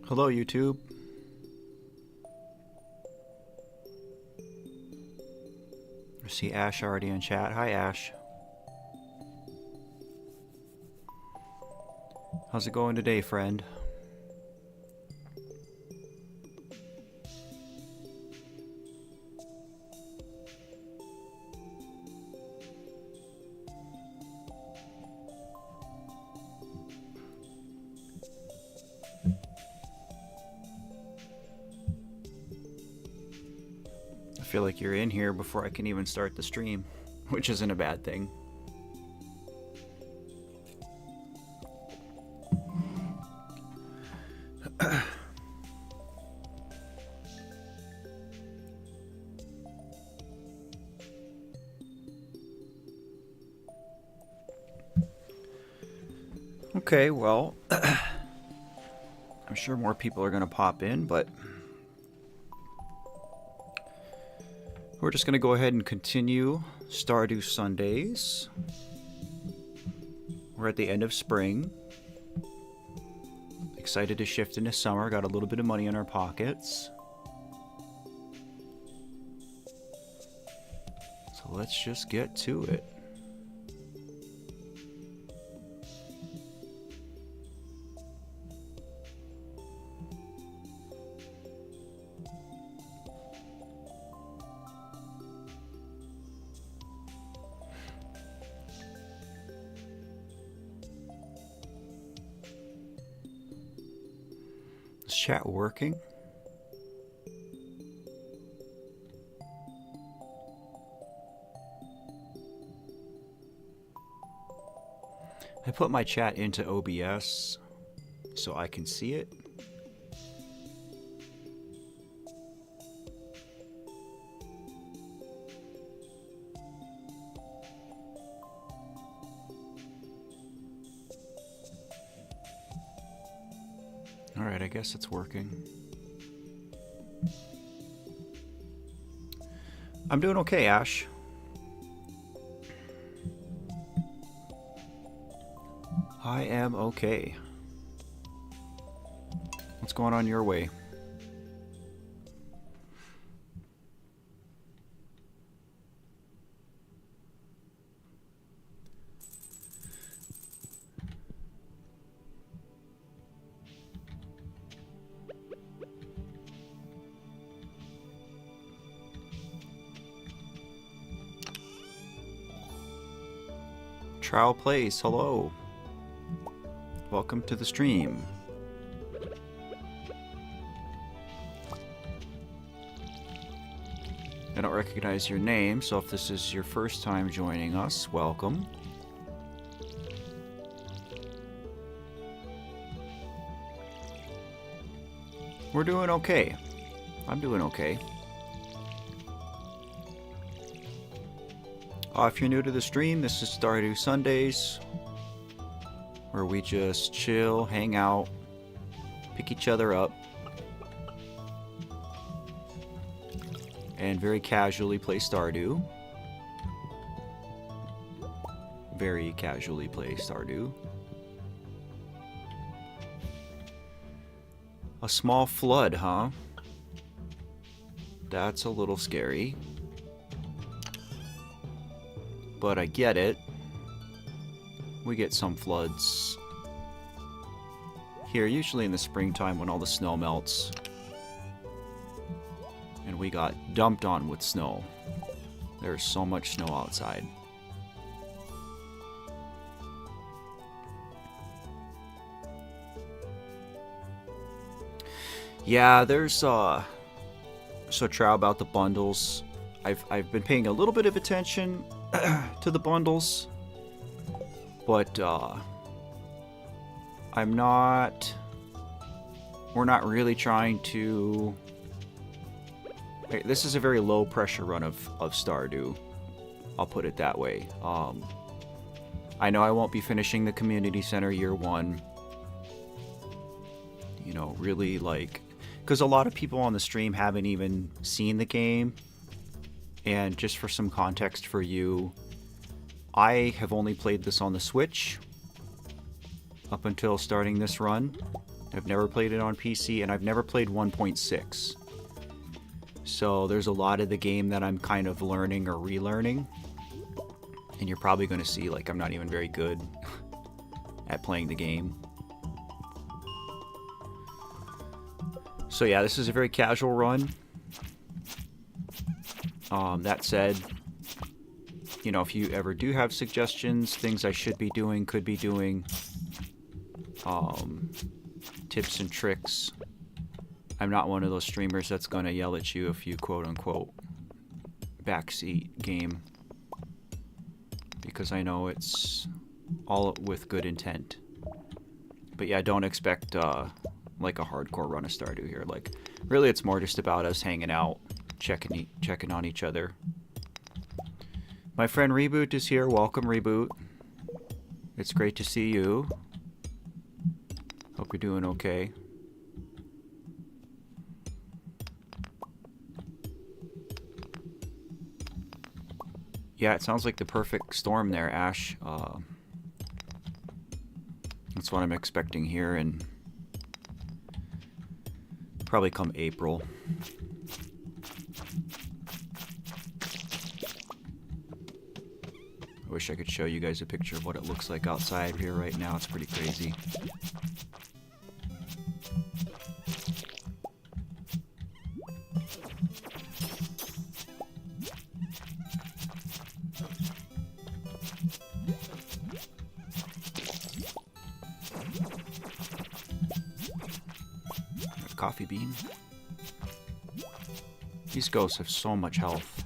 Hello, YouTube. I see Ash already in chat. Hi, Ash. How's it going today, friend? I feel like you're in here before I can even start the stream, which isn't a bad thing. Okay, well, I'm sure more people are going to pop in, but we're just going to go ahead and continue Stardew Sundays. We're at the end of spring. Excited to shift into summer. Got a little bit of money in our pockets. So let's just get to it. Is chat working? I put my chat into OBS so I can see it. Alright, I guess it's working. I'm doing okay, Ash. I am okay. What's going on your way? Trial Place, hello. Welcome to the stream. I don't recognize your name, so if this is your first time joining us, welcome. We're doing okay. I'm doing okay. If you're new to the stream, this is Stardew Sundays, where we just chill, hang out, pick each other up, and very casually play Stardew. Very casually play Stardew. A small flood, huh? That's a little scary. But I get it. We get some floods here, usually in the springtime when all the snow melts. And we got dumped on with snow. There's so much snow outside. Yeah, there's so Trow about the bundles. I've been paying a little bit of attention to the bundles, but we're not really trying to. This is a very low pressure run of Stardew. I'll put it that way. I know I won't be finishing the community center year one. You know, really like, because a lot of people on the stream haven't even seen the game. And just for some context for you, I have only played this on the Switch up until starting this run. I've never played it on PC, and I've never played 1.6. So there's a lot of the game that I'm kind of learning or relearning. And you're probably going to see, like, I'm not even very good at playing the game. So yeah, this is a very casual run. That said, you know, if you ever do have suggestions, things I should be doing, could be doing, tips and tricks, I'm not one of those streamers that's going to yell at you if you quote-unquote backseat game. Because I know it's all with good intent. But yeah, don't expect like a hardcore run of Stardew here. Like, really, it's more just about us hanging out, checking on each other. My friend Reboot is here. Welcome, Reboot. It's great to see you. Hope you're doing okay. Yeah, it sounds like the perfect storm there, Ash. That's what I'm expecting here, and probably come April. I wish I could show you guys a picture of what it looks like outside here right now. It's pretty crazy. Coffee bean. These ghosts have so much health.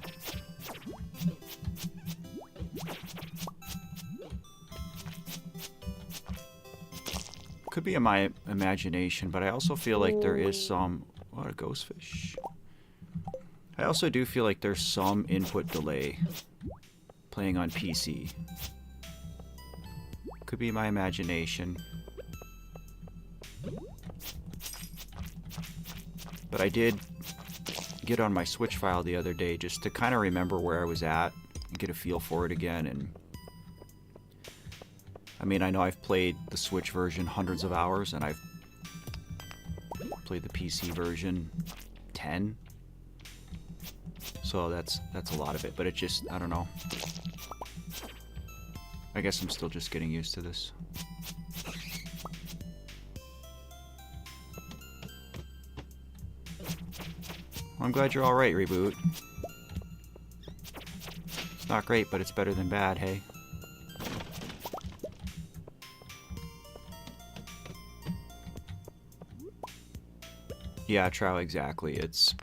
Could be in my imagination, but I also feel like there is some... What, a ghost fish? I also do feel like there's some input delay playing on PC. Could be my imagination. But I did get on my Switch file the other day just to kind of remember where I was at and get a feel for it again. And I mean, I know I've played the Switch version hundreds of hours, and I've played the PC version 10. So that's a lot of it, but it just, I don't know. I guess I'm still just getting used to this. I'm glad you're alright, Reboot. It's not great, but it's better than bad, hey? Yeah, Trow, exactly. It's...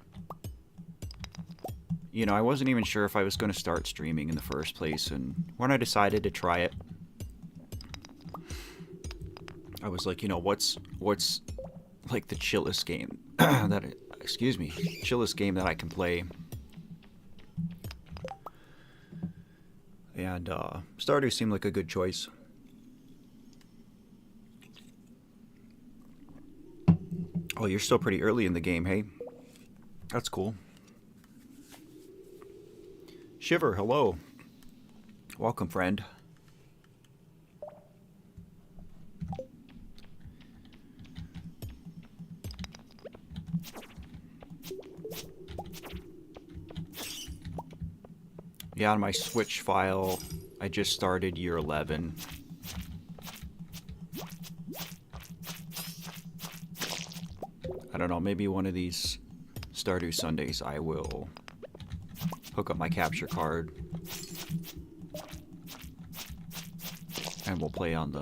You know, I wasn't even sure if I was going to start streaming in the first place, and when I decided to try it, I was like, you know, what's like the chillest game that... Excuse me, chillest game that I can play. And Stardew seemed like a good choice. Oh, you're still pretty early in the game, hey? That's cool. Shiver, hello. Welcome, friend. Yeah, on my Switch file, I just started year 11. I don't know, maybe one of these Stardew Sundays I will hook up my capture card and we'll play on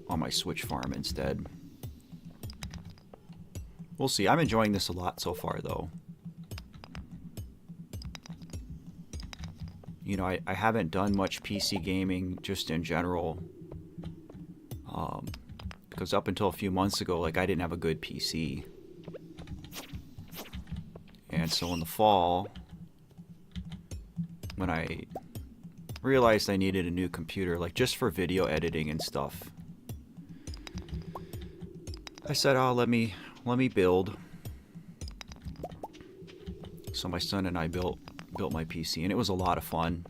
my Switch farm instead. We'll see. I'm enjoying this a lot so far, though. You know, I haven't done much PC gaming just in general. Because up until a few months ago, like, I didn't have a good PC. And so in the fall, when I realized I needed a new computer, like, just for video editing and stuff, I said, oh, let me build. So my son and I built my PC, and it was a lot of fun.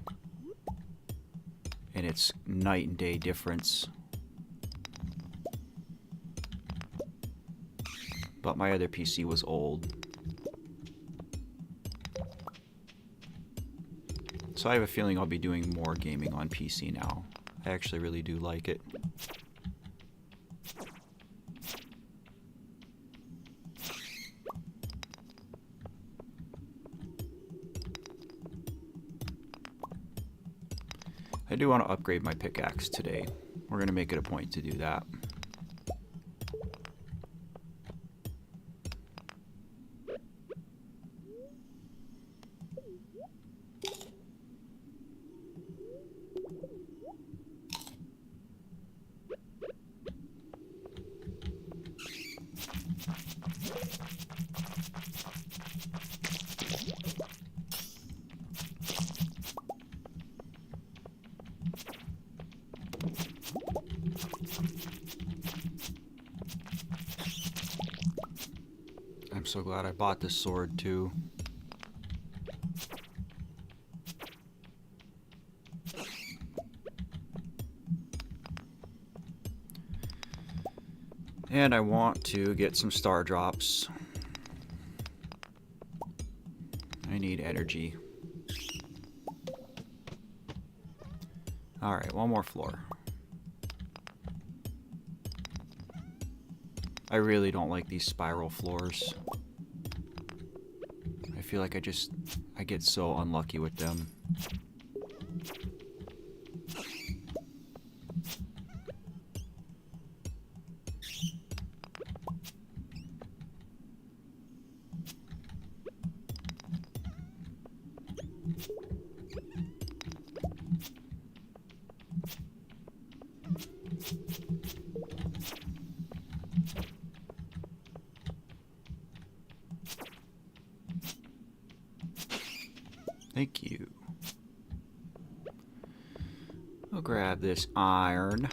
And it's night and day difference. but my other PC was old. So I have a feeling I'll be doing more gaming on PC now. I actually really do like it. I do want to upgrade my pickaxe today. We're going to make it a point to do that. I'm so glad I bought this sword too. And I want to get some star drops. I need energy. Alright, one more floor. I really don't like these spiral floors. I feel like I get so unlucky with them. Thank you. I'll grab this iron.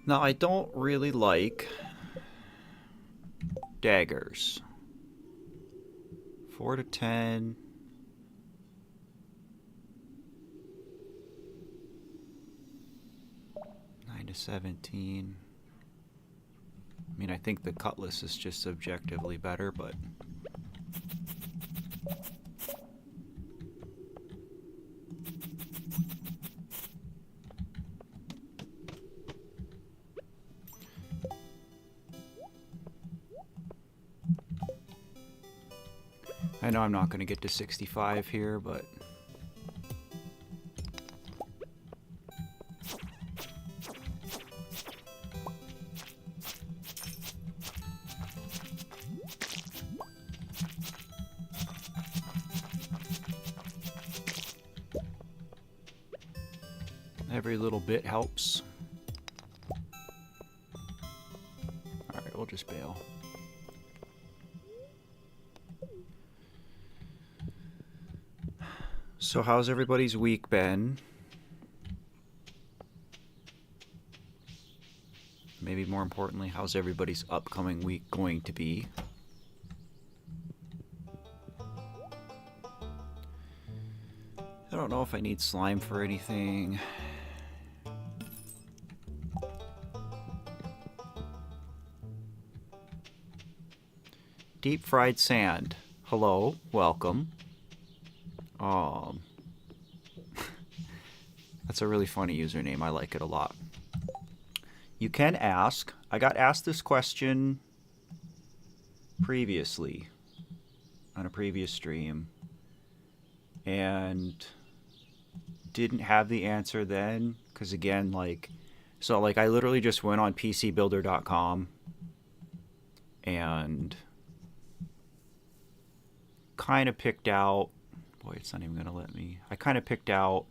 Now, I don't really like daggers. 4 to 10. 9 to 17. I mean, I think the cutlass is just subjectively better, but... I know I'm not going to get to 65 here, but... every little bit helps. Alright, we'll just bail. So how's everybody's week been? Maybe more importantly, how's everybody's upcoming week going to be? I don't know if I need slime for anything. Deep fried sand. Hello, welcome. That's a really funny username. I like it a lot. You can ask. I got asked this question previously on a previous stream and didn't have the answer then because again, I literally just went on pcbuilder.com and kind of picked out, boy, it's not even going to let me. I kind of picked out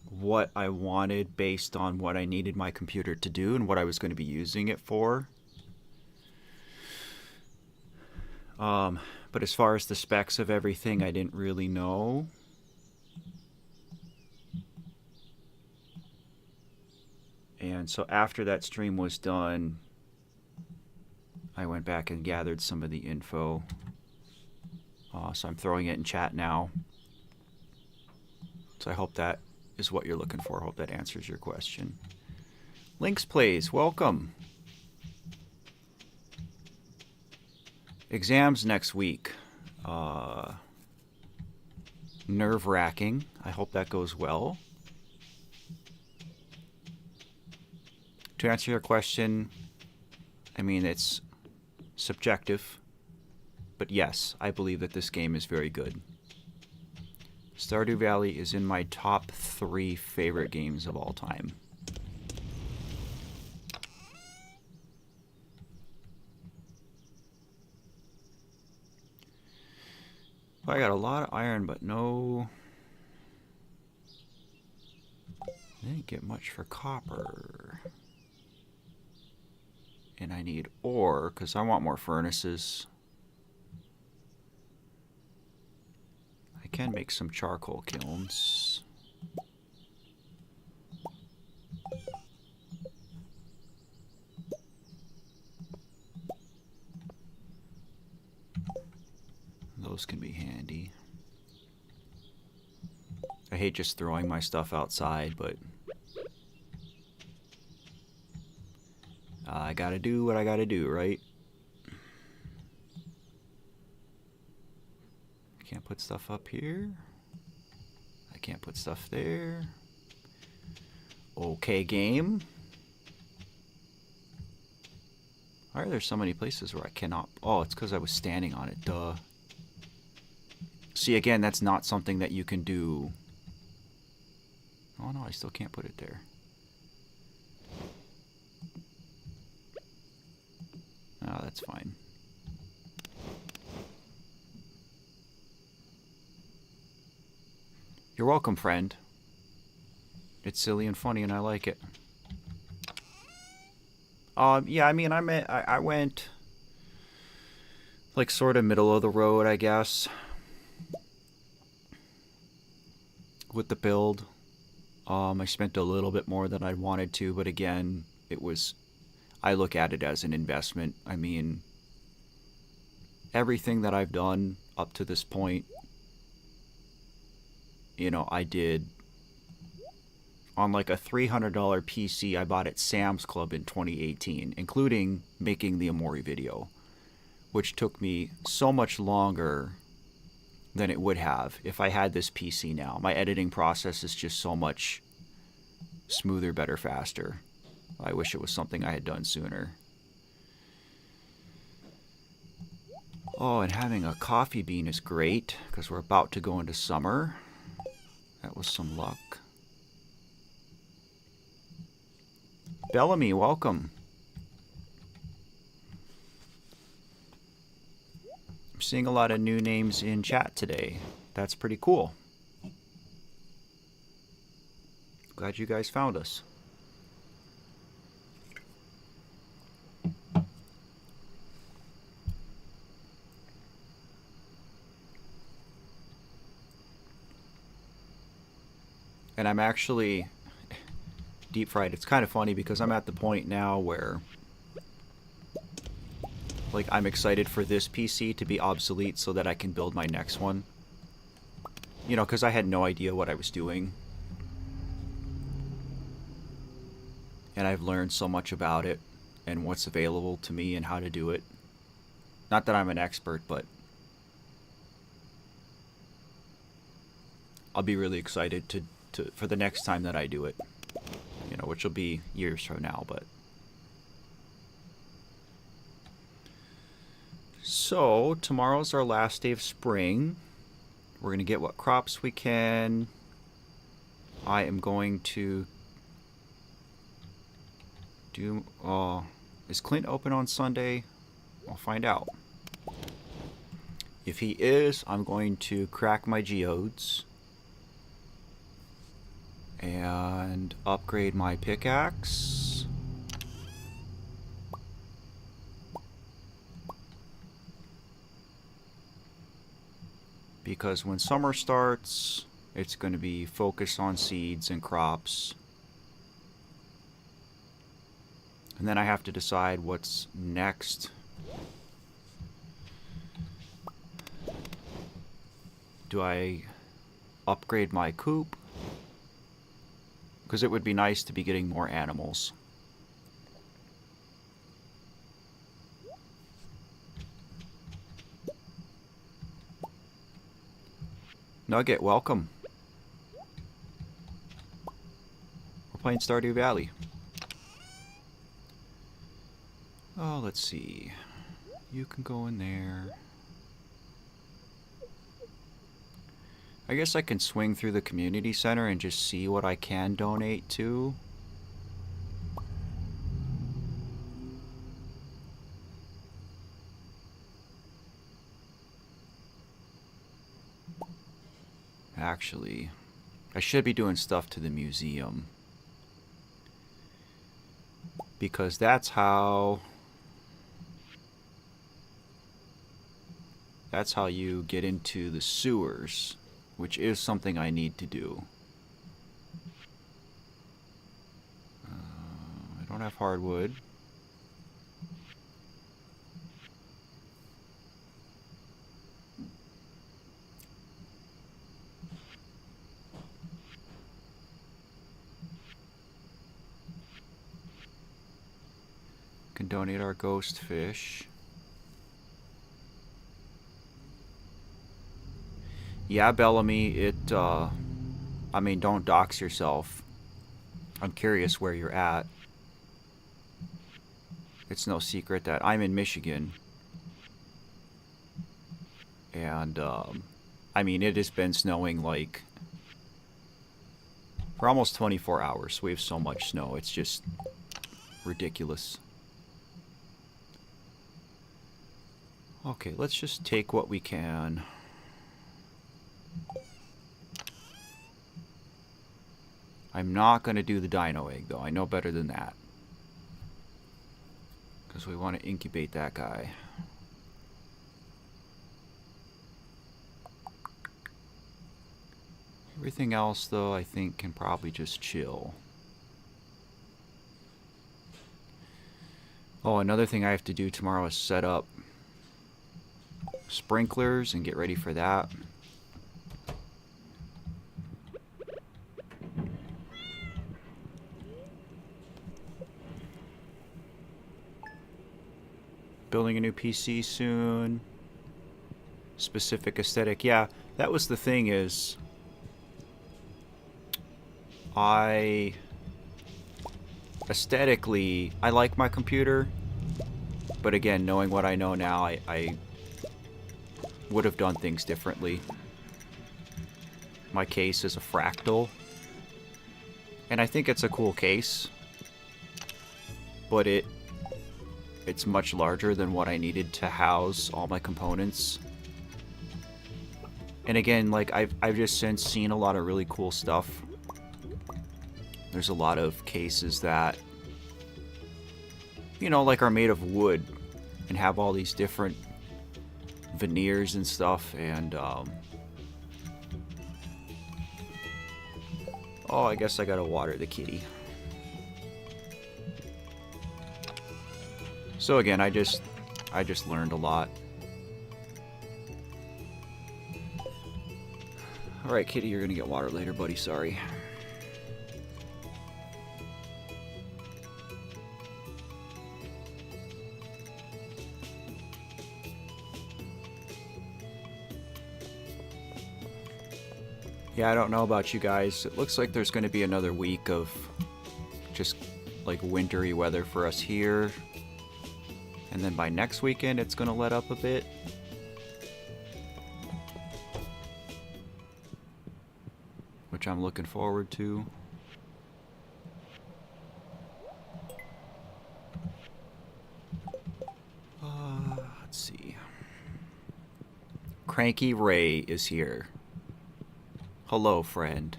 what I wanted based on what I needed my computer to do and what I was going to be using it for. But as far as the specs of everything, I didn't really know. And so after that stream was done, I went back and gathered some of the info. So I'm throwing it in chat now. So I hope that is what you're looking for. I hope that answers your question. Lynx Plays, welcome. Exams next week. Nerve-wracking. I hope that goes well. To answer your question, I mean, it's subjective. But yes, I believe that this game is very good. Stardew Valley is in my top 3 favorite games of all time. I got a lot of iron, but no... I didn't get much for copper. And I need ore, because I want more furnaces. I can make some charcoal kilns. Those can be handy. I hate just throwing my stuff outside, but I gotta do what I gotta do, right? I can't put stuff up here. I can't put stuff there. Okay, game. Why are there so many places where I cannot... Oh, it's because I was standing on it, duh. See, again, that's not something that you can do. Oh no, I still can't put it there. Oh, that's fine. You're welcome, friend. It's silly and funny, and I like it. Yeah, I mean, I went like sort of middle of the road, I guess, with the build. I spent a little bit more than I wanted to, but again, I look at it as an investment. I mean, everything that I've done up to this point, you know, I did on like a $300 PC I bought at Sam's Club in 2018, including making the Amori video, which took me so much longer than it would have if I had this PC now. My editing process is just so much smoother, better, faster. I wish it was something I had done sooner. Oh, and having a coffee bean is great because we're about to go into summer. That was some luck. Bellamy, welcome. I'm seeing a lot of new names in chat today. That's pretty cool. Glad you guys found us. And I'm actually deep fried. It's kind of funny because I'm at the point now where like I'm excited for this PC to be obsolete so that I can build my next one. You know, because I had no idea what I was doing. And I've learned so much about it and what's available to me and how to do it. Not that I'm an expert, but I'll be really excited for the next time that I do it. You know, which will be years from now, but... So, tomorrow's our last day of spring. We're going to get what crops we can. I am going to do... is Clint open on Sunday? I'll find out. If he is, I'm going to crack my geodes and upgrade my pickaxe. Because when summer starts, it's going to be focused on seeds and crops. And then I have to decide what's next Do I upgrade my coop? Because it would be nice to be getting more animals. Nugget, welcome. We're playing Stardew Valley. Oh, let's see. You can go in there. I guess I can swing through the community center and just see what I can donate to. Actually, I should be doing stuff to the museum. Because that's how you get into the sewers, which is something I need to do. I don't have hardwood. Can donate our ghost fish. Yeah, Bellamy, I mean, don't dox yourself. I'm curious where you're at. It's no secret that I'm in Michigan. And, I mean, it has been snowing, like, for almost 24 hours. We have so much snow. It's just ridiculous. Okay, let's just take what we can. I'm not going to do the dino egg, though. I know better than that. Because we want to incubate that guy. Everything else, though, I think can probably just chill. Oh, another thing I have to do tomorrow is set up sprinklers and get ready for that. Building a new PC soon. Specific aesthetic. Yeah, that was the thing is aesthetically, I like my computer, but again, knowing what I know now, I would have done things differently. My case is a fractal, and I think it's a cool case, but it's much larger than what I needed to house all my components. And again, like, I've just since seen a lot of really cool stuff. There's a lot of cases that, you know, like are made of wood and have all these different veneers and stuff, and oh, I guess I gotta water the kitty. So again, I just learned a lot. Alright, kitty, you're gonna get water later, buddy, sorry. Yeah, I don't know about you guys. It looks like there's going to be another week of just like wintry weather for us here. And then by next weekend, it's going to let up a bit. Which I'm looking forward to. Let's see. Cranky Ray is here. Hello, friend.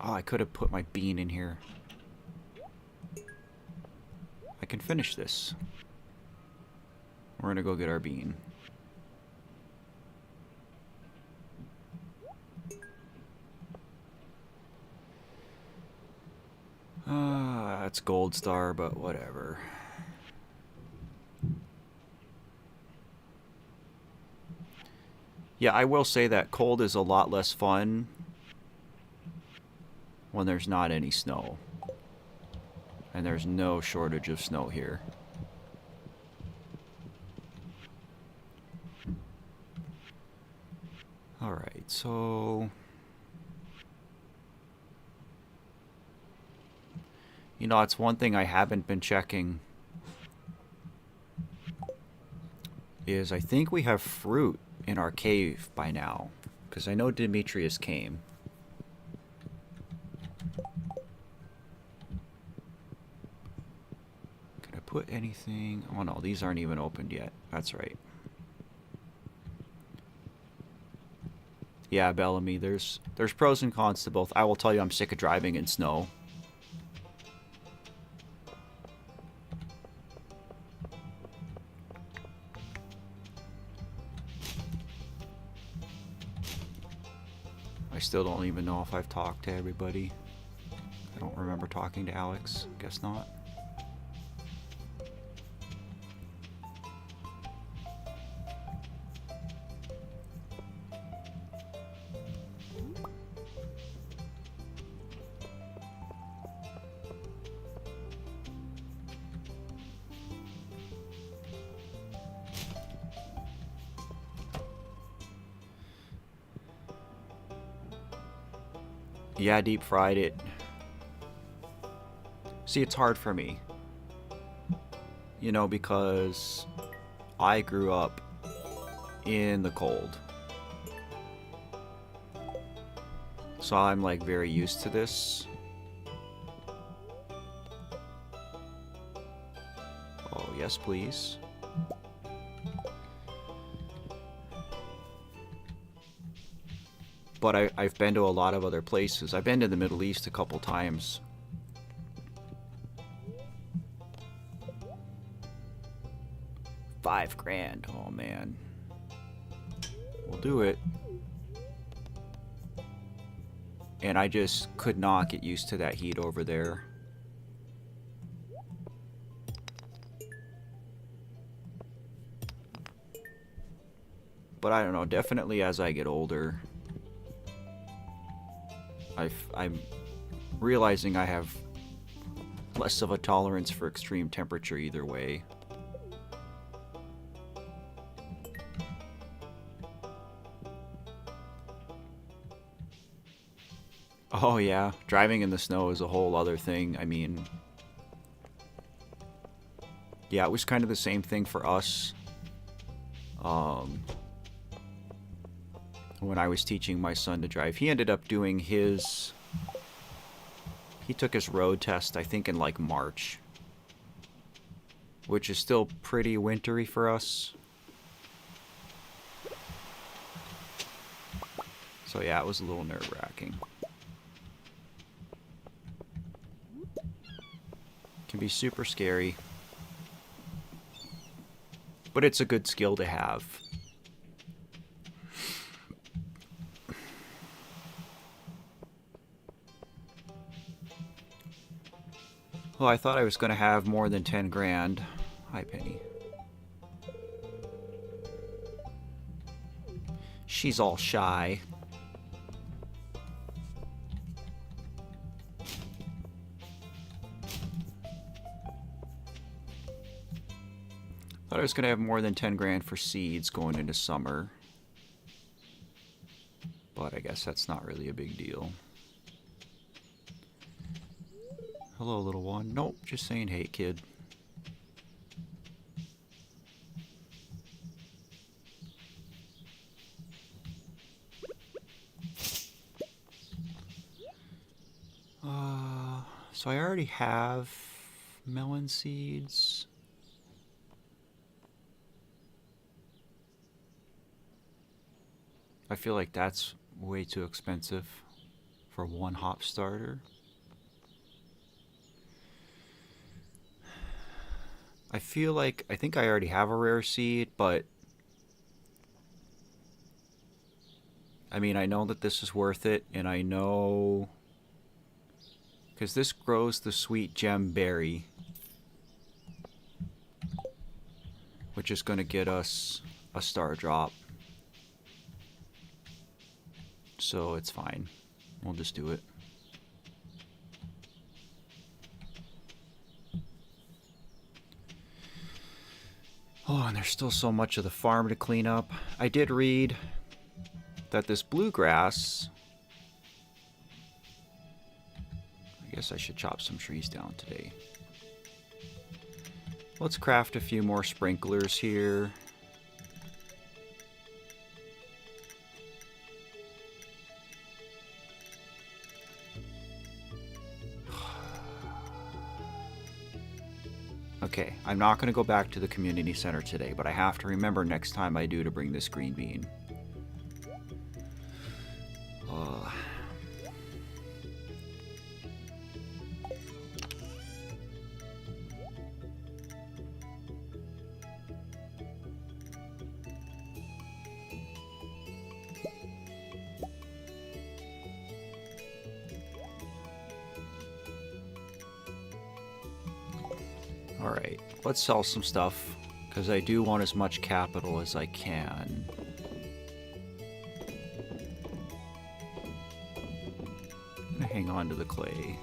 Oh, I could have put my bean in here. I can finish this. We're gonna go get our bean. That's gold star, but whatever. Yeah, I will say that cold is a lot less fun when there's not any snow. And there's no shortage of snow here. Alright, so... You know, it's one thing I haven't been checking. Is I think we have fruit in our cave by now. Because I know Demetrius came. Can I put anything... Oh no, these aren't even opened yet. That's right. Yeah, Bellamy, there's pros and cons to both. I will tell you I'm sick of driving in snow. I still don't even know if I've talked to everybody. I don't remember talking to Alex. Guess not. Yeah, deep fried it. See, it's hard for me. You know, because I grew up in the cold. So I'm like very used to this. Oh, yes, please. But I've been to a lot of other places. I've been to the Middle East a couple times. $5,000. Oh, man. We'll do it. And I just could not get used to that heat over there. But I don't know. Definitely as I get older... I'm realizing I have less of a tolerance for extreme temperature either way. Oh yeah, driving in the snow is a whole other thing. I mean, yeah, it was kind of the same thing for us. When I was teaching my son to drive, he ended up doing his... He took his road test, I think, in like March. Which is still pretty wintry for us. So yeah, it was a little nerve-wracking. Can be super scary. But it's a good skill to have. Well, I thought I was going to have more than 10 grand. Hi, Penny. She's all shy. Thought I was going to have more than 10 grand for seeds going into summer. But I guess that's not really a big deal. Hello, little one. Nope, just saying hey, kid. So I already have melon seeds. I feel like that's way too expensive for one hop starter. I feel like, I think I already have a rare seed, but I mean, I know that this is worth it, and I know Because this grows the sweet gem berry, which is going to get us a star drop. So it's fine. We'll just do it. Oh, and there's still so much of the farm to clean up. I did read that this bluegrass... I guess I should chop some trees down today. Let's craft a few more sprinklers here. Okay, I'm not going to go back to the community center today, but I have to remember next time I do to bring this green bean. Alright, let's sell some stuff, because I do want as much capital as I can. I'm gonna hang on to the clay.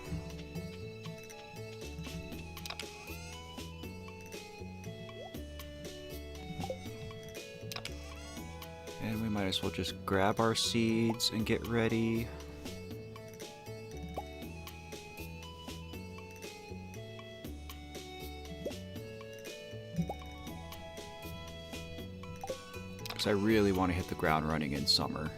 And we might as well just grab our seeds and get ready. I really want to hit the ground running in summer.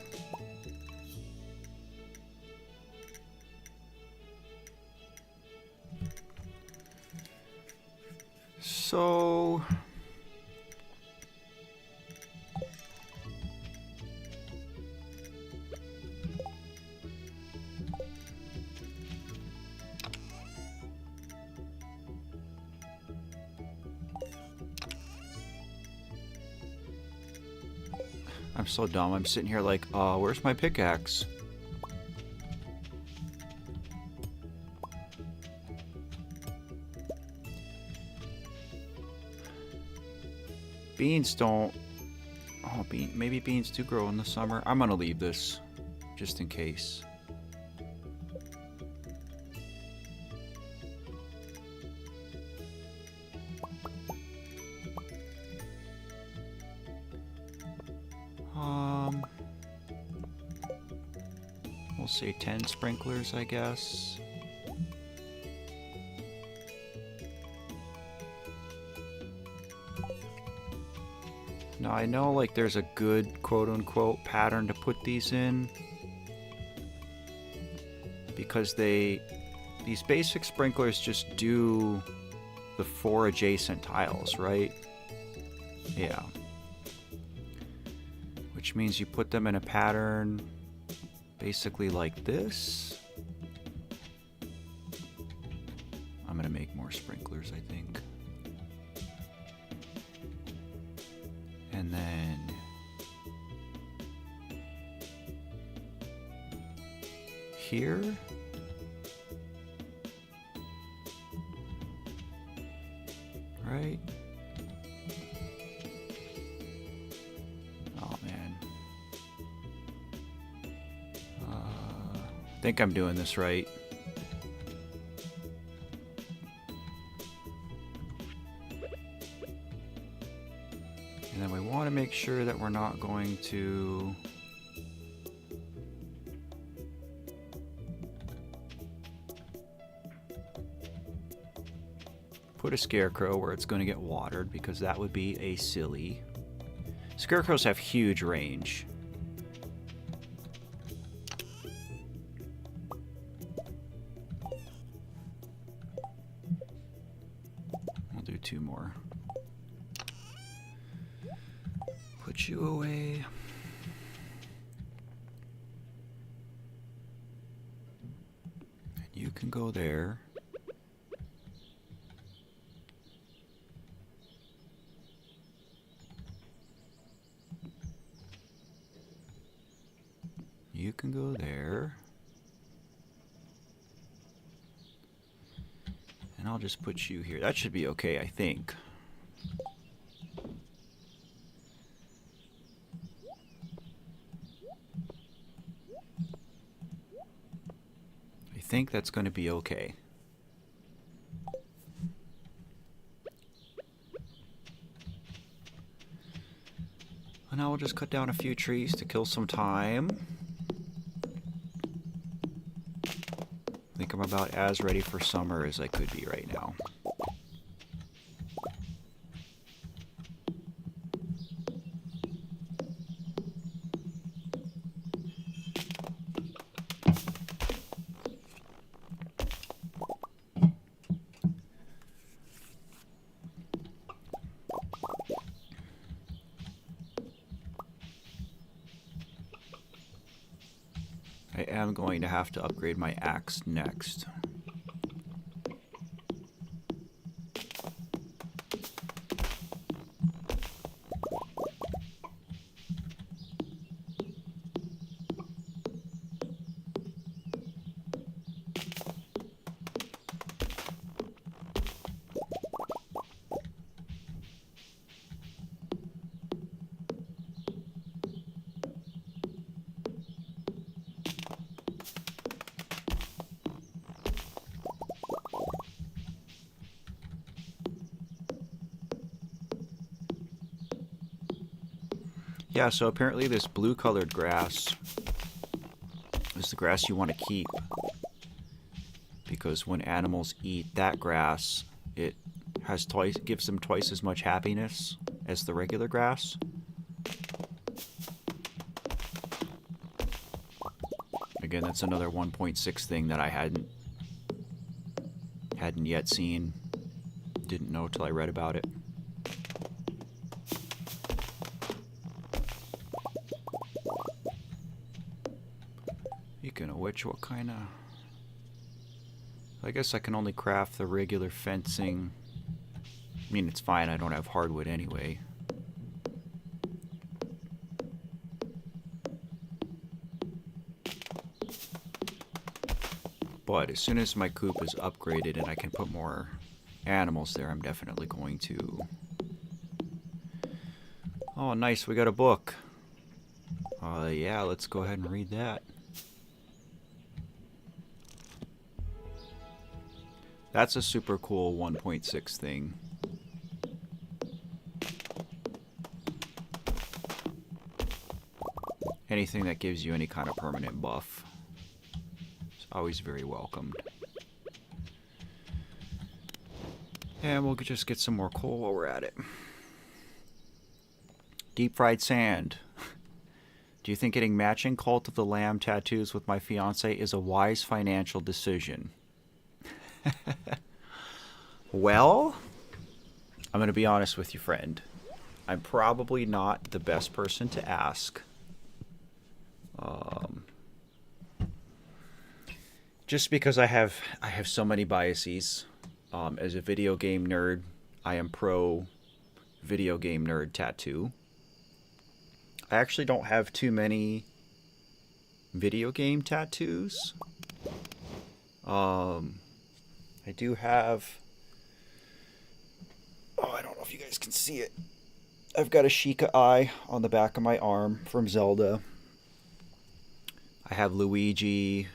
So... I'm so dumb. I'm sitting here like, where's my pickaxe? Beans don't... Oh, maybe beans do grow in the summer. I'm gonna leave this, just in case. We'll say 10 sprinklers, I guess. Now I know like there's a good quote-unquote pattern to put these in, because these basic sprinklers just do the 4 adjacent tiles, right? Yeah. Which means you put them in a pattern basically like this. I'm gonna make more sprinklers, I think. And then here. Right? Oh man. I think I'm doing this right. And then we want to make sure that we're not going to put a scarecrow where it's going to get watered, because that would be a silly. Scarecrows have huge range. We'll do 2 more. Put you away. And you can go there. You can go there. I'll just put you here. That should be okay, I think. I think that's going to be okay. And now we'll just cut down a few trees to kill some time. I think I'm about as ready for summer as I could be right now. I am going to have to upgrade my axe next. Yeah, so apparently this blue colored grass is the grass you want to keep, because when animals eat that grass, it gives them twice as much happiness as the regular grass. Again, that's another 1.6 thing that I hadn't yet seen. Didn't know till I read about it. Speaking of which, what kind of... I guess I can only craft the regular fencing. I mean, it's fine, I don't have hardwood anyway. But as soon as my coop is upgraded and I can put more animals there, I'm definitely going to... Oh, nice, we got a book. Yeah, let's go ahead and read that. That's a super cool 1.6 thing. Anything that gives you any kind of permanent buff is always very welcomed. And we'll just get some more coal while we're at it. Deep fried sand. Do you think getting matching Cult of the Lamb tattoos with my fiance is a wise financial decision? Well, I'm going to be honest with you, friend. I'm probably not the best person to ask. Just because I have so many biases. As a video game nerd, I am pro video game nerd tattoo. I actually don't have too many video game tattoos. I do have... Oh, I don't know if you guys can see it. I've got a Sheikah eye on the back of my arm from Zelda. I have Luigi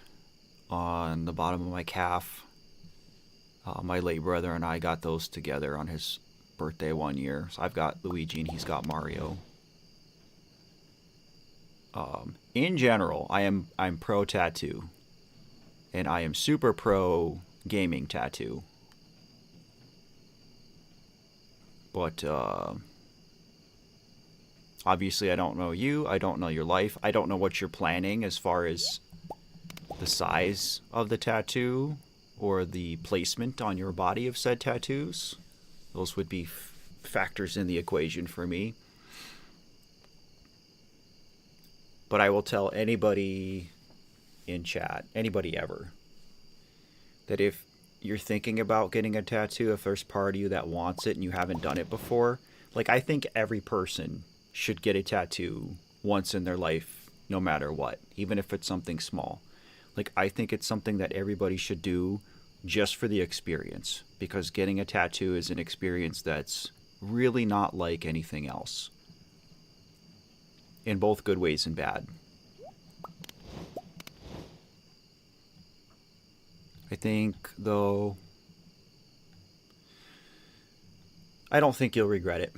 on the bottom of my calf. My late brother and I got those together on his birthday one year. So I've got Luigi and he's got Mario. In general, I'm pro tattoo. And I am super pro gaming tattoo. But obviously I don't know you, I don't know your life, I don't know what you're planning as far as the size of the tattoo or the placement on your body of said tattoos. Those would be factors in the equation for me. But I will tell anybody in chat, anybody ever, that if you're thinking about getting a tattoo, if there's part of you that wants it and you haven't done it before, like, I think every person should get a tattoo once in their life, no matter what, even if it's something small. Like, I think it's something that everybody should do just for the experience, because getting a tattoo is an experience that's really not like anything else, in both good ways and bad. I think, though, I don't think you'll regret it.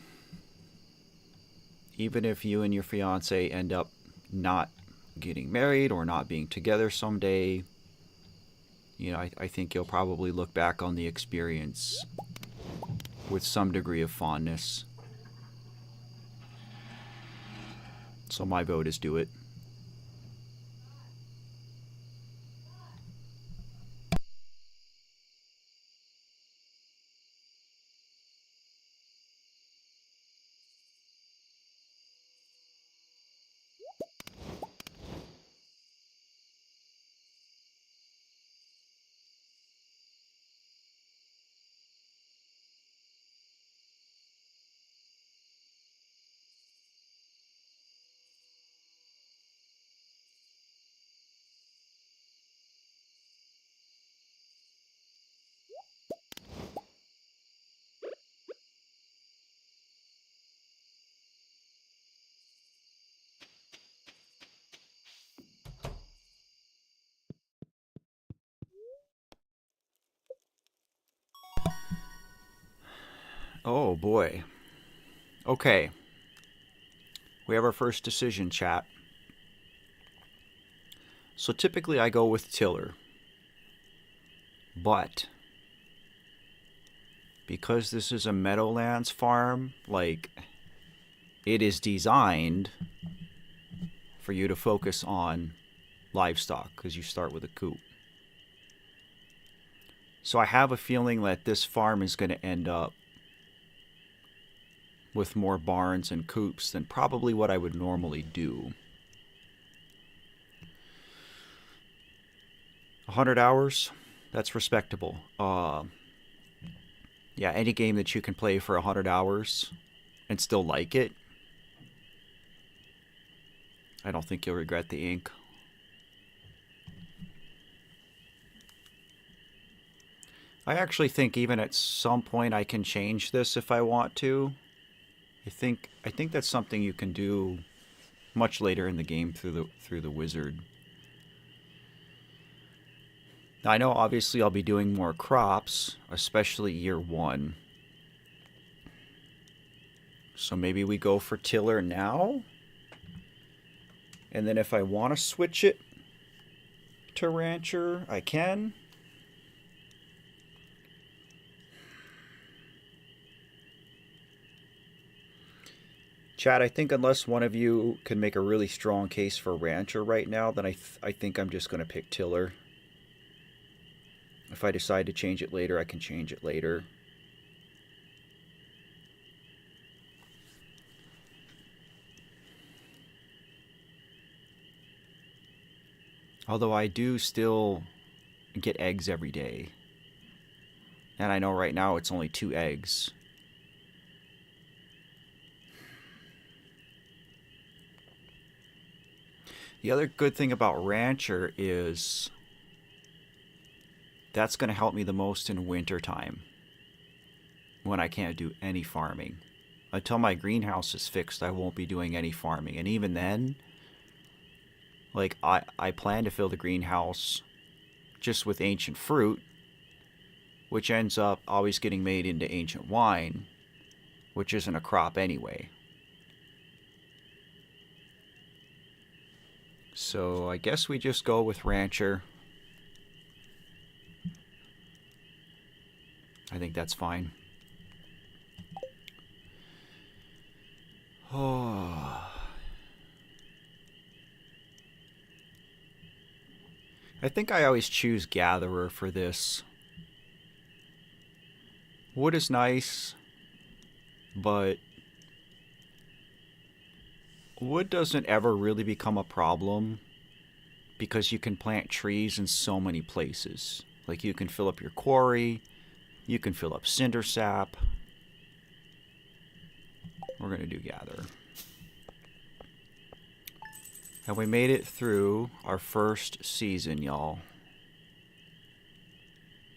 Even if you and your fiance end up not getting married or not being together someday, you know, I think you'll probably look back on the experience with some degree of fondness. So my vote is do it. Oh boy. Okay. We have our first decision, chat. So typically I go with tiller. But because this is a Meadowlands farm, like, it is designed for you to focus on livestock because you start with a coop. So I have a feeling that this farm is going to end up with more barns and coops than probably what I would normally do. 100 hours? That's respectable. Yeah, any game that you can play for 100 hours and still like it, I don't think you'll regret the ink. I actually think even at some point I can change this if I want to. I think that's something you can do much later in the game through the wizard. Now, I know obviously I'll be doing more crops, especially year 1. So maybe we go for tiller now. And then if I want to switch it to rancher, I can. Chad, I think unless one of you can make a really strong case for rancher right now, then I think I'm just going to pick tiller. If I decide to change it later, I can change it later. Although I do still get eggs every day. And I know right now it's only 2 eggs. The other good thing about rancher is that's going to help me the most in winter time when I can't do any farming. Until my greenhouse is fixed, I won't be doing any farming. And even then, like, I plan to fill the greenhouse just with ancient fruit, which ends up always getting made into ancient wine, which isn't a crop anyway. So I guess we just go with rancher. I think that's fine. Oh. I think I always choose gatherer for this. Wood is nice, but wood doesn't ever really become a problem because you can plant trees in so many places. Like, you can fill up your quarry, you can fill up cinder sap. We're going to do gatherer. And we made it through our first season, y'all.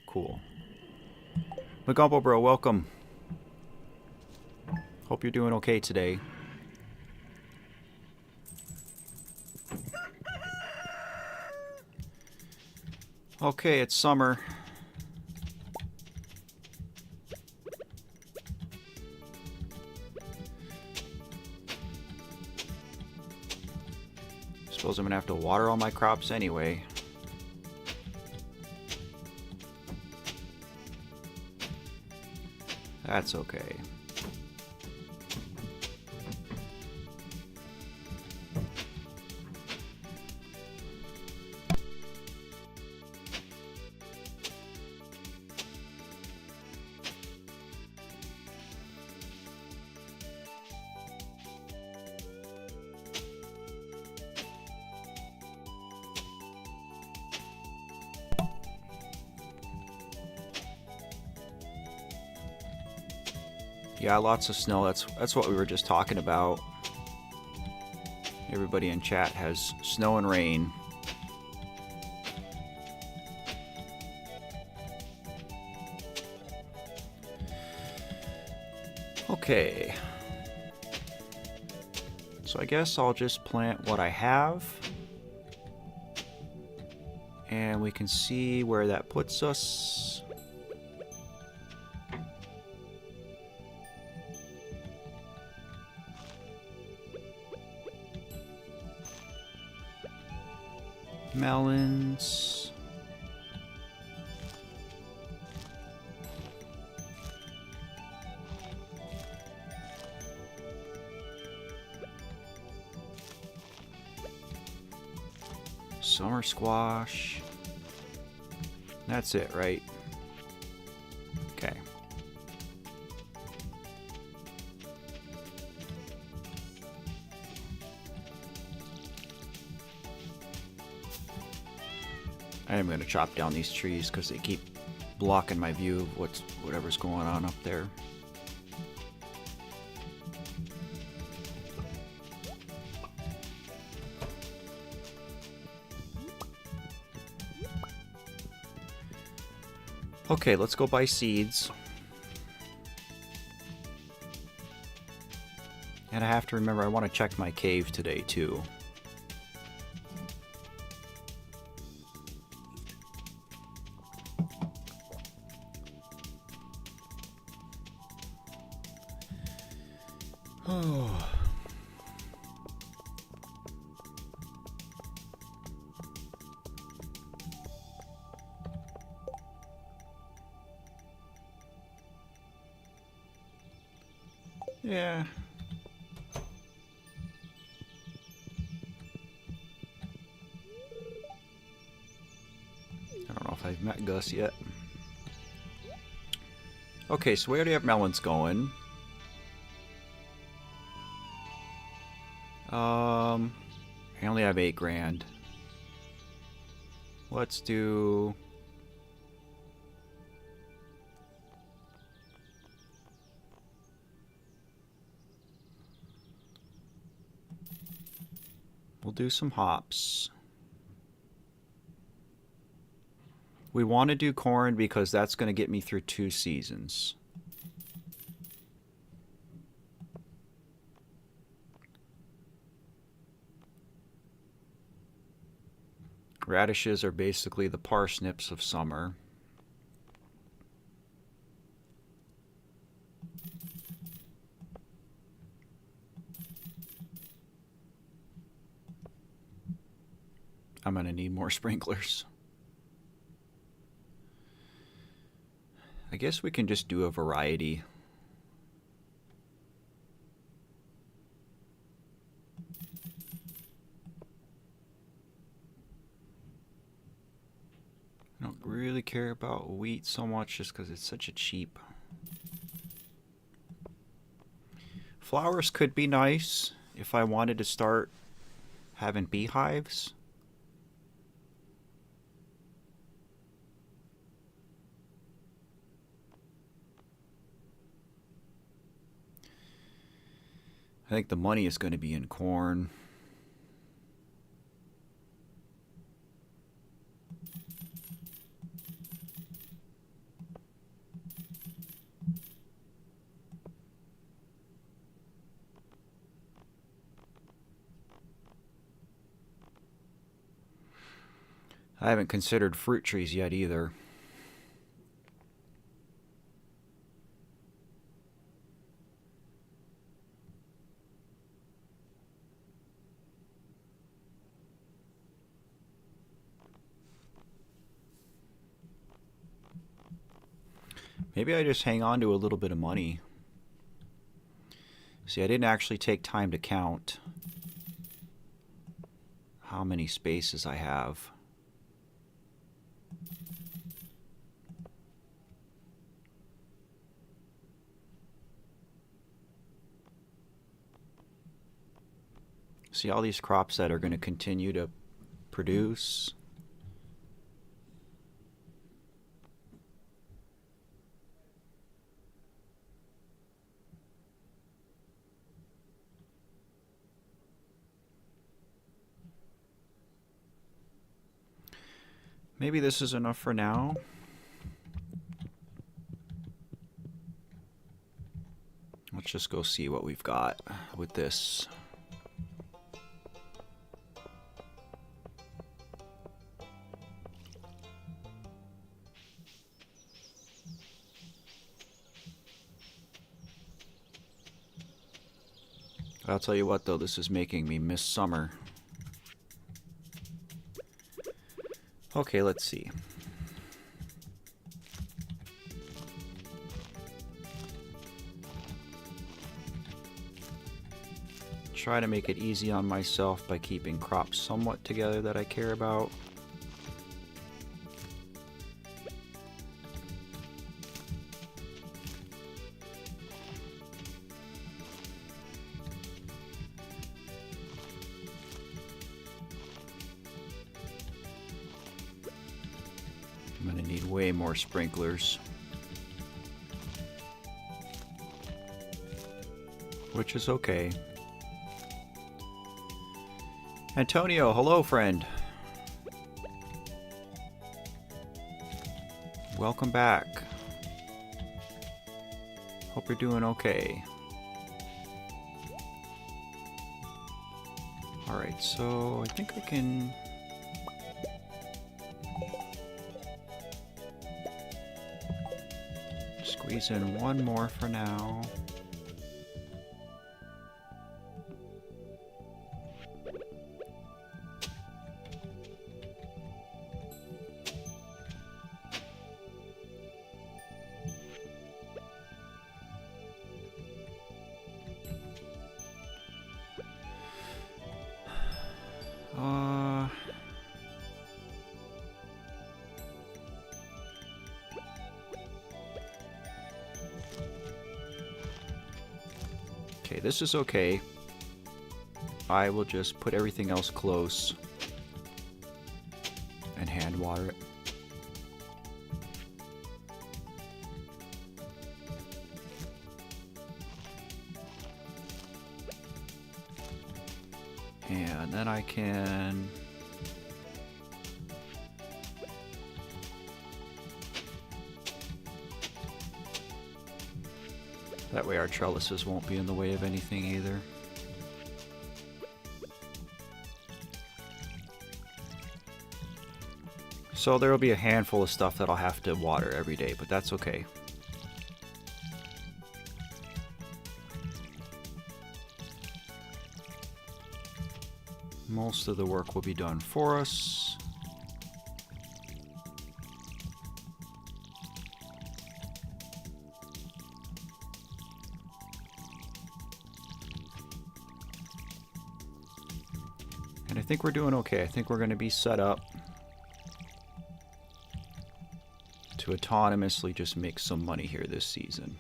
Cool. Magumbo bro, welcome. Hope you're doing okay today. Okay, it's summer. Suppose I'm gonna have to water all my crops anyway. That's okay. Yeah, lots of snow. That's what we were just talking about. Everybody in chat has snow and rain. Okay. So I guess I'll just plant what I have. And we can see where that puts us. Melons. Summer squash. That's it, right? Okay. I am going to chop down these trees because they keep blocking my view of whatever's going on up there. Okay, let's go buy seeds. And I have to remember I want to check my cave today too. Oh. Yeah. I don't know if I've met Gus yet. Okay, so we already have melons going. I only have 8 grand. Let's do... We'll do some hops. We want to do corn because that's going to get me through 2 seasons. Radishes are basically the parsnips of summer. I'm going to need more sprinklers. I guess we can just do a variety. I don't really care about wheat so much just because it's such a cheap. Flowers could be nice if I wanted to start having beehives. I think the money is going to be in corn. I haven't considered fruit trees yet either. Maybe I just hang on to a little bit of money. See, I didn't actually take time to count how many spaces I have. See all these crops that are going to continue to produce. Maybe this is enough for now. Let's just go see what we've got with this. I'll tell you what though, this is making me miss summer. Okay, let's see. Try to make it easy on myself by keeping crops somewhat together that I care about. I'm going to need way more sprinklers. Which is okay. Antonio, hello friend. Welcome back. Hope you're doing okay. Alright, so I think I can... squeeze in one more for now. Okay, this is okay. I will just put everything else close and hand water it. And then I can... that way our trellises won't be in the way of anything either. So there will be a handful of stuff that I'll have to water every day, but that's okay. Most of the work will be done for us. And I think we're doing okay. I think we're going to be set up to autonomously just make some money here this season.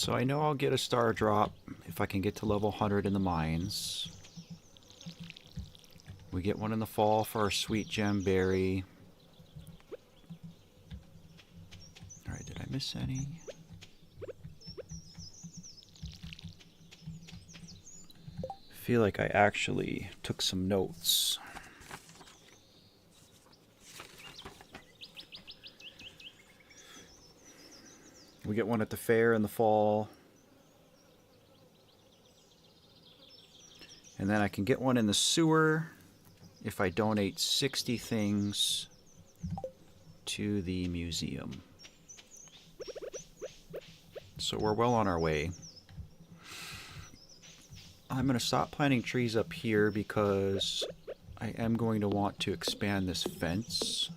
So I know I'll get a star drop if I can get to level 100 in the mines. We get one in the fall for our sweet gem berry. Alright, did I miss any? I feel like I actually took some notes. We get one at the fair in the fall. And then I can get one in the sewer if I donate 60 things to the museum. So we're well on our way. I'm going to stop planting trees up here because I am going to want to expand this fence.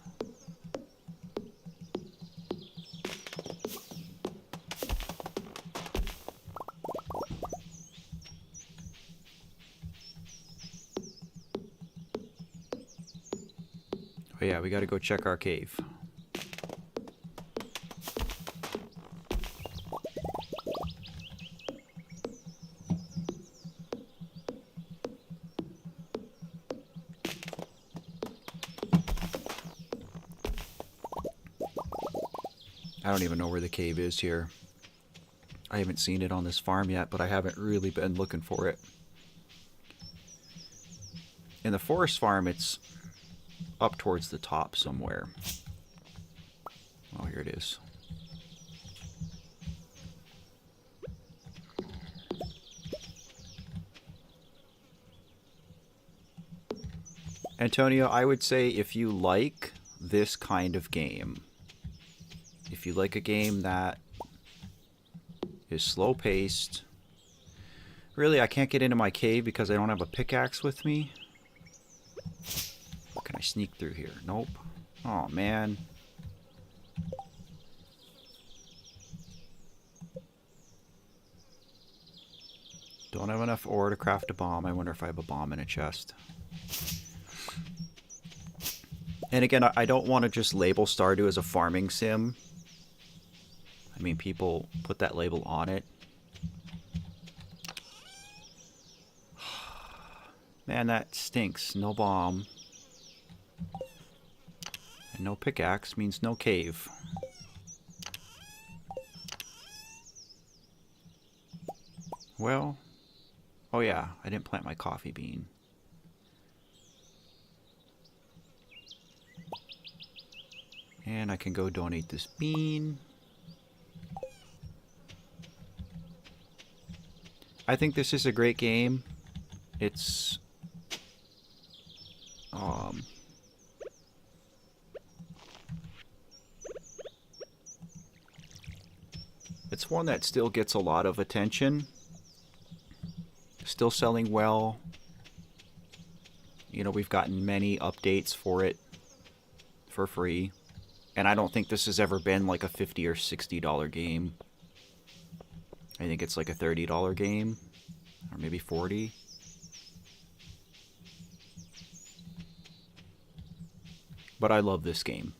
Oh yeah, we got to go check our cave. I don't even know where the cave is here. I haven't seen it on this farm yet, but I haven't really been looking for it. In the forest farm, it's up towards the top somewhere. Oh, here it is. Antonio, I would say if you like this kind of game, if you like a game that is slow-paced... Really, I can't get into my cave because I don't have a pickaxe with me. Can I sneak through here? Nope. Oh, man. Don't have enough ore to craft a bomb. I wonder if I have a bomb in a chest. And again, I don't want to just label Stardew as a farming sim. I mean, people put that label on it. Man, that stinks. No bomb. And no pickaxe means no cave. Well, oh yeah, I didn't plant my coffee bean. And I can go donate this bean. I think this is a great game. It's it's one that still gets a lot of attention. Still selling well. You know, we've gotten many updates for it for free. And I don't think this has ever been like a $50 or $60 game. I think it's like a $30 game. Or maybe 40. But I love this game.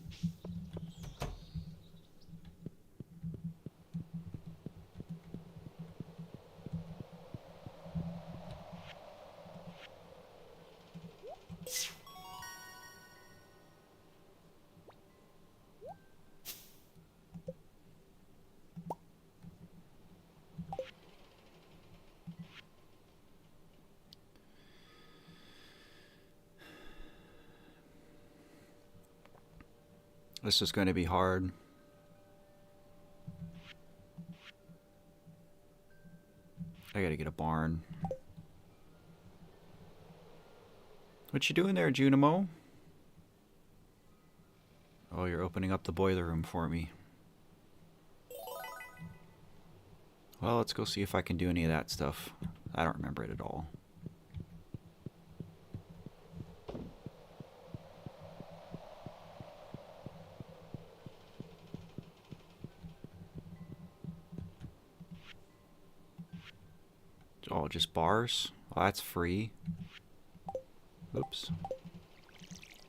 This is going to be hard. I gotta get a barn. What you doing there, Junimo? Oh, you're opening up the boiler room for me. Well, let's go see if I can do any of that stuff. I don't remember it at all. Oh, just bars? Oh, that's free. Oops.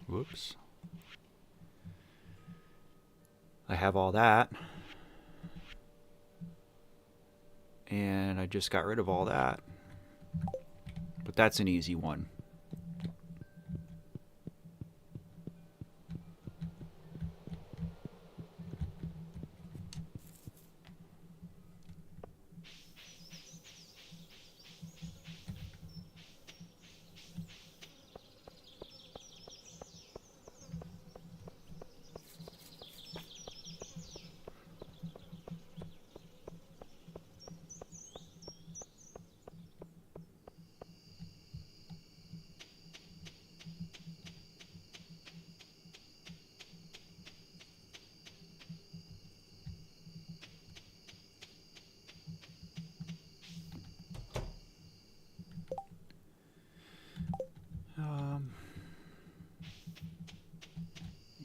Whoops. I have all that. And I just got rid of all that. But that's an easy one.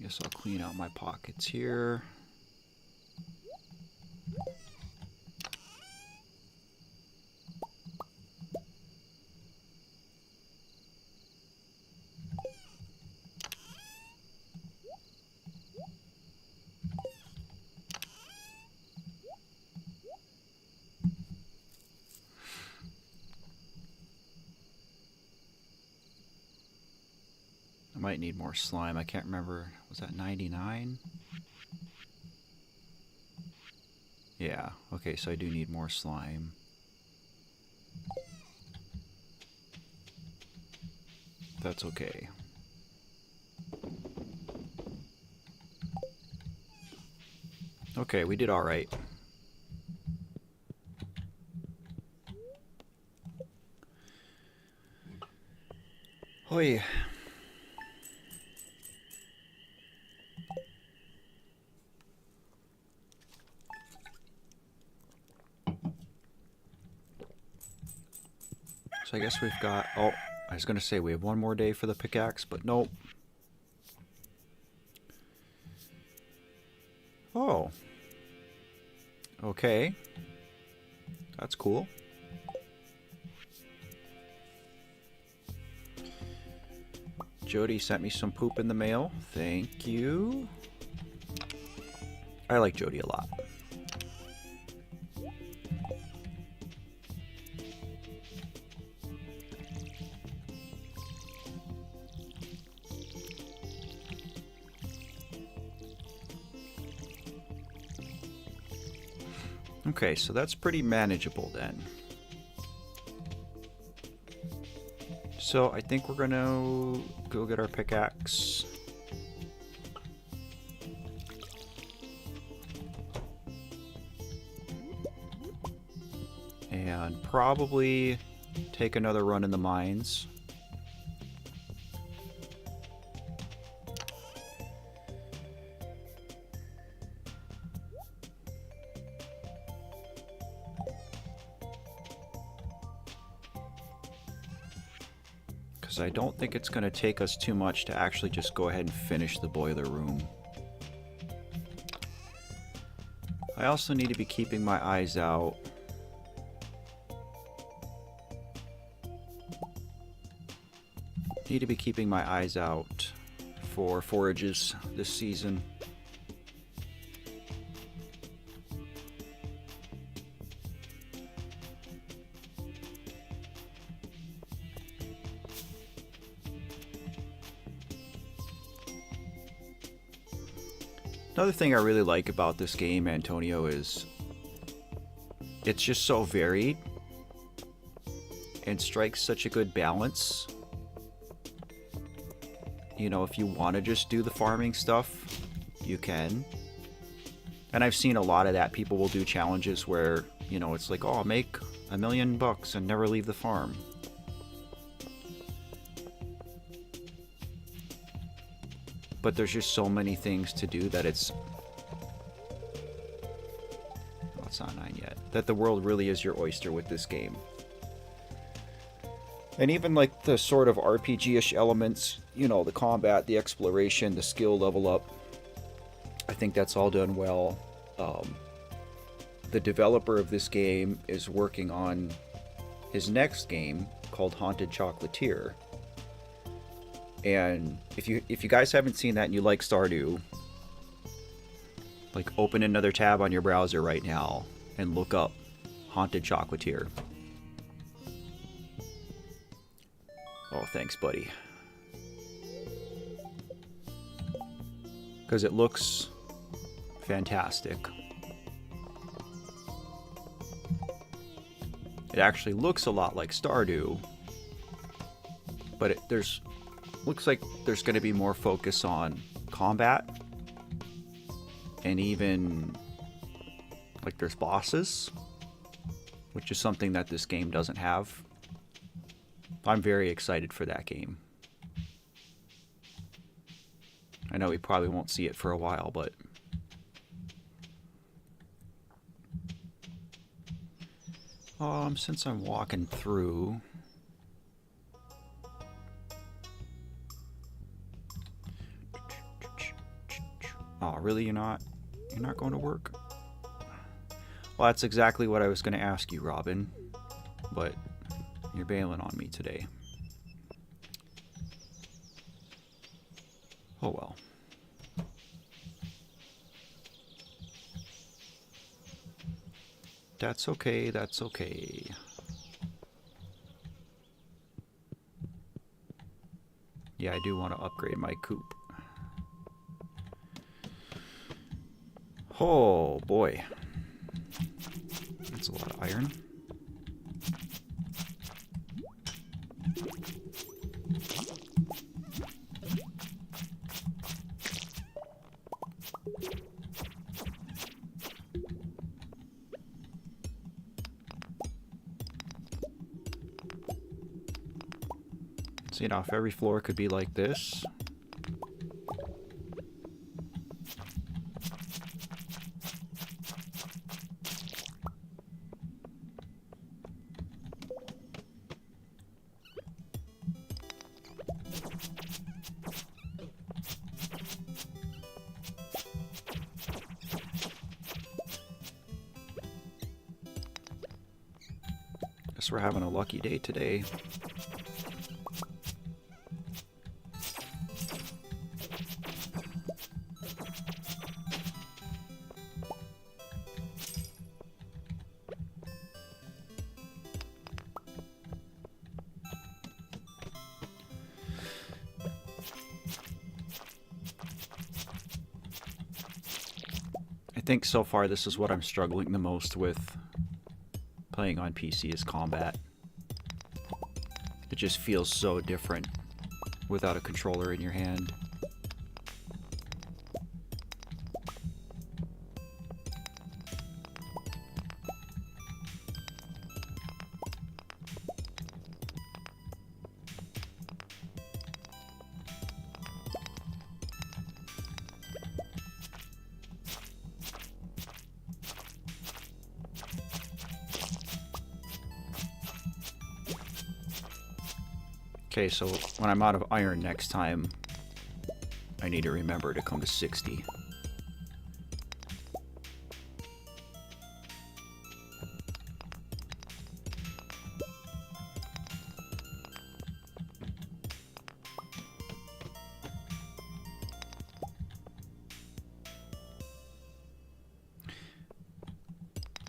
Guess I'll clean out my pockets here. I might need more slime. I can't remember. Was that 99? Yeah. Okay, so I do need more slime. That's okay. Okay, we did all right. Hoi. So I guess we've got... Oh, I was going to say we have one more day for the pickaxe, but nope. Oh. Okay. That's cool. Jody sent me some poop in the mail. Thank you. I like Jody a lot. Okay, so that's pretty manageable then. So I think we're gonna go get our pickaxe. And probably take another run in the mines. Because I don't think it's going to take us too much to actually just go ahead and finish the boiler room. I also need to be keeping my eyes out. Need to be keeping my eyes out for forages this season. Another thing I really like about this game, Antonio, is it's just so varied and strikes such a good balance. You know, if you want to just do the farming stuff, you can. And I've seen a lot of that. People will do challenges where, you know, it's like, oh, make $1 million and never leave the farm. But there's just so many things to do that it's... Well, it's not 9 yet. That the world really is your oyster with this game. And even like the sort of RPG-ish elements, you know, the combat, the exploration, the skill level up, I think that's all done well. The developer of this game is working on his next game called Haunted Chocolatier. And if you guys haven't seen that and you like Stardew, like open another tab on your browser right now and look up Haunted Chocolatier. Oh, thanks, buddy. Because it looks fantastic. It actually looks a lot like Stardew, but looks like there's going to be more focus on combat, and even like there's bosses, which is something that this game doesn't have. I'm very excited for that game. I know we probably won't see it for a while, but since I'm walking through, oh, really? You're not going to work? Well, that's exactly what I was going to ask you, Robin, but you're bailing on me today. Oh well. That's okay, that's okay. Yeah, I do want to upgrade my coop. Oh boy. That's a lot of iron. So, you know, if every floor could be like this. Guess we're having a lucky day today. I think so far this is what I'm struggling the most with playing on PC is combat. It just feels so different without a controller in your hand. Okay, so when I'm out of iron next time, I need to remember to come to 60.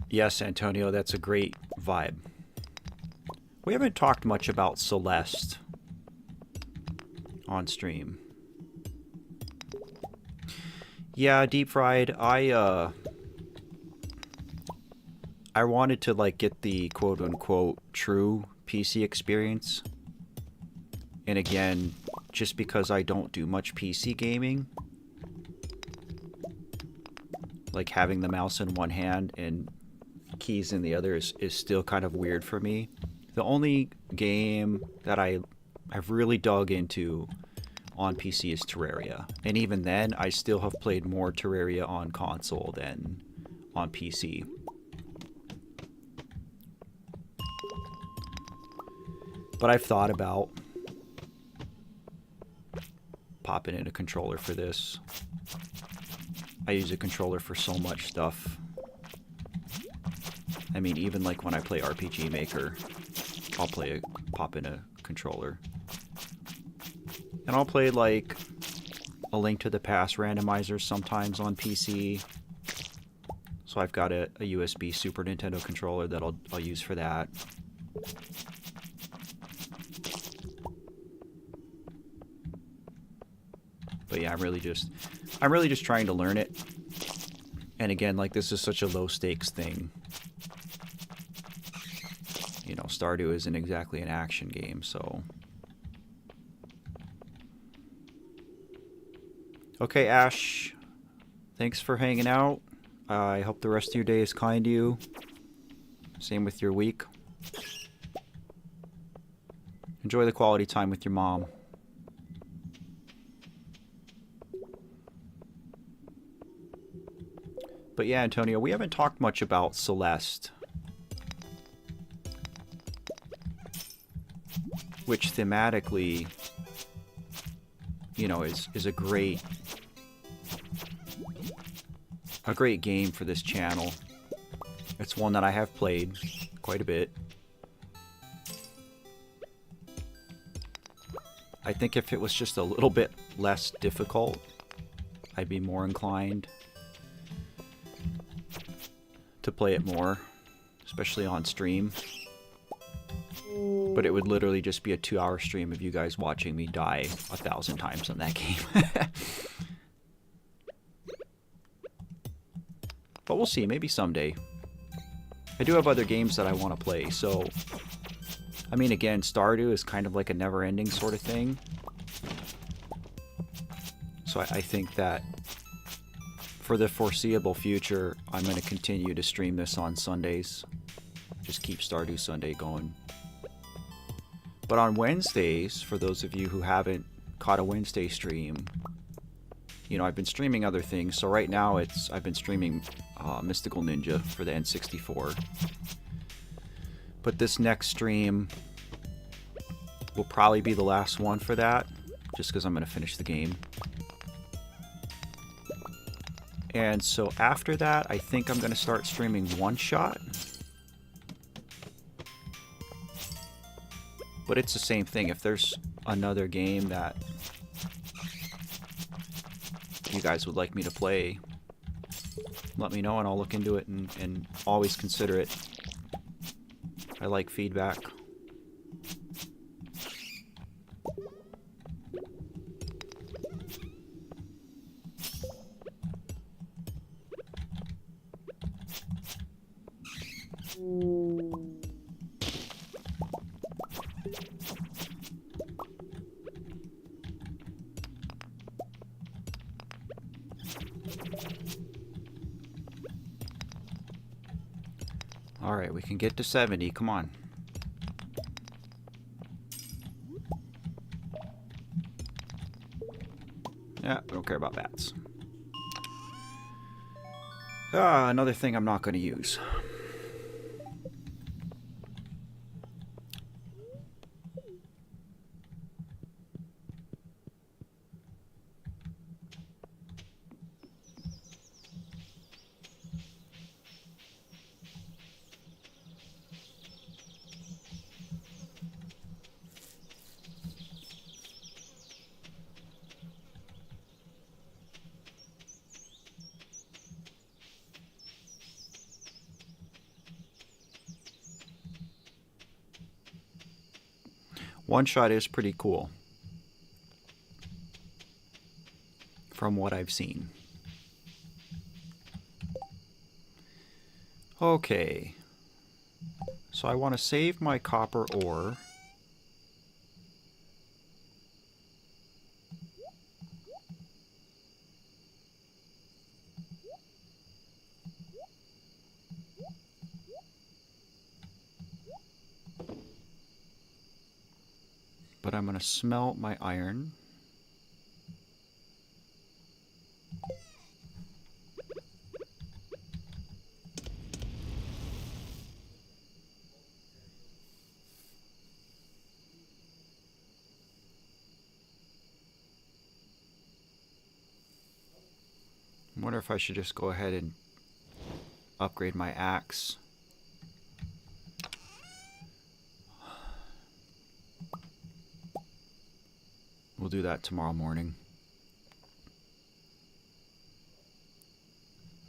Yes, Antonio, that's a great vibe. We haven't talked much about Celeste on stream. Yeah, deep fried. I wanted to like get the quote unquote true PC experience. And again, just because I don't do much PC gaming, like having the mouse in one hand and keys in the other is still kind of weird for me. The only game that I have really dug into on PC is Terraria. And even then, I still have played more Terraria on console than on PC. But I've thought about popping in a controller for this. I use a controller for so much stuff. I mean, even like when I play RPG Maker, I'll pop in a controller. And I'll play like A Link to the Past randomizer sometimes on PC. So I've got a USB Super Nintendo controller that I'll use for that. But yeah, I'm really just trying to learn it. And again, like, this is such a low stakes thing. You know, Stardew isn't exactly an action game, so. Okay, Ash. Thanks for hanging out. I hope the rest of your day is kind to you. Same with your week. Enjoy the quality time with your mom. But yeah, Antonio, we haven't talked much about Celeste. Which thematically, you know, is a great game for this channel. It's one that I have played quite a bit. I think if it was just a little bit less difficult, I'd be more inclined to play it more, especially on stream. But it would literally just be a 2-hour stream of you guys watching me die 1,000 times on that game. But we'll see, maybe someday. I do have other games that I want to play, so... I mean, again, Stardew is kind of like a never-ending sort of thing. So I think that for the foreseeable future, I'm going to continue to stream this on Sundays. Just keep Stardew Sunday going. But on Wednesdays, for those of you who haven't caught a Wednesday stream, you know, I've been streaming other things. So right now, I've been streaming Mystical Ninja for the N64. But this next stream will probably be the last one for that, just because I'm going to finish the game. And so after that, I think I'm going to start streaming One Shot. But it's the same thing. If there's another game that you guys would like me to play, let me know and I'll look into it and always consider it. I like feedback. Alright, we can get to 70. Come on. Yeah, we don't care about bats. Another thing I'm not going to use. One Shot is pretty cool, from what I've seen. Okay, so I want to save my copper ore. But I'm going to smelt my iron. I wonder if I should just go ahead and upgrade my axe. We'll do that tomorrow morning.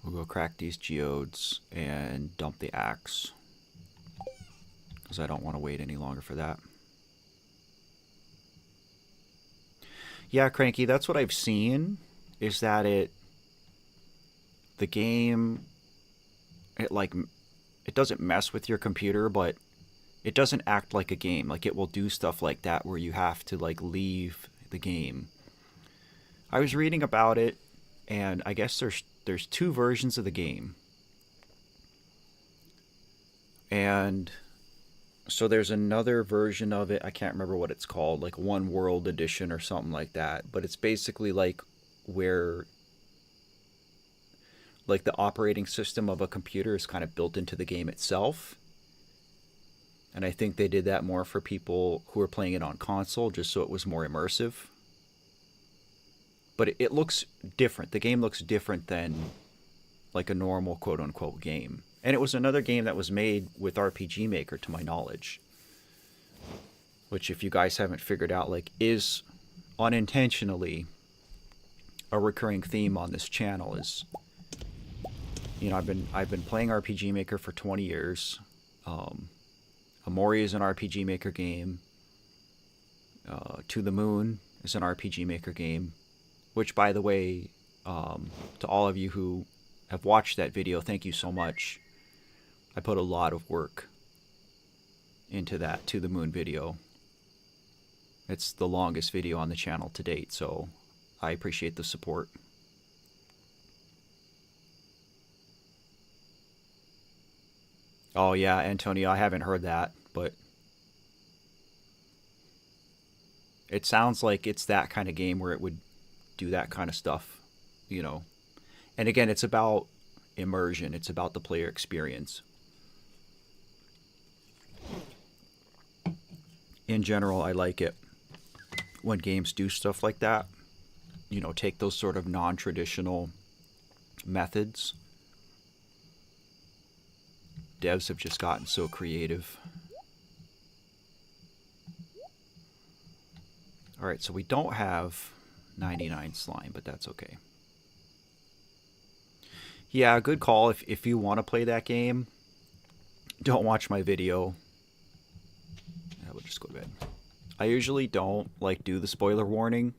We'll go crack these geodes and dump the axe, because I don't want to wait any longer for that. Yeah, Cranky, that's what I've seen, is that the game, it doesn't mess with your computer, but it doesn't act like a game. Like, it will do stuff like that where you have to, like, leave the game. I was reading about it, and I guess there's two versions of the game. And so there's another version of it, I can't remember what it's called, like One World Edition or something like that. But it's basically like where like the operating system of a computer is kind of built into the game itself. And I think they did that more for people who are playing it on console, just so it was more immersive. But it looks different. The game looks different than like a normal quote-unquote game. And it was another game that was made with RPG Maker, to my knowledge. Which, if you guys haven't figured out, like, is unintentionally a recurring theme on this channel. Is, you know, I've been playing RPG Maker for 20 years. Amori is an RPG Maker game. To the Moon is an RPG Maker game. Which, by the way, to all of you who have watched that video, thank you so much. I put a lot of work into that To the Moon video. It's the longest video on the channel to date, so I appreciate the support. Oh yeah, Antonio, I haven't heard that, but it sounds like it's that kind of game where it would do that kind of stuff, you know. And again, it's about immersion. It's about the player experience. In general, I like it when games do stuff like that. You know, take those sort of non-traditional methods. Devs have just gotten so creative. Alright, so we don't have 99 slime, but that's okay. Yeah, good call. If you want to play that game, don't watch my video. Yeah, we'll just go to bed. I usually don't do the spoiler warning,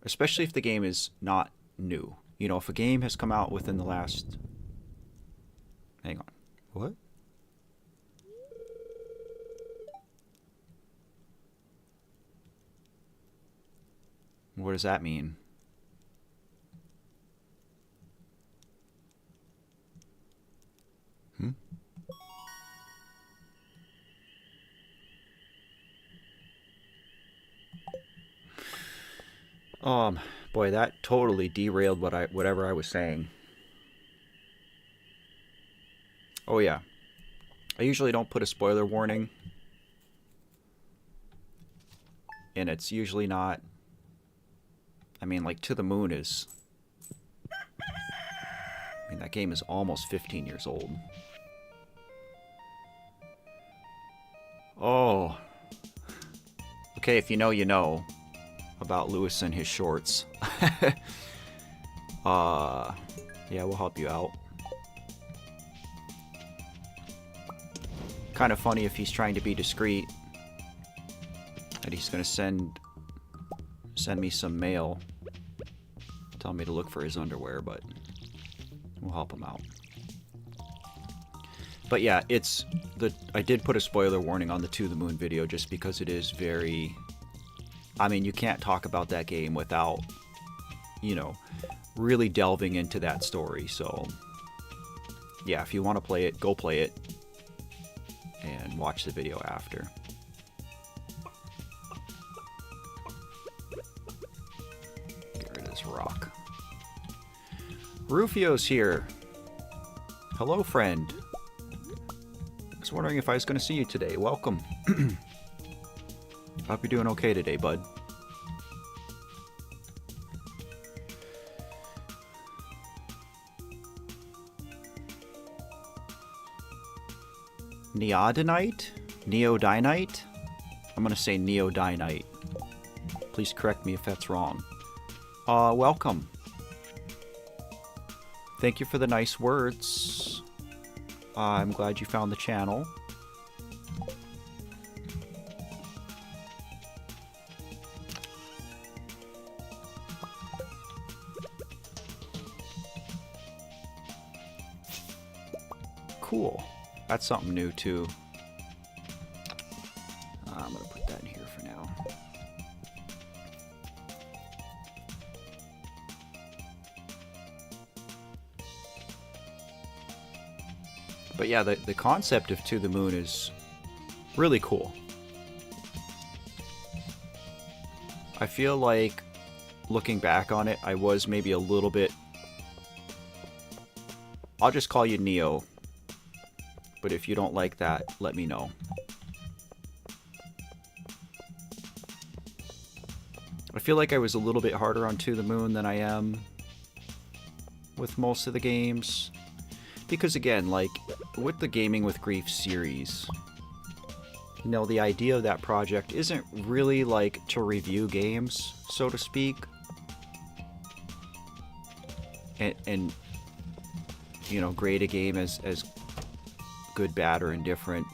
especially if the game is not new. You know, if a game has come out within the last... Hang on. What? What does that mean? Boy, that totally derailed whatever I was saying. Oh yeah. I usually don't put a spoiler warning. And it's usually not... I mean, like, To the Moon is... I mean, that game is almost 15 years old. Oh. Okay, if you know, you know. About Lewis and his shorts. Yeah, we'll help you out. Kind of funny if he's trying to be discreet. And he's gonna send me some mail. Tell me to look for his underwear, but we'll help him out. But yeah, I did put a spoiler warning on the To the Moon video just because it is very... I mean, you can't talk about that game without, you know, really delving into that story. So, yeah, if you want to play it, go play it. And watch the video after. Get rid of this rock. Rufio's here. Hello, friend. I was wondering if I was going to see you today. Welcome. Hope you're doing okay today, bud. Neodynite? Neodynite? I'm gonna say neodynite. Please correct me if that's wrong. Welcome. Thank you for the nice words. I'm glad you found the channel. Cool. That's something new too. I'm gonna put that in here for now. But yeah, the concept of To the Moon is really cool. I feel like, looking back on it, I was maybe a little bit... I'll just call you Neo. But if you don't like that, let me know. I feel like I was a little bit harder on To the Moon than I am with most of the games. Because again, like, with the Gaming with Grief series, you know, the idea of that project isn't really, like, to review games, so to speak. And you know, grade a game as good, bad, or indifferent.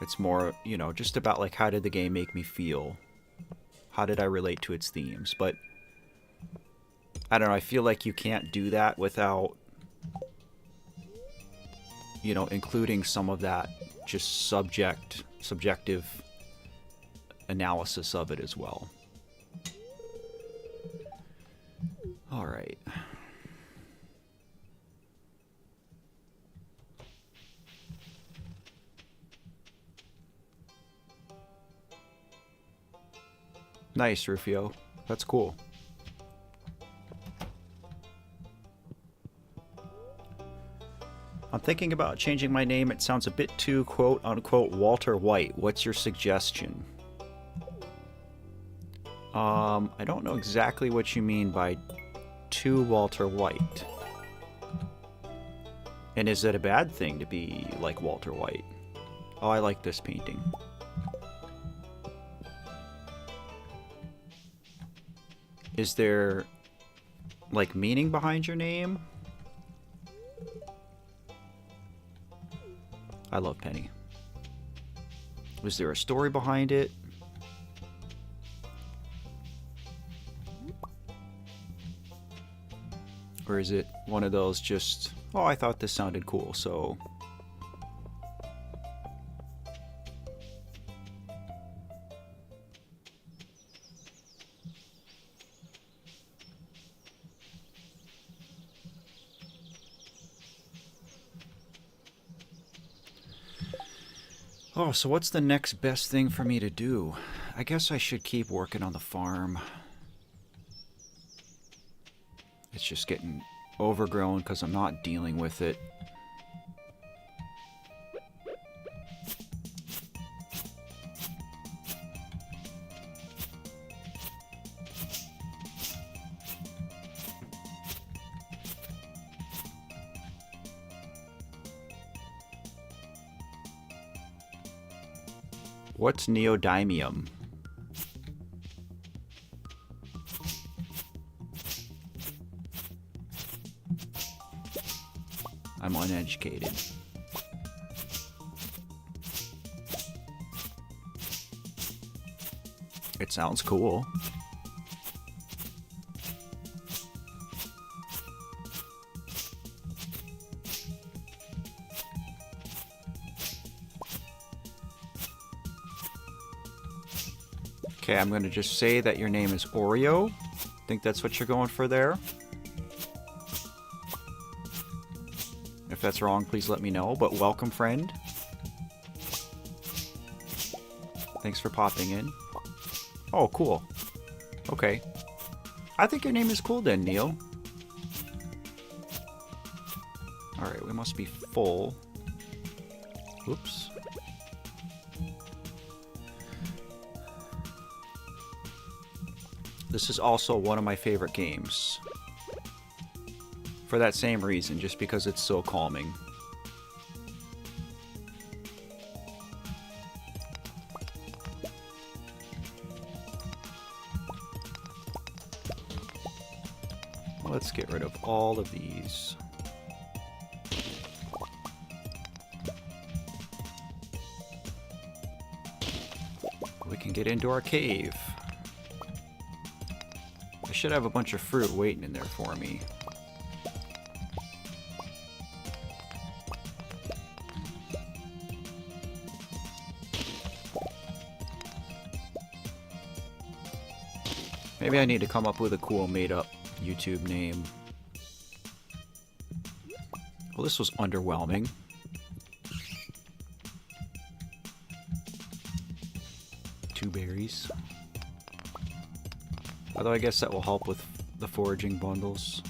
It's more, you know, just about, like, how did the game make me feel? How did I relate to its themes? But I don't know, I feel like you can't do that without, you know, including some of that just subjective analysis of it as well. All right. Nice, Rufio. That's cool. I'm thinking about changing my name. It sounds a bit too quote-unquote Walter White. What's your suggestion? I don't know exactly what you mean by to Walter White. And is it a bad thing to be like Walter White? Oh, I like this painting. Is there, like, meaning behind your name? I love Penny. Was there a story behind it? Or is it one of those just, oh, I thought this sounded cool, so... Oh, so what's the next best thing for me to do? I guess I should keep working on the farm. It's just getting overgrown because I'm not dealing with it. What's neodymium? I'm uneducated. It sounds cool. Okay, I'm going to just say that your name is Oreo. Think that's what you're going for there? If that's wrong, please let me know. But welcome, friend. Thanks for popping in. Oh, cool. Okay. I think your name is cool then, Neil. Alright, we must be full. Oops. This is also one of my favorite games. For that same reason, just because it's so calming. Let's get rid of all of these. We can get into our cave. I should have a bunch of fruit waiting in there for me. Maybe I need to come up with a cool made-up YouTube name. Well, this was underwhelming. Two berries. Although I guess that will help with the foraging bundles.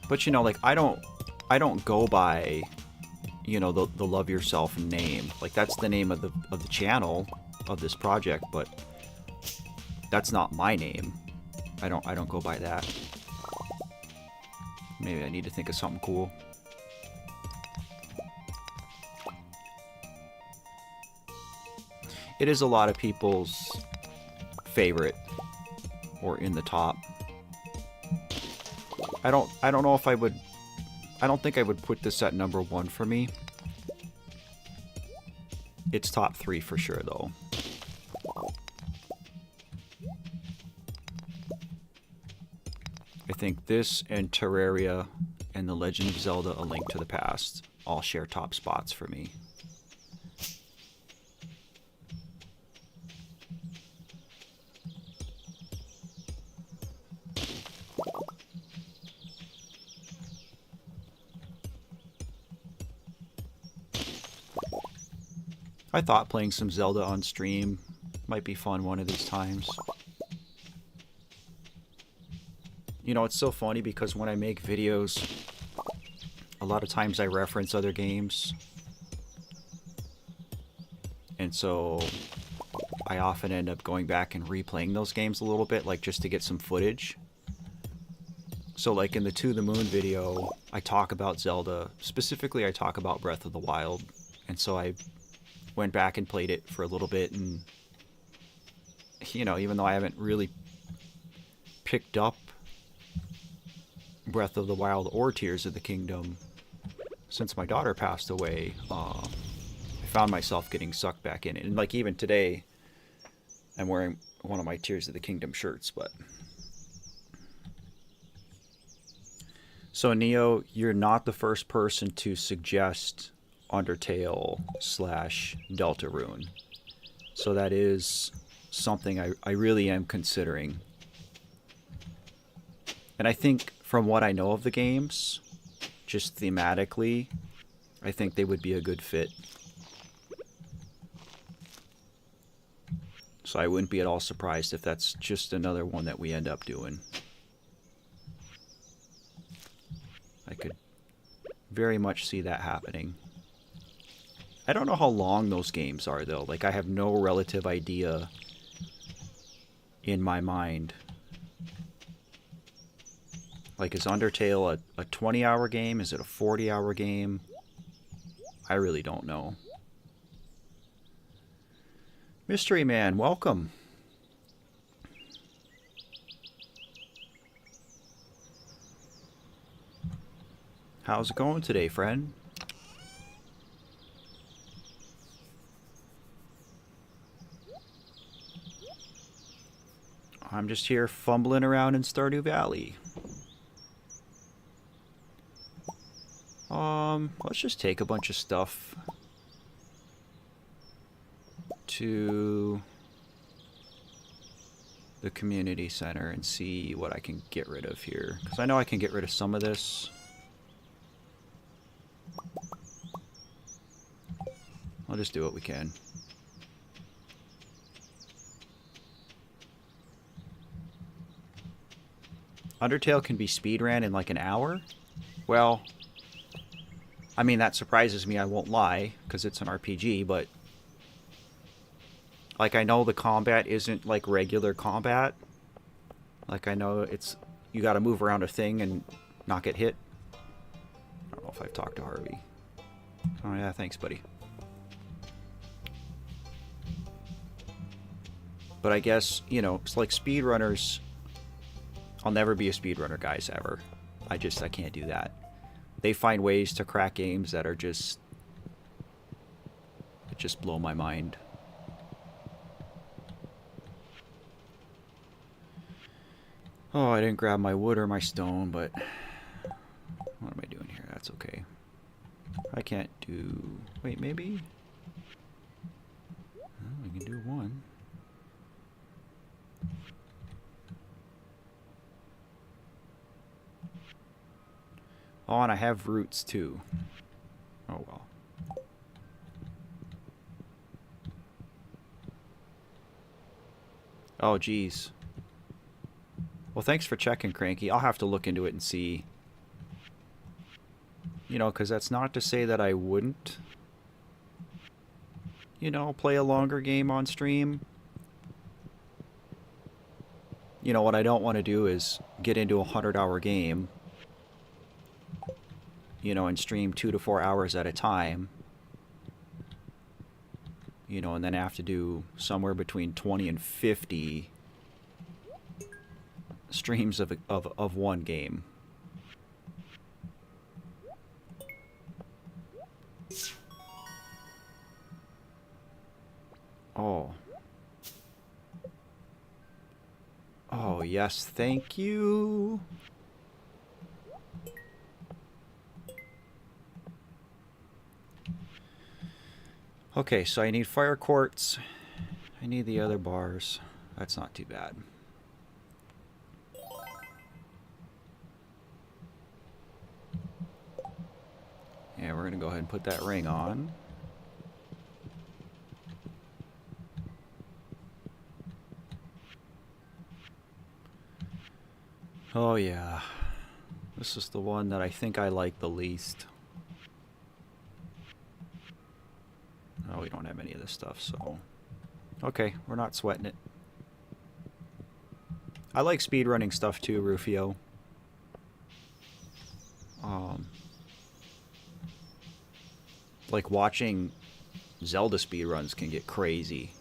But you know, like I don't go by, you know, the Love Yourself name. Like that's the name of the channel of this project, but that's not my name. I don't go by that. Maybe I need to think of something cool. It is a lot of people's favorite or in the top. I don't know if I would. I don't think I would put this at number 1 for me. It's top 3 for sure though. I think this and Terraria and The Legend of Zelda: A Link to the Past all share top spots for me. I thought playing some Zelda on stream might be fun one of these times. You know, it's so funny because when I make videos, a lot of times I reference other games. And so I often end up going back and replaying those games a little bit, like just to get some footage. So like in the To the Moon video, I talk about Zelda. Specifically, I talk about Breath of the Wild. And so I went back and played it for a little bit, and you know, even though I haven't really picked up Breath of the Wild or Tears of the Kingdom since my daughter passed away, I found myself getting sucked back in it. And like even today, I'm wearing one of my Tears of the Kingdom shirts. But so Neo, you're not the first person to suggest Undertale / Deltarune. So that is something I really am considering. And I think from what I know of the games, just thematically, I think they would be a good fit. So I wouldn't be at all surprised if that's just another one that we end up doing. I could very much see that happening. I don't know how long those games are, though. Like, I have no relative idea in my mind. Like, is Undertale a 20-hour game? Is it a 40-hour game? I really don't know. Mystery Man, welcome. How's it going today, friend? I'm just here fumbling around in Stardew Valley. Let's just take a bunch of stuff to the community center and see what I can get rid of here. Because I know I can get rid of some of this. I'll just do what we can. Undertale can be speedran in like an hour? Well, I mean, that surprises me, I won't lie, because it's an RPG, but like, I know the combat isn't like regular combat. Like, I know it's, you gotta move around a thing and not get hit. I don't know if I've talked to Harvey. Oh yeah, thanks, buddy. But I guess, you know, it's like speedrunners. I'll never be a speedrunner, guys, ever. I can't do that. They find ways to crack games that are just blow my mind. Oh, I didn't grab my wood or my stone, but what am I doing here? That's okay. I can't do... Wait, maybe? Oh, I can do one. Oh, and I have roots too. Oh well. Oh, geez. Well, thanks for checking, Cranky. I'll have to look into it and see. You know, because that's not to say that I wouldn't, you know, play a longer game on stream. You know, what I don't want to do is get into a 100-hour game, you know, and stream 2 to 4 hours at a time. You know, and then have to do somewhere between 20 and 50 streams of one game. Oh. Oh, yes, thank you. Okay, so I need fire quartz. I need the other bars. That's not too bad. Yeah, we're gonna go ahead and put that ring on. Oh yeah. This is the one that I think I like the least. Oh, we don't have any of this stuff, so... Okay, we're not sweating it. I like speedrunning stuff too, Rufio. Like watching Zelda speedruns can get crazy.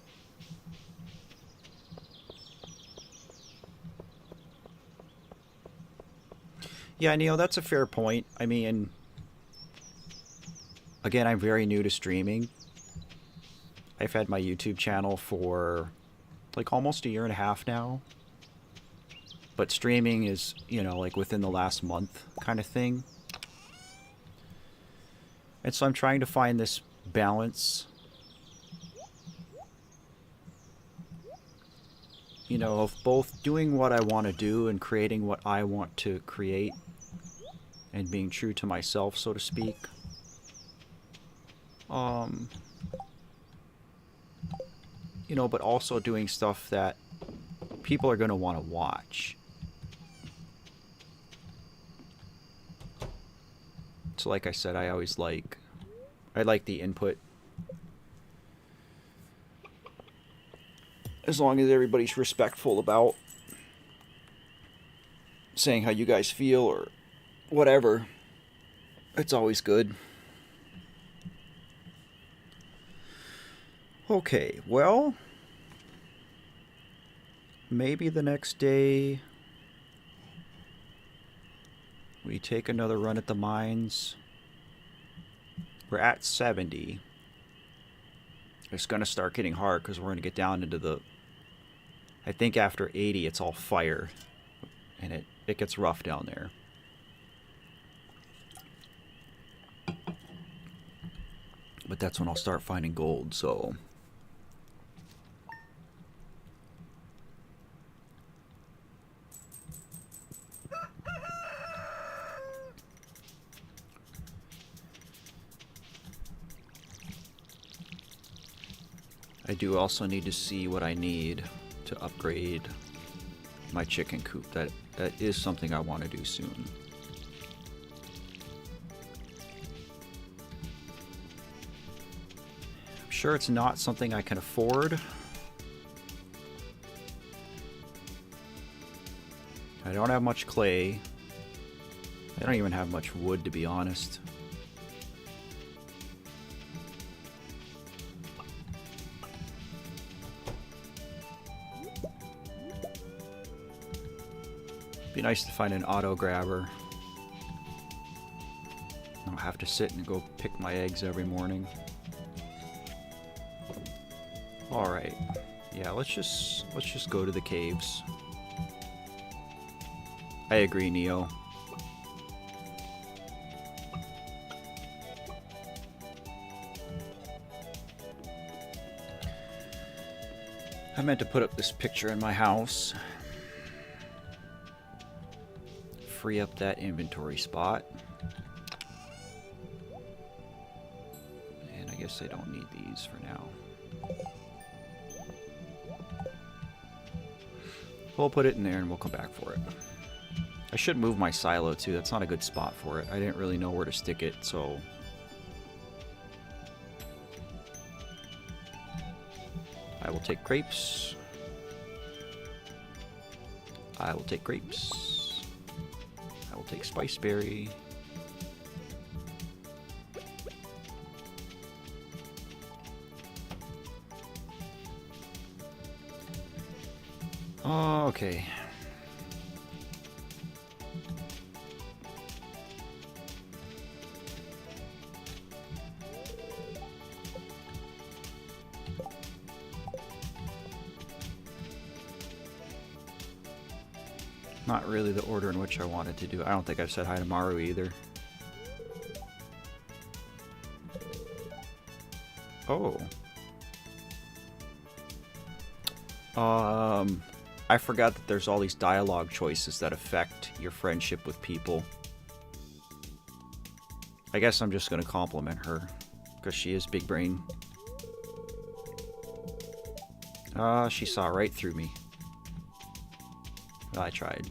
Yeah, Neil, that's a fair point. I mean, again, I'm very new to streaming. I've had my YouTube channel for like almost a year and a half now. But streaming is, you know, like within the last month kind of thing. And so I'm trying to find this balance, you know, of both doing what I want to do and creating what I want to create and being true to myself, so to speak. You know, but also doing stuff that people are going to want to watch. So like I said, I like the input. As long as everybody's respectful about saying how you guys feel or whatever, it's always good. Okay, well, maybe the next day we take another run at the mines. We're at 70. It's going to start getting hard because we're going to get down into the... I think after 80 it's all fire. And it gets rough down there. But that's when I'll start finding gold, so... I do also need to see what I need to upgrade my chicken coop. That is something I want to do soon. I'm sure it's not something I can afford. I don't have much clay. I don't even have much wood, to be honest. Be nice to find an auto grabber. I don't have to sit and go pick my eggs every morning. Alright. Yeah, let's just go to the caves. I agree, Neo. I meant to put up this picture in my house. Free up that inventory spot. And I guess I don't need these for now. We'll put it in there and we'll come back for it. I should move my silo too. That's not a good spot for it. I didn't really know where to stick it, so... I will take grapes. I will take grapes. I will take spiceberry. Okay. Not really the order in which I wanted to do it. I don't think I've said hi to Maru either. Oh. I forgot that there's all these dialogue choices that affect your friendship with people. I guess I'm just going to compliment her, because she is big brain. She saw right through me. Well, I tried.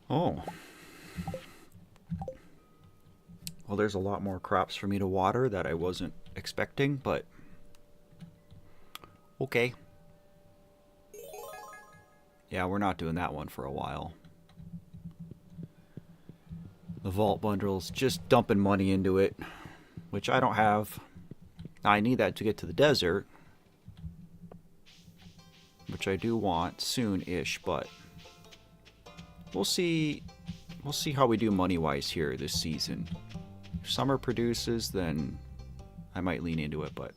Oh. Well, there's a lot more crops for me to water that I wasn't expecting, but okay. Yeah, we're not doing that one for a while. The vault bundles, just dumping money into it, which I don't have. I need that to get to the desert, which I do want soon-ish, but we'll see how we do money-wise here this season. If summer produces, then I might lean into it, but...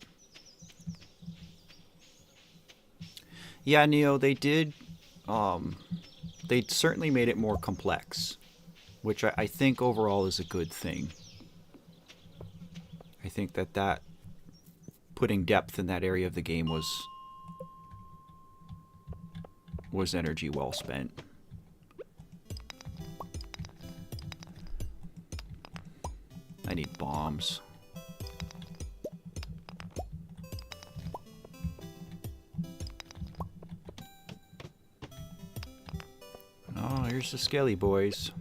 Yeah, Neo, they did... they certainly made it more complex, which I think overall is a good thing. I think that putting depth in that area of the game was energy well spent. I need bombs. Oh, here's the skelly boys.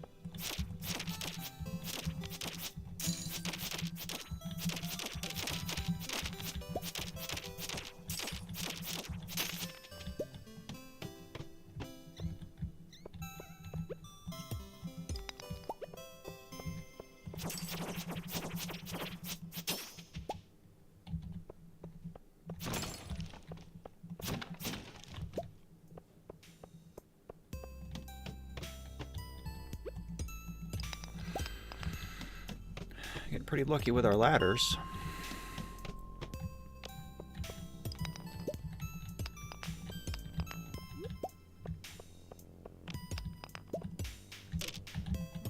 Getting pretty lucky with our ladders.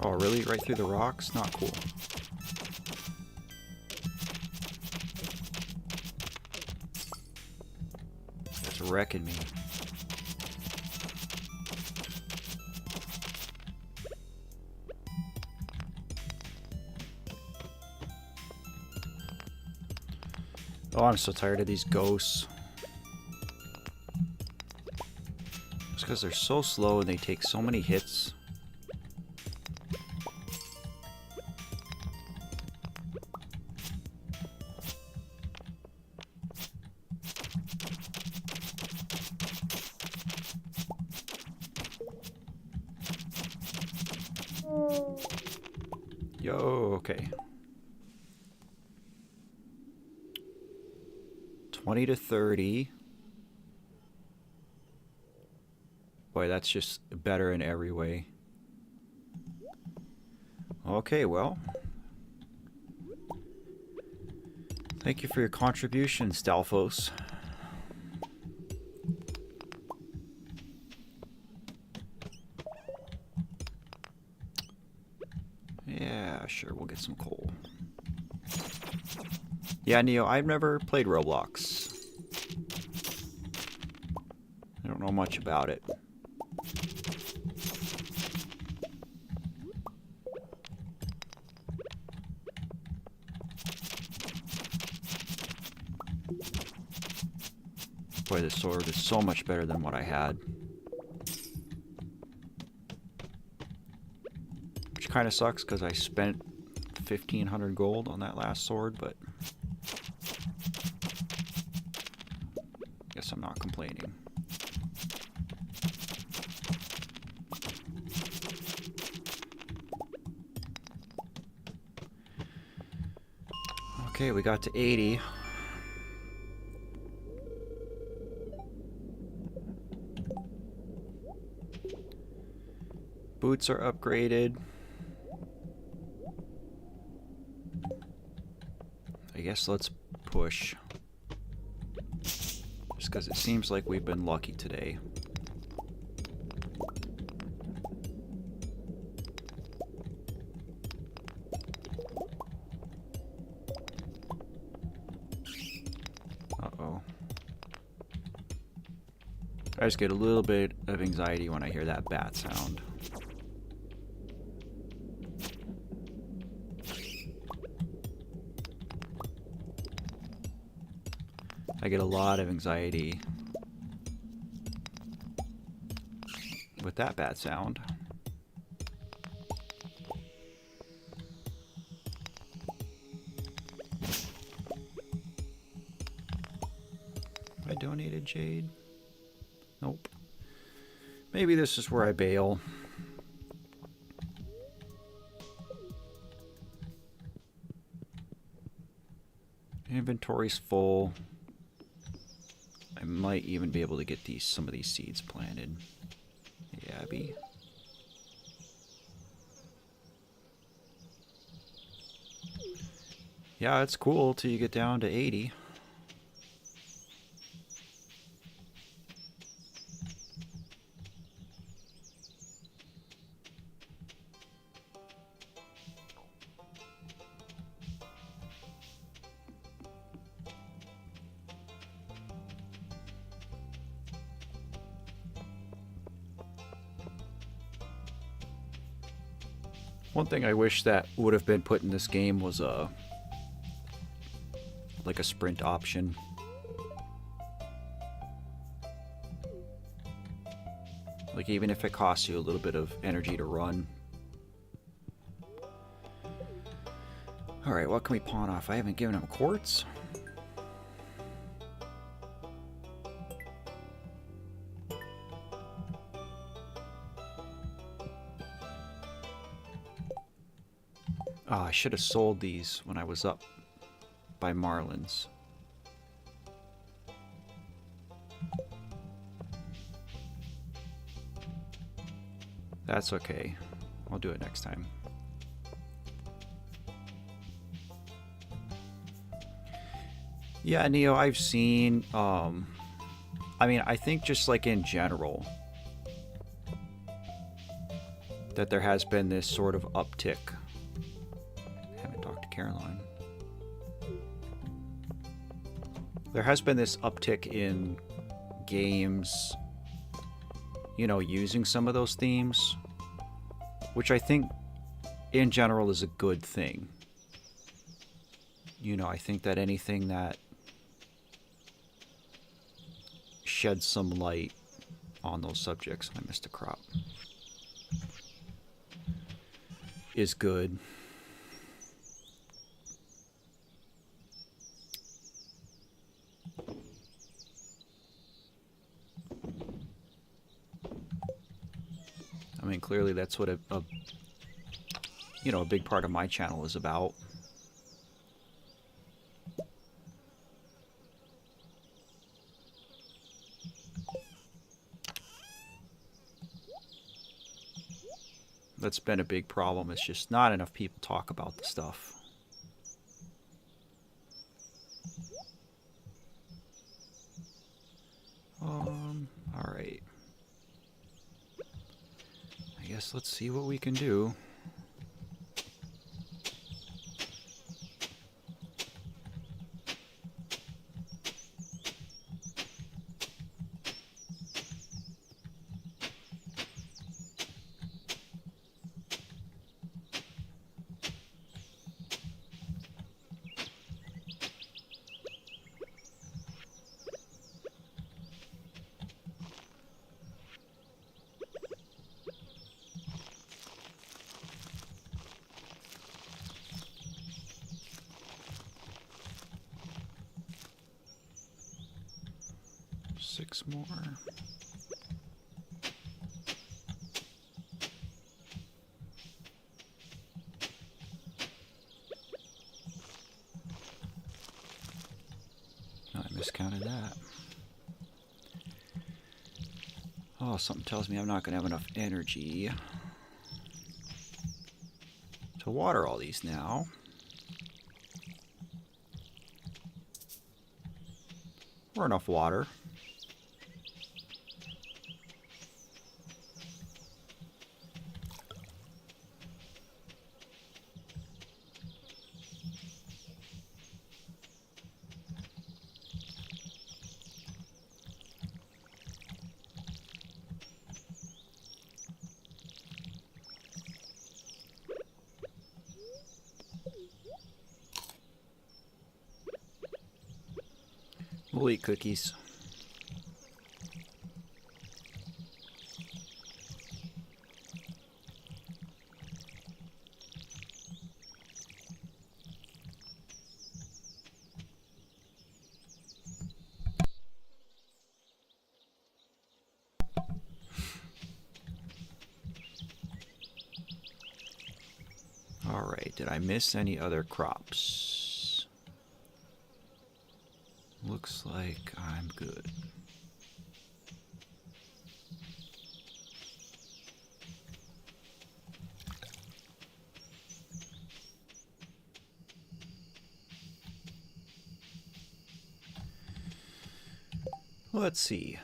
Oh, really? Right through the rocks? Not cool. That's wrecking me. Oh, I'm so tired of these ghosts. It's because they're so slow and they take so many hits. Yo, okay. 20 to 30. Boy, that's just better in every way. Okay, well. Thank you for your contribution, Stalfos. Yeah, sure, we'll get some coal. Yeah, Neo, I've never played Roblox. I don't know much about it. Boy, this sword is so much better than what I had. Which kind of sucks because I spent 1,500 gold on that last sword, but guess I'm not complaining. Okay, we got to 80. Boots are upgraded. I guess let's push. Just because it seems like we've been lucky today. Uh-oh. I just get a little bit of anxiety when I hear that bat sound. I get a lot of anxiety with that bat sound. I donated jade? Nope. Maybe this is where I bail. Inventory's full. I might even be able to get some of these seeds planted. Yeah, Abby. Yeah, it's cool till you get down to 80. One thing I wish that would have been put in this game was like a sprint option. Like even if it costs you a little bit of energy to run. Alright, what can we pawn off? I haven't given him quartz. Oh, I should have sold these when I was up by Marlin's. That's okay. I'll do it next time. Yeah, Neo, I've seen, I mean, I think just like in general, that there has been this sort of uptick. I haven't talked to Caroline. There has been this uptick in games, you know, using some of those themes, which I think in general is a good thing. You know, I think that anything that sheds some light on those subjects, I missed a crop, is good. I mean, clearly that's what you know, a big part of my channel is about. That's been a big problem. It's just not enough people talk about the stuff. All right. I guess let's see what we can do. Six more. Oh, I miscounted that. Oh, something tells me I'm not going to have enough energy to water all these now. Or enough water. We'll eat cookies. All right, did I miss any other crops? Looks like I'm good. Let's see.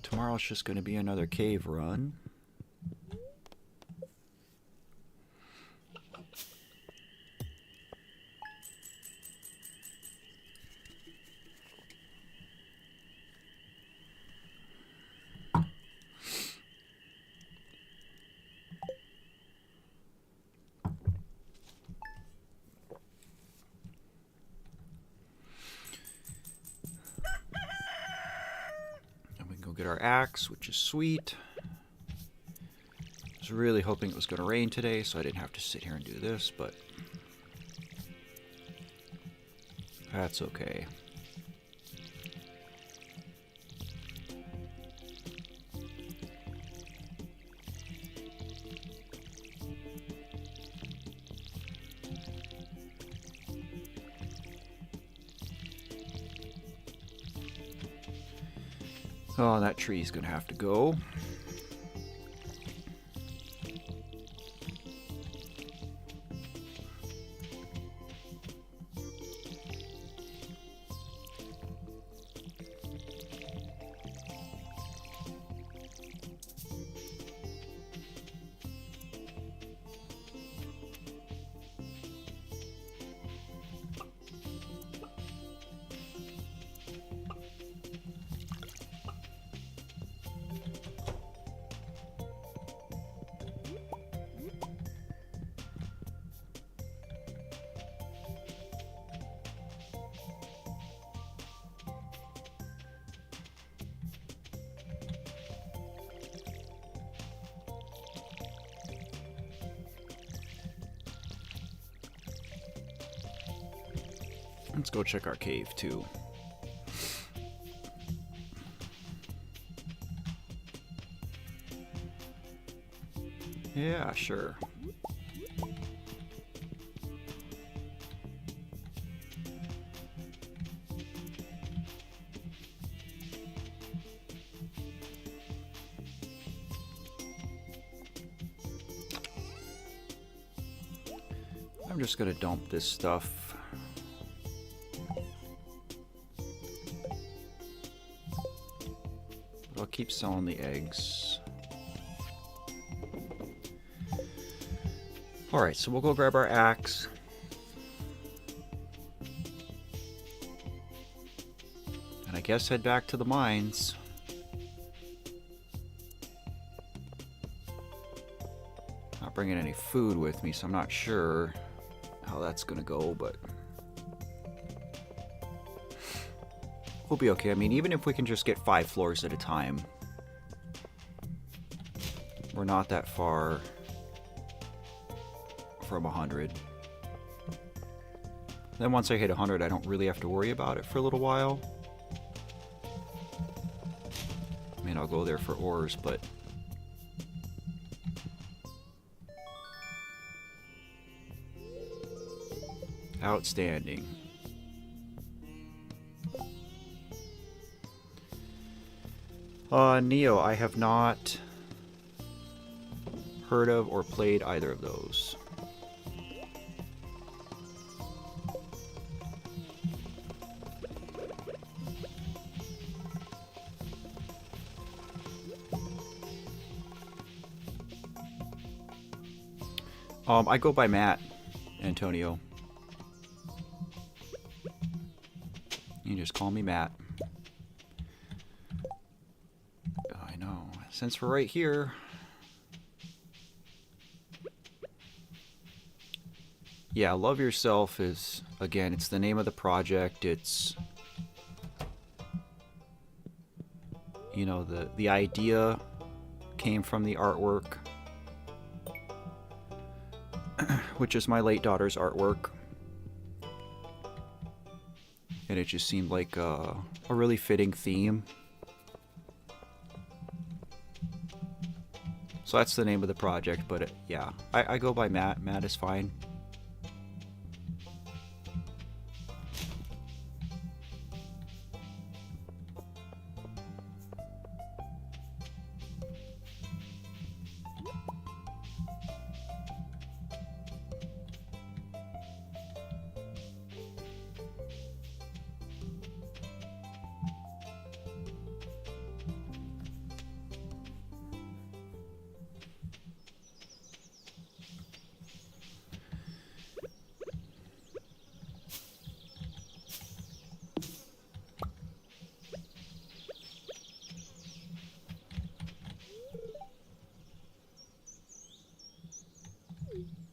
Tomorrow's just going to be another cave run. Get our axe, which is sweet. I was really hoping it was going to rain today, so I didn't have to sit here and do this, but that's okay. Oh, that tree's gonna have to go. Let's go check our cave too. Yeah, sure. I'm just gonna dump this stuff. But I'll keep selling the eggs. Alright, so we'll go grab our axe. And I guess head back to the mines. Not bringing any food with me, so I'm not sure how that's gonna go, but we'll be okay. I mean, even if we can just get 5 floors at a time, we're not that far from 100. Then once I hit 100, I don't really have to worry about it for a little while. I mean, I'll go there for ores, but outstanding. Neo, I have not heard of or played either of those. I go by Matt, Antonio. You just call me Matt. I know. Since we're right here. Yeah, Love Yourself is, again, it's the name of the project. It's, you know, the idea came from the artwork, which is my late daughter's artwork. And it just seemed like a really fitting theme. So that's the name of the project, but yeah, I go by Matt. Matt is fine.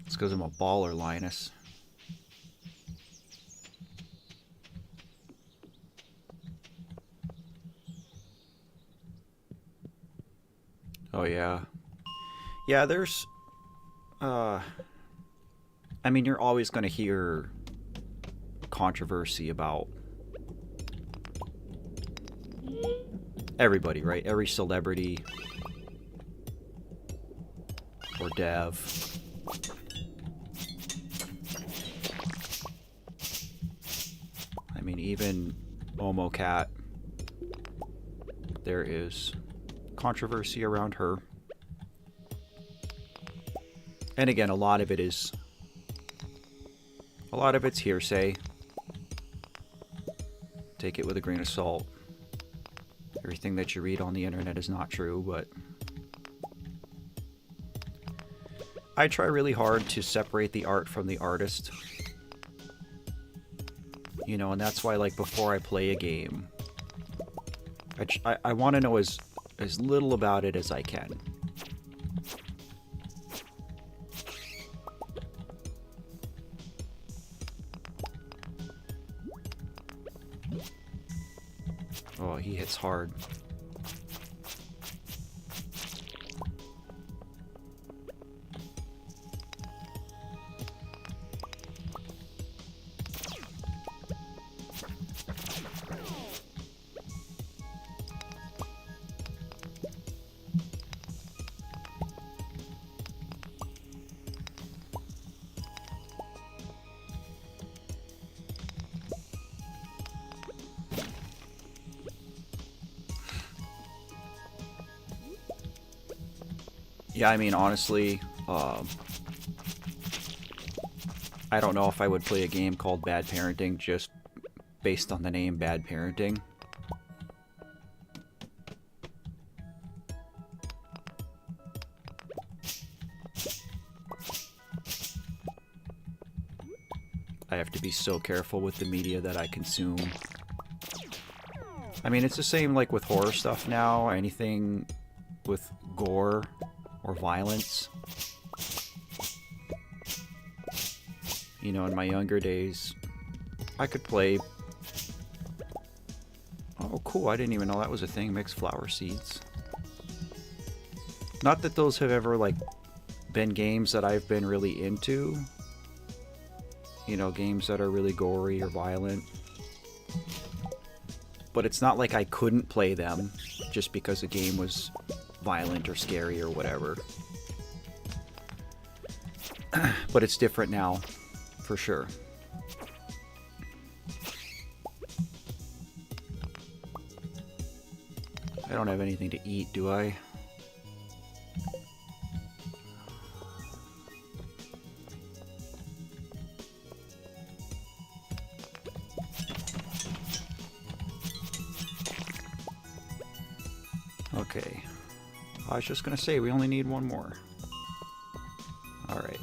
It's because I'm a baller, Linus. Oh yeah. Yeah, there's I mean, you're always going to hear controversy about everybody, right? Every celebrity or dev. I mean, even OmoCat, there is controversy around her. And again, a lot of it's hearsay. Take it with a grain of salt. Everything that you read on the internet is not true, but I try really hard to separate the art from the artist. You know, and that's why, like, before I play a game, I want to know as little about it as I can. Oh, he hits hard. Yeah, I mean, honestly, I don't know if I would play a game called Bad Parenting just based on the name Bad Parenting. I have to be so careful with the media that I consume. I mean, it's the same like with horror stuff now. Anything with gore or violence. You know, in my younger days, I could play... Oh, cool. I didn't even know that was a thing. Mixed flower seeds. Not that those have ever, like, been games that I've been really into. You know, games that are really gory or violent. But it's not like I couldn't play them just because the game was violent or scary or whatever. But it's different now, for sure. I don't have anything to eat, do I? Okay. I was just gonna say, we only need one more. Alright.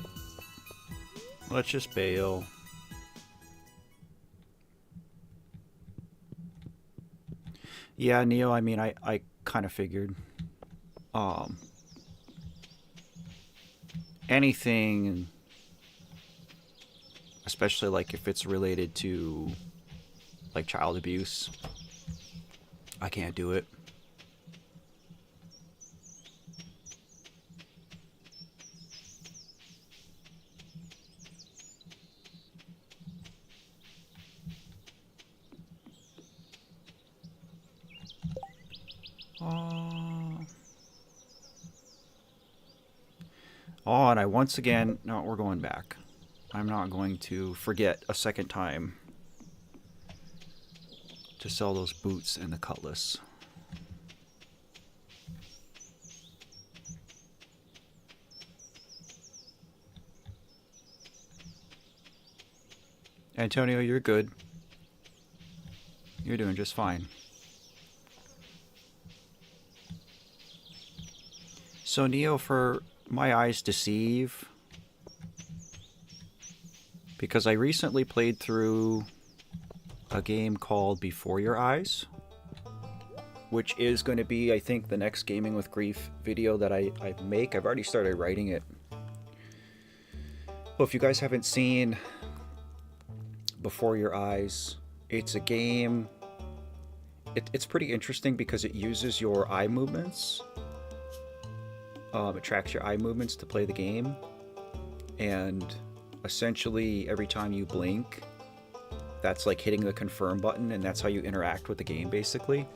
Let's just bail. Yeah, Neo, I mean, I kind of figured. Anything, especially like if it's related to like child abuse, I can't do it. Oh, and I once again... No, we're going back. I'm not going to forget a second time to sell those boots and the cutlass. Antonio, you're good. You're doing just fine. So, Neo, for My Eyes Deceive, because I recently played through a game called Before Your Eyes, which is going to be, I think, the next Gaming with Grief video that I make. I've already started writing it. Well, if you guys haven't seen Before Your Eyes, it's a game... It's pretty interesting because it uses your eye movements. It tracks your eye movements to play the game, and essentially every time you blink, that's like hitting the confirm button, and that's how you interact with the game, basically.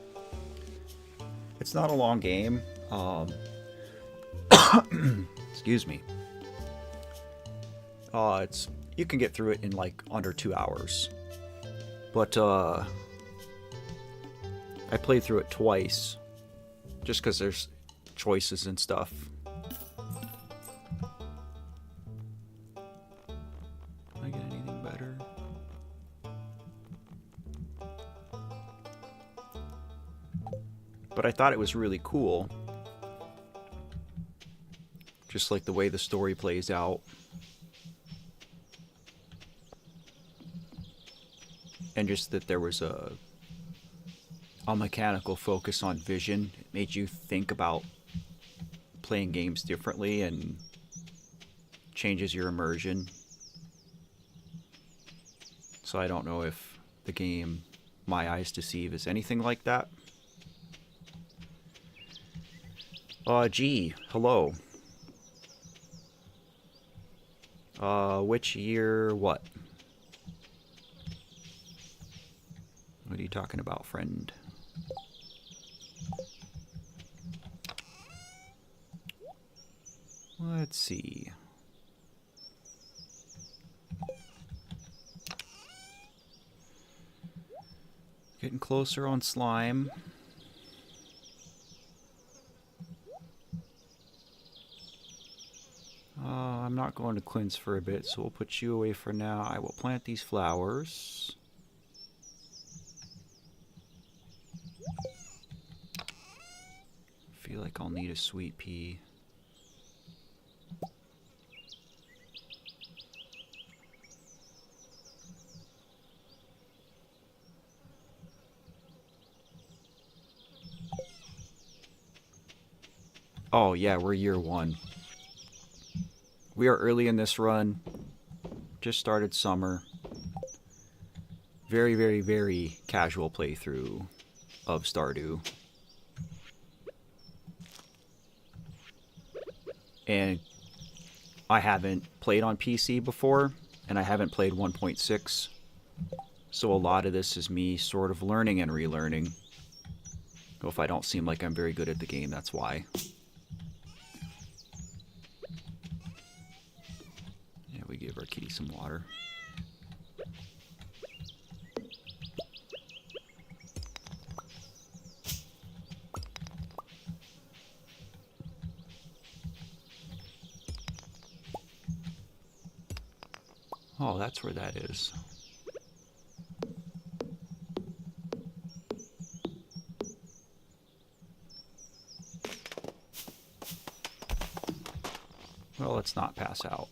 It's not a long game. Excuse me. You can get through it in like under 2 hours. But I played through it twice, just because there's choices and stuff. Can I get anything better? But I thought it was really cool. Just like the way the story plays out. And just that there was a mechanical focus on vision. It made you think about playing games differently and changes your immersion. So I don't know if the game My Eyes Deceive is anything like that. Gee, hello. Which year what? What are you talking about, friend? Let's see. Getting closer on slime. I'm not going to cleanse for a bit, so we'll put you away for now. I will plant these flowers. Feel like I'll need a sweet pea. Oh yeah, we're year 1. We are early in this run. Just started summer. Very, very, very casual playthrough of Stardew. And I haven't played on PC before, and I haven't played 1.6. So a lot of this is me sort of learning and relearning. Well, if I don't seem like I'm very good at the game, that's why. Yeah, we give our kitty some water. Oh, that's where that is. Well, let's not pass out.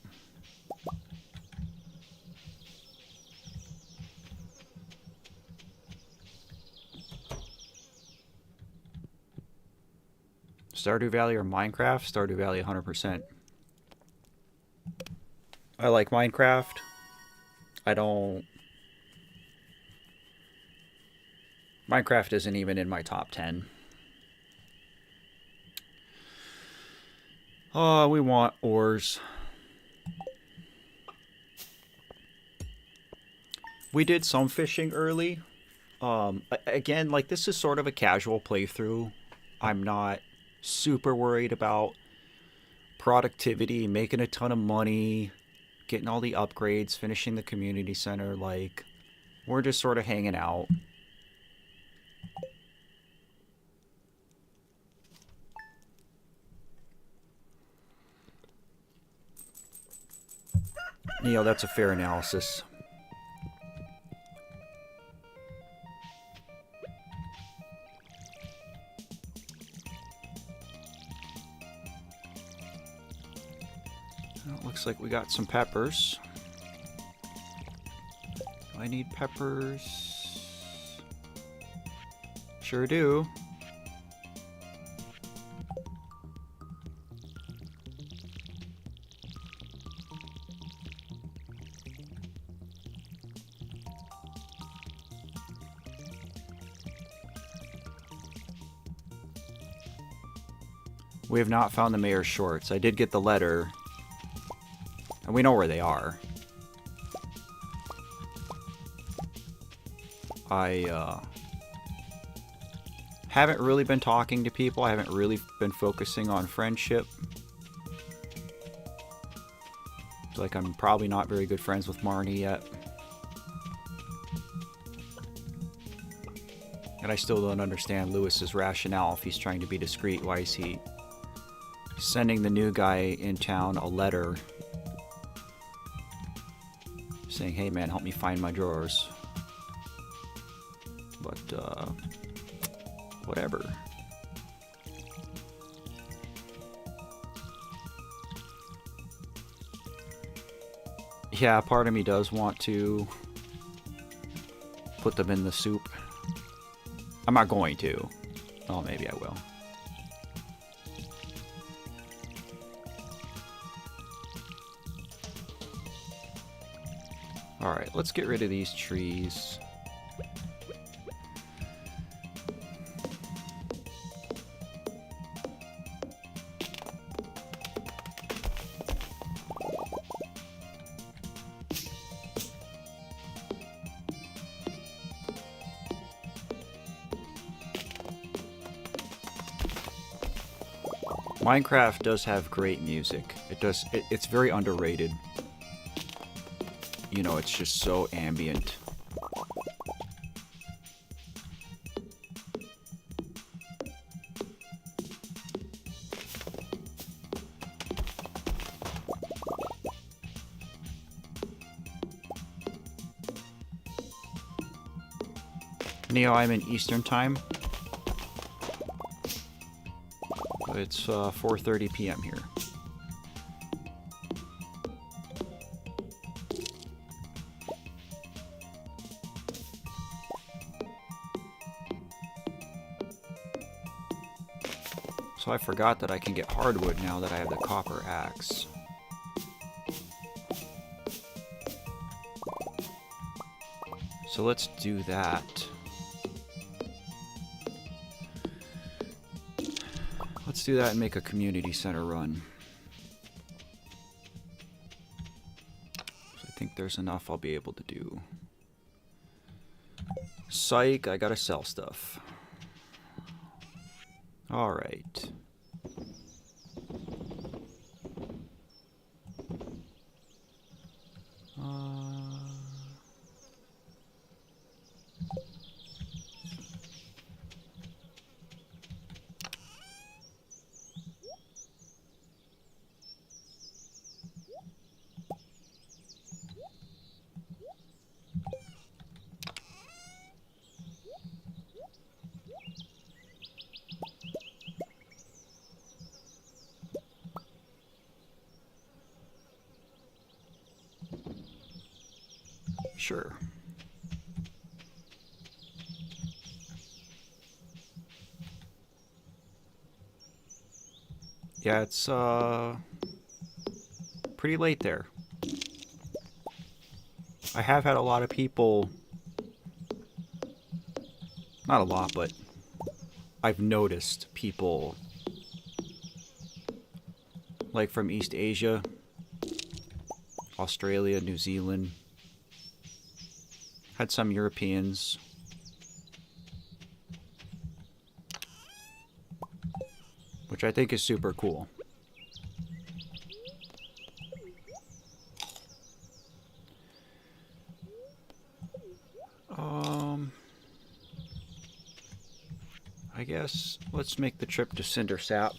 Stardew Valley or Minecraft? Stardew Valley 100%. I like Minecraft. I don't... Minecraft isn't even in my top 10. Oh, we want ores. We did some fishing early. Again, like, this is sort of a casual playthrough. I'm not super worried about productivity, making a ton of money, getting all the upgrades, finishing the community center. Like, we're just sort of hanging out. You know, that's a fair analysis. Well, it looks like we got some peppers. Do I need peppers? Sure do. We have not found the mayor's shorts. I did get the letter, and we know where they are. I haven't really been talking to people. I haven't really been focusing on friendship. It's like I'm probably not very good friends with Marnie yet. And I still don't understand Lewis's rationale if he's trying to be discreet. Why is he sending the new guy in town a letter saying, hey man, help me find my drawers? But, whatever. Yeah, part of me does want to put them in the soup. I'm not going to. Oh, maybe I will. Alright, let's get rid of these trees. Minecraft does have great music. It's very underrated. You know, it's just so ambient. Neo, I'm in Eastern Time. It's 4:30 p.m. here. So I forgot that I can get hardwood now that I have the copper axe. So let's do that. Let's do that and make a community center run. So I think there's enough I'll be able to do. Psych, I gotta sell stuff. Alright. Sure. Yeah, it's pretty late there. I have had a lot of people, not a lot, but I've noticed people like from East Asia, Australia, New Zealand. Had some Europeans. Which I think is super cool. I guess let's make the trip to Cinder Sap.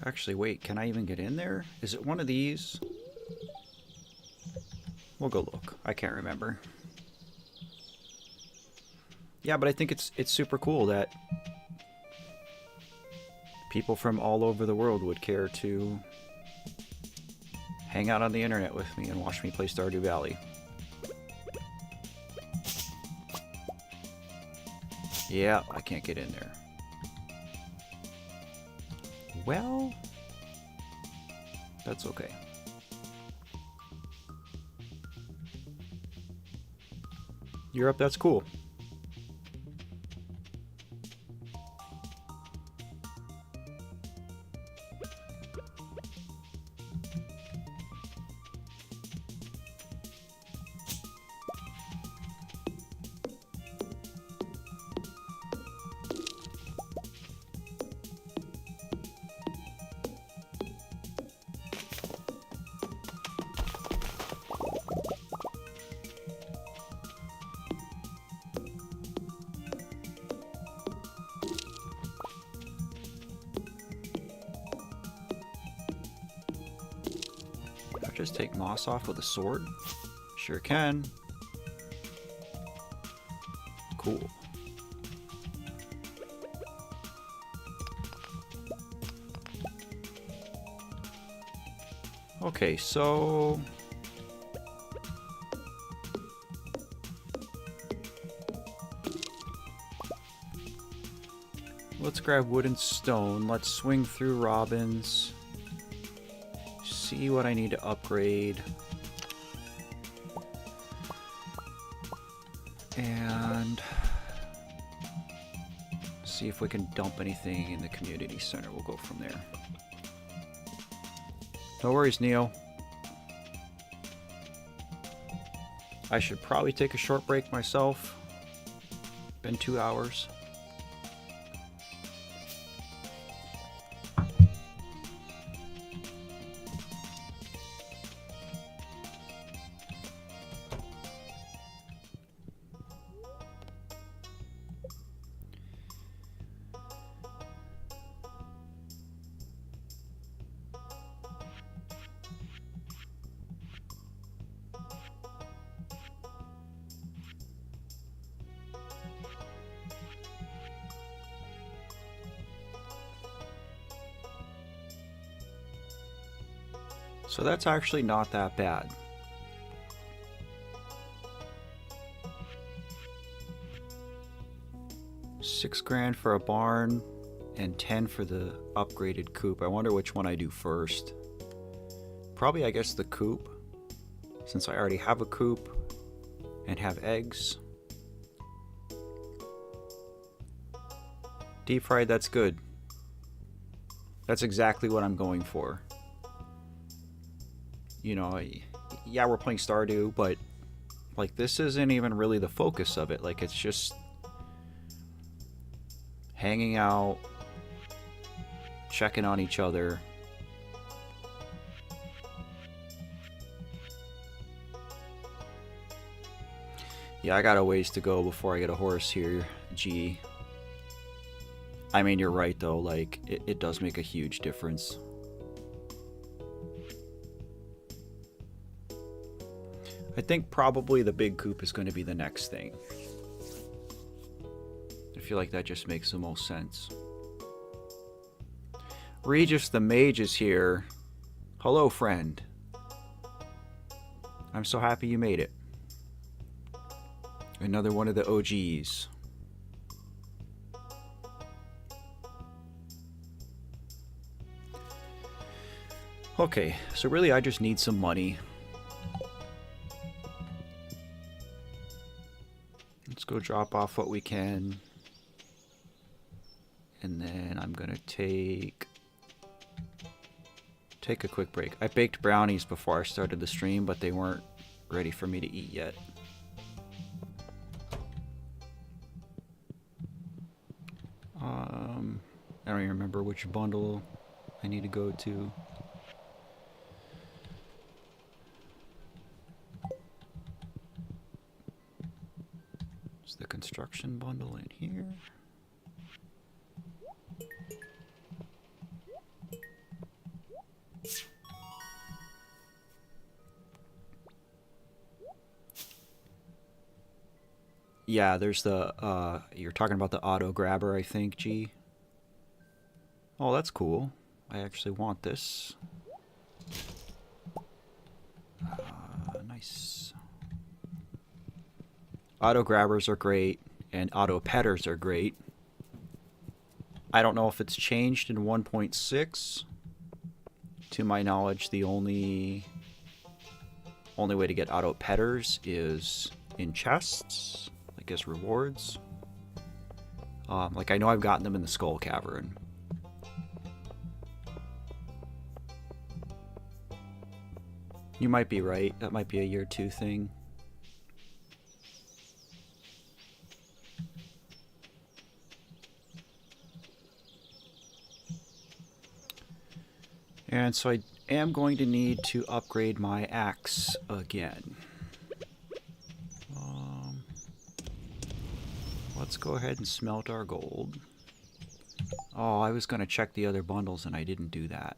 Actually, wait, can I even get in there? Is it one of these? We'll go look. I can't remember. Yeah, but I think it's super cool that people from all over the world would care to hang out on the internet with me and watch me play Stardew Valley. Yeah, I can't get in there. Well, that's okay. Europe, that's cool. Just take moss off with a sword? Sure can. Cool. Okay, so let's grab wood and stone. Let's swing through Robin's. See what I need to upgrade. And see if we can dump anything in the community center. We'll go from there. No worries, Neo. I should probably take a short break myself. Been 2 hours. So that's actually not that bad. $6,000 for a barn and 10 for the upgraded coop. I wonder which one I do first. Probably, I guess, the coop, since I already have a coop and have eggs. Deep fried, that's good. That's exactly what I'm going for. You know, yeah, we're playing Stardew, but like this isn't even really the focus of it. Like it's just hanging out, checking on each other. Yeah, I got a ways to go before I get a horse here, G. I mean, you're right though, like it does make a huge difference. I think probably the big coop is going to be the next thing. I feel like that just makes the most sense. Regis the Mage is here. Hello, friend. I'm so happy you made it. Another one of the OGs. Okay, so really I just need some money. Let's go drop off what we can. And then I'm gonna take a quick break. I baked brownies before I started the stream, but they weren't ready for me to eat yet. I don't even remember which bundle I need to go to. Is the construction bundle in here? Yeah, there's the, you're talking about the auto grabber, I think, G. Oh, that's cool. I actually want this. Nice. Auto grabbers are great, and auto petters are great. I don't know if it's changed in 1.6. To my knowledge, the only way to get auto petters is in chests, like as rewards. Like I know I've gotten them in the Skull Cavern. You might be right. That might be a year 2 thing. And so I am going to need to upgrade my axe again. Let's go ahead and smelt our gold. Oh, I was going to check the other bundles and I didn't do that.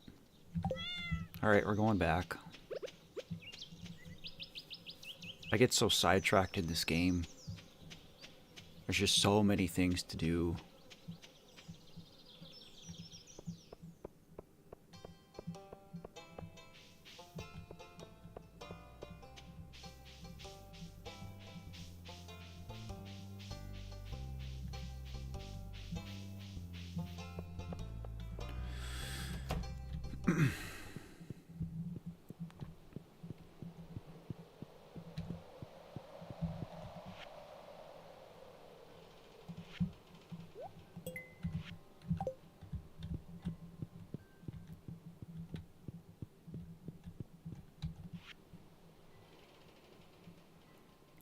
Alright, we're going back. I get so sidetracked in this game. There's just so many things to do.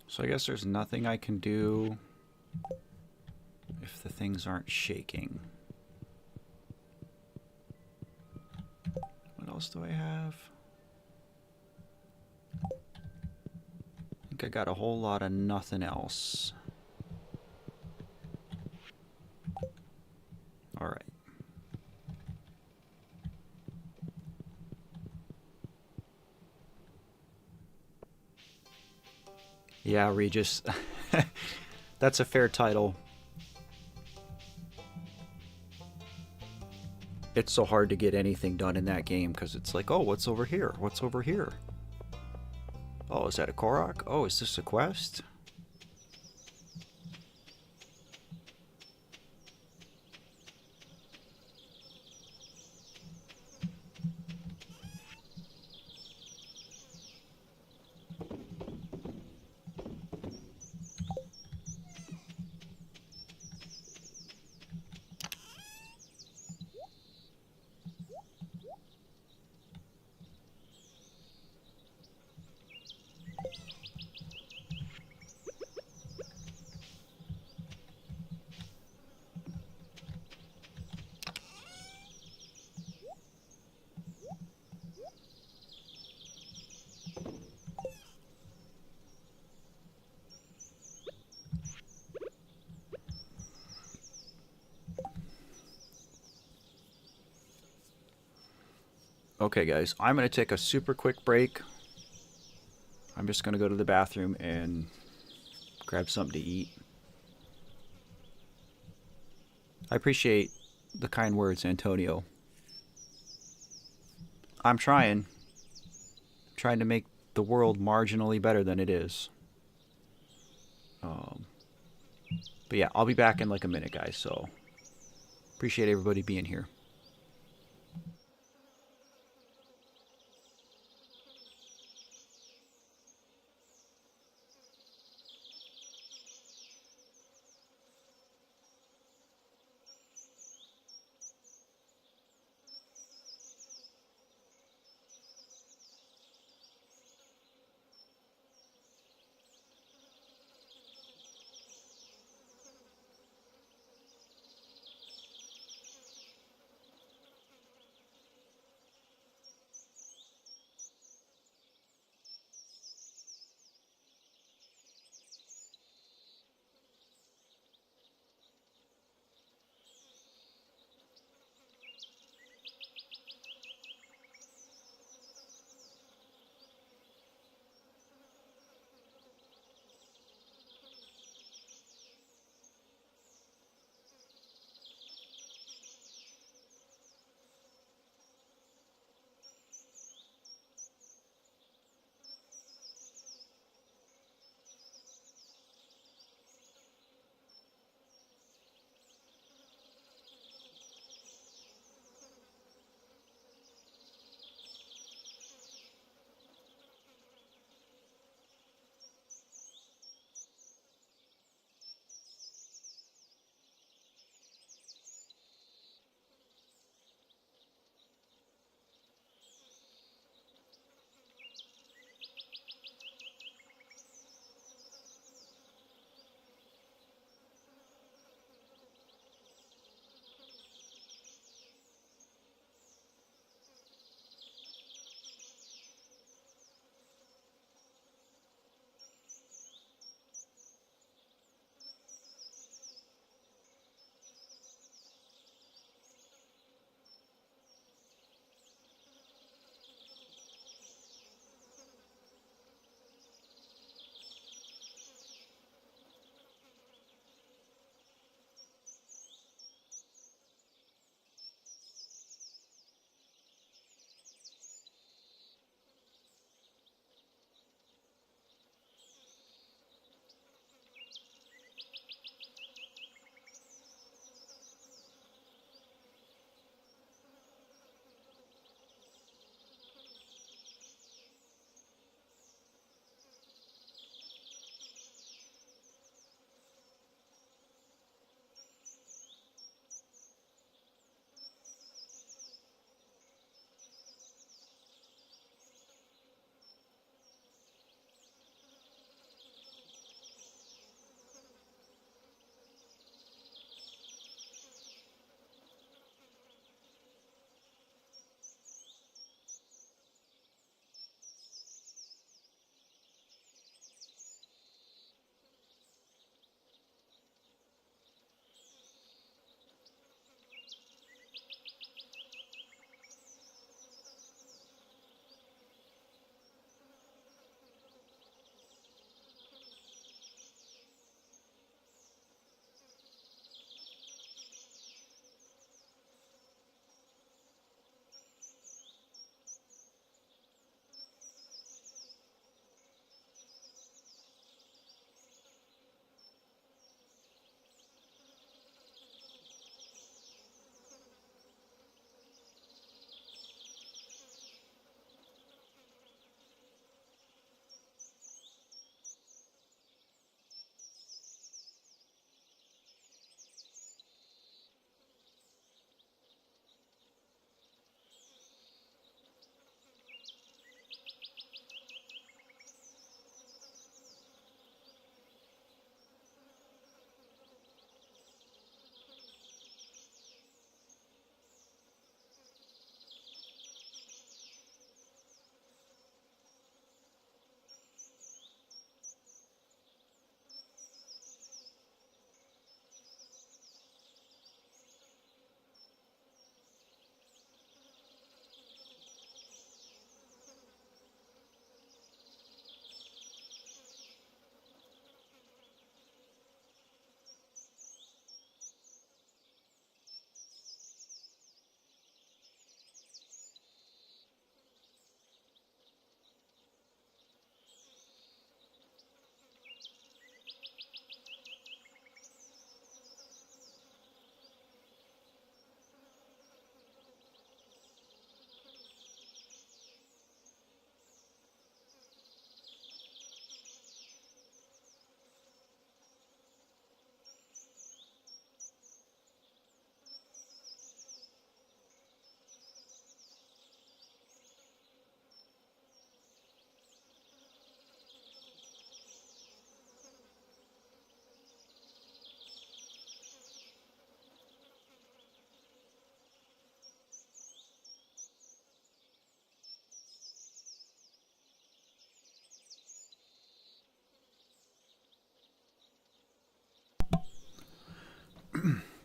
So I guess there's nothing I can do if the things aren't shaking. What else do I have? I think I got a whole lot of nothing else. Alright. Yeah, Regis. That's a fair title. it's so hard to get anything done in that game because it's like, oh, what's over here? What's over here? Oh, is that a Korok? Oh, is this a quest? Okay, guys, I'm going to take a super quick break. I'm just going to go to the bathroom and grab something to eat. I appreciate the kind words, Antonio. I'm trying to make the world marginally better than it is. But yeah, I'll be back in like a minute, guys. So appreciate everybody being here.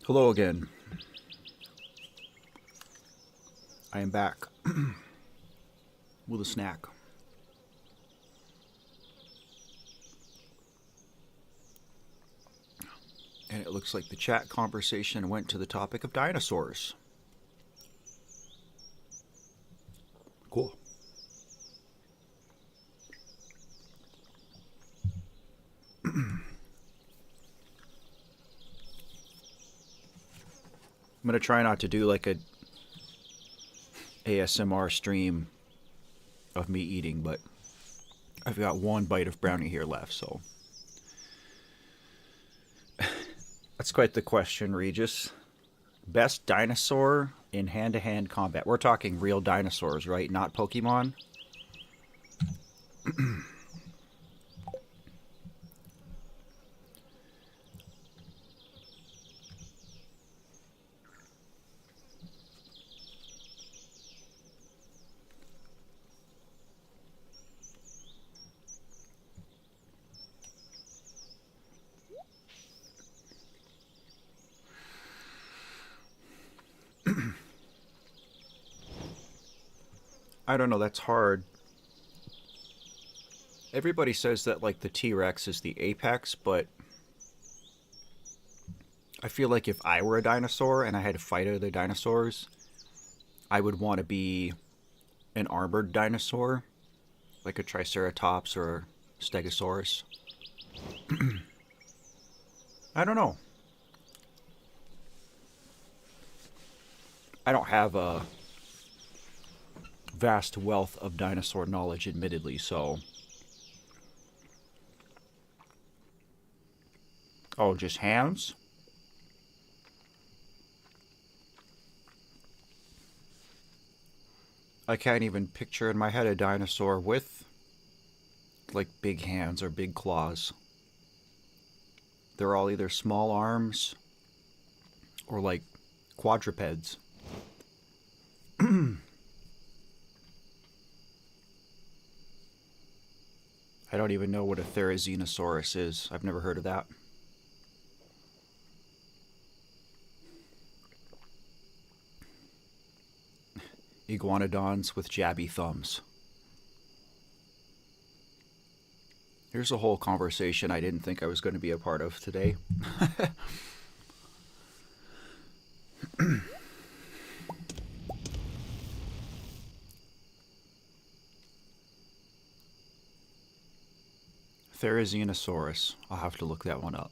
Hello again. I am back with a snack. And it looks like the chat conversation went to the topic of dinosaurs. Cool. I'm going to try not to do like a ASMR stream of me eating, but I've got one bite of brownie here left, so. That's quite the question, Regis. Best dinosaur in hand-to-hand combat. We're talking real dinosaurs, right? Not Pokemon? I don't know, that's hard. Everybody says that like the T-Rex is the apex, but I feel like if I were a dinosaur and I had to fight other dinosaurs, I would want to be an armored dinosaur, like a Triceratops or a Stegosaurus. I don't know. I don't have a vast wealth of dinosaur knowledge, admittedly, so. Oh, just hands? I can't even picture in my head a dinosaur with like big hands or big claws. They're all either small arms or like quadrupeds. I don't even know what a Therizinosaurus is. I've never heard of that. Iguanodons with jabby thumbs. Here's a whole conversation I didn't think I was going to be a part of today. Therizinosaurus. I'll have to look that one up.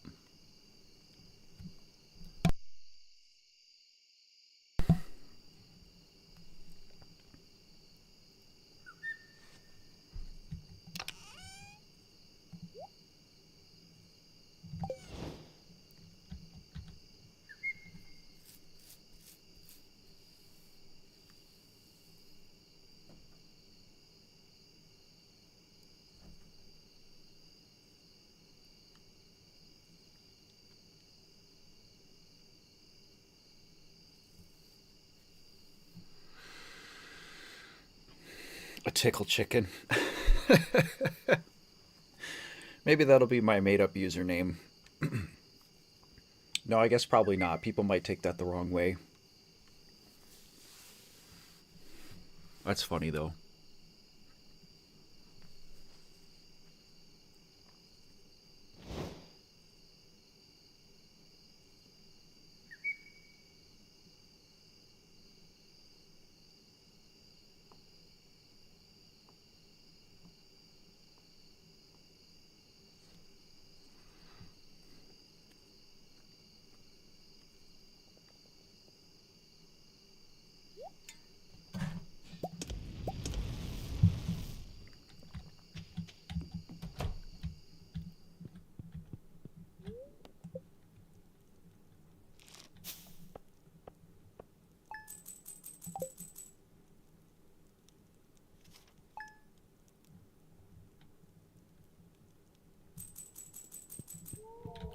A tickle chicken. Maybe that'll be my made up username. No, I guess probably not. People might take that the wrong way. That's funny though.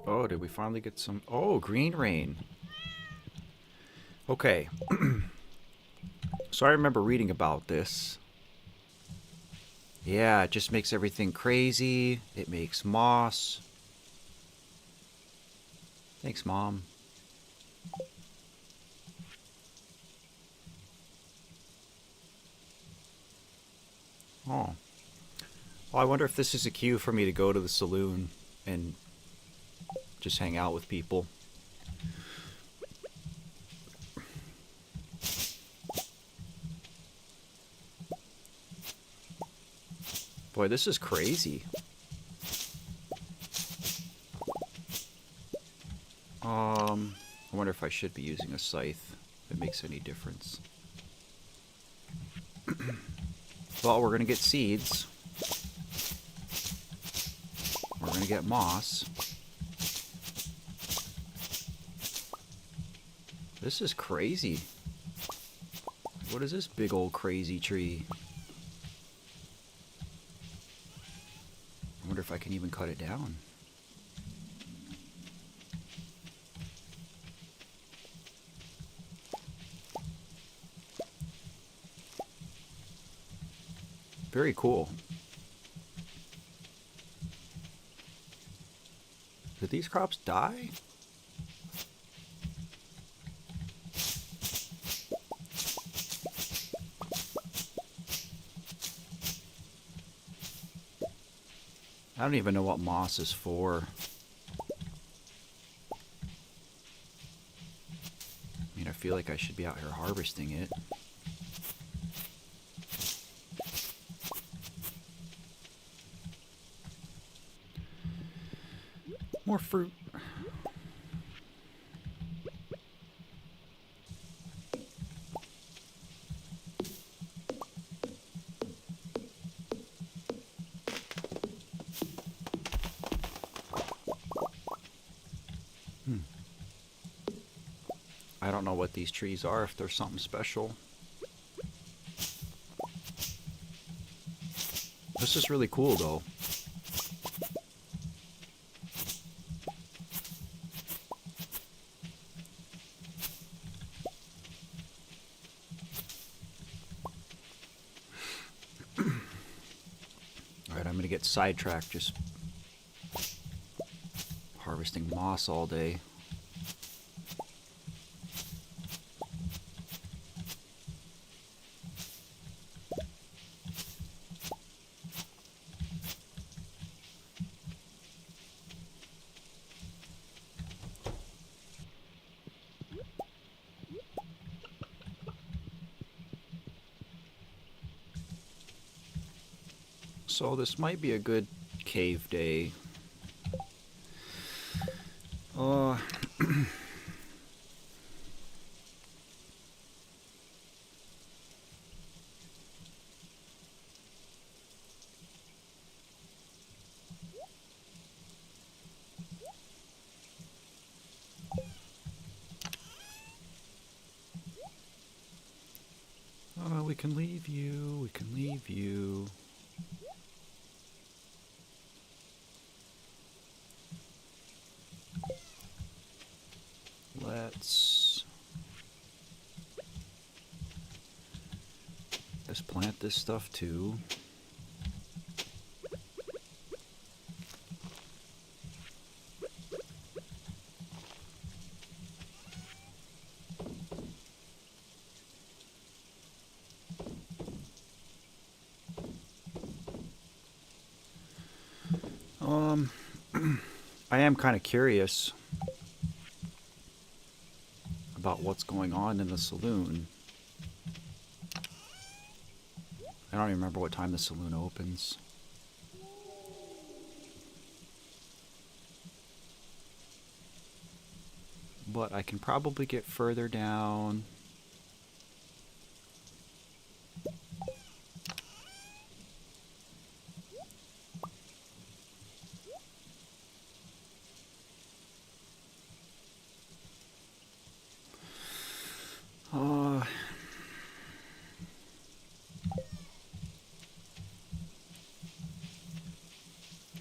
Oh, did we finally get some? Oh, green rain. Okay. So I remember reading about this. Yeah, it just makes everything crazy. It makes moss. Thanks, Mom. Oh. Well, I wonder if this is a cue for me to go to the saloon and just hang out with people. Boy, this is crazy. I wonder if I should be using a scythe, if it makes any difference. Well, we're gonna get seeds. We're gonna get moss. This is crazy. What is this big old crazy tree? I wonder if I can even cut it down. Very cool. Did these crops die? I don't even know what moss is for. I mean, I feel like I should be out here harvesting it. More fruit. I don't know what these trees are, if they're something special. This is really cool, though. Alright, I'm gonna get sidetracked just harvesting moss all day. So this might be a good cave day. We can leave you, we can leave you. Let's plant this stuff too. I am kind of curious about what's going on in the saloon. I don't even remember what time the saloon opens. But I can probably get further down.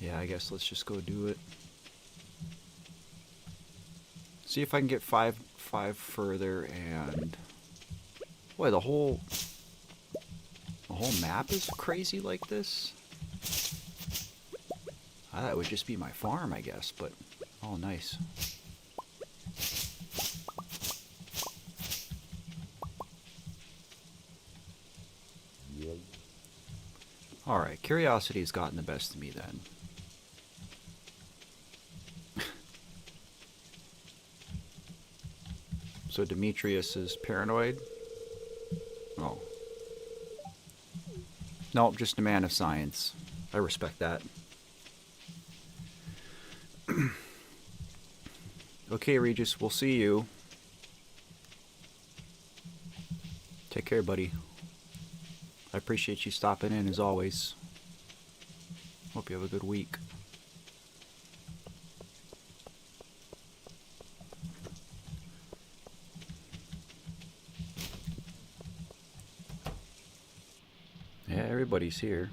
Yeah, I guess let's just go do it. See if I can get five further, and boy, the whole map is crazy like this. That would just be my farm, I guess, but oh, nice. Alright, curiosity's gotten the best of me then. So Demetrius is paranoid? Oh. Nope, just a man of science. I respect that. Okay, Regis, we'll see you. Take care, buddy. I appreciate you stopping in as always. Hope you have a good week. Yeah, everybody's here.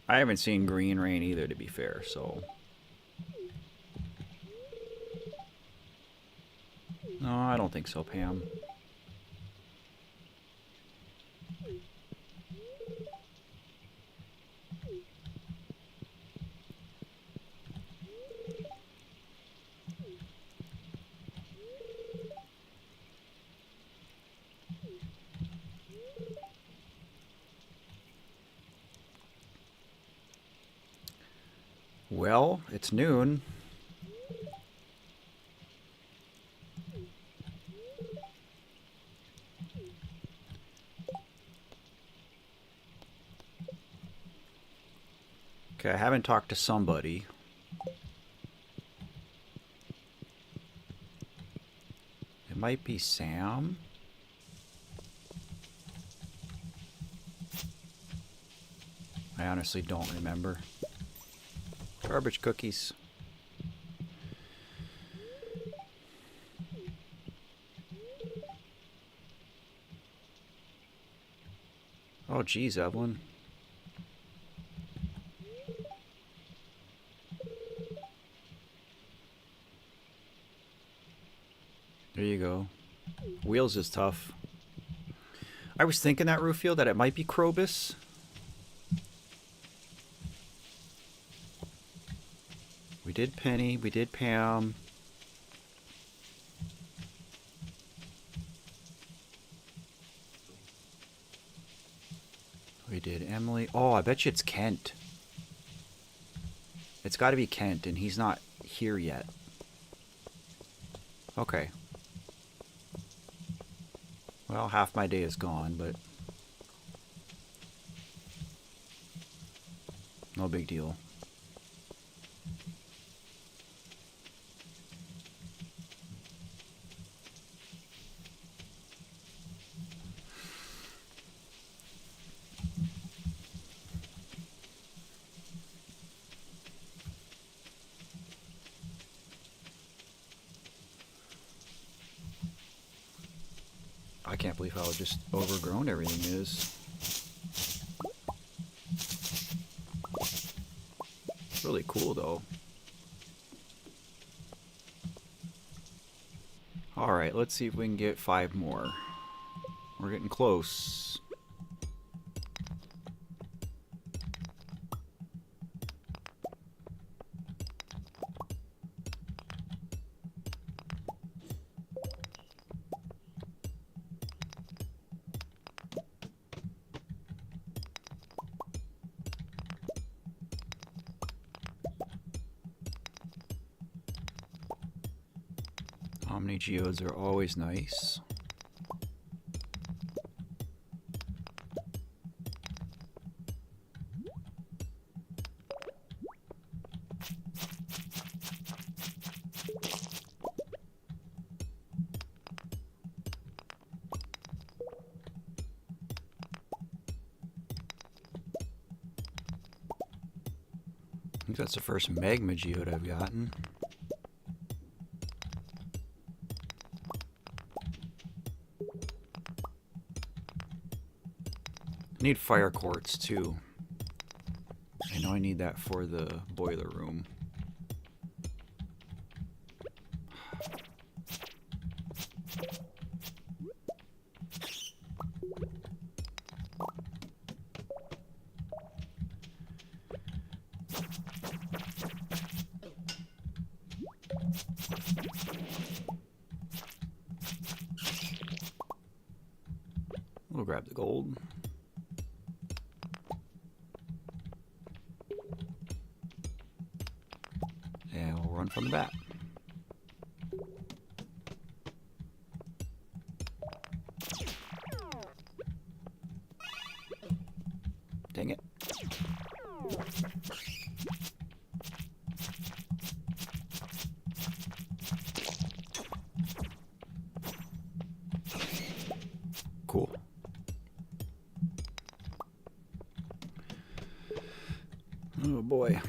I haven't seen Green Rain either, to be fair, so... No, I don't think so, Pam. Well, it's noon. Okay, I haven't talked to somebody. It might be Sam. I honestly don't remember. Garbage cookies. Oh, geez, Evelyn. There you go. Wheels is tough. I was thinking that Rufio that it might be Krobus. We did Penny, we did Pam. We did Emily. Oh, I bet you it's Kent. It's got to be Kent, and he's not here yet. Okay. Well, half my day is gone, but... no big deal. I can't believe how just overgrown everything is. It's really cool, though. Alright, let's see if we can get 5 more. We're getting close. Omni geodes are always nice. I think that's the first magma geode I've gotten. I need fire quartz too. I know I need that for the boiler room. grab the gold. And we'll run from the bat. Dang it. Cool. Oh boy.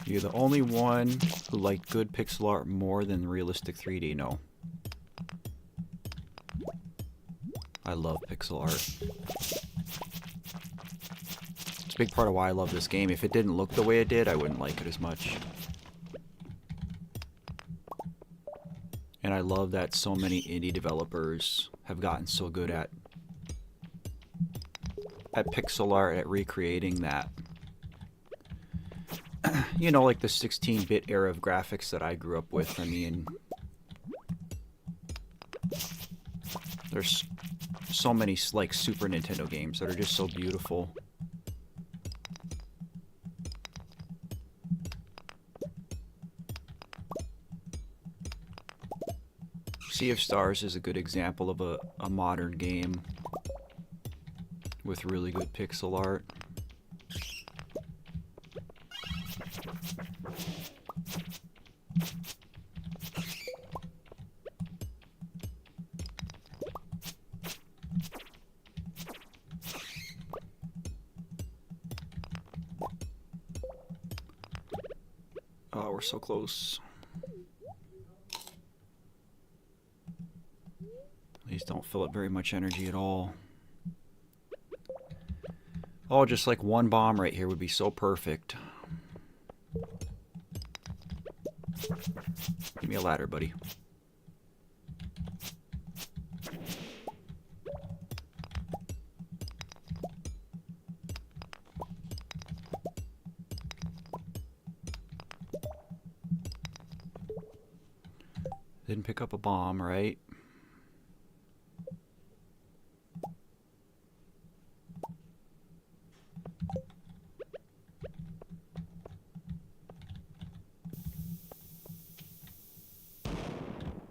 You're the only one who liked good pixel art more than realistic 3D. No. I love pixel art. It's a big part of why I love this game. If it didn't look the way it did, I wouldn't like it as much. And I love that so many indie developers have gotten so good at pixel art, at recreating that. You know, like the 16-bit era of graphics that I grew up with. I mean, there's so many like Super Nintendo games that are just so beautiful. Sea of Stars is a good example of a modern game with really good pixel art. Oh, we're so close. These don't fill up very much energy at all. Oh, just like one bomb right here would be so perfect. Give me a ladder, buddy. Didn't pick up a bomb, right?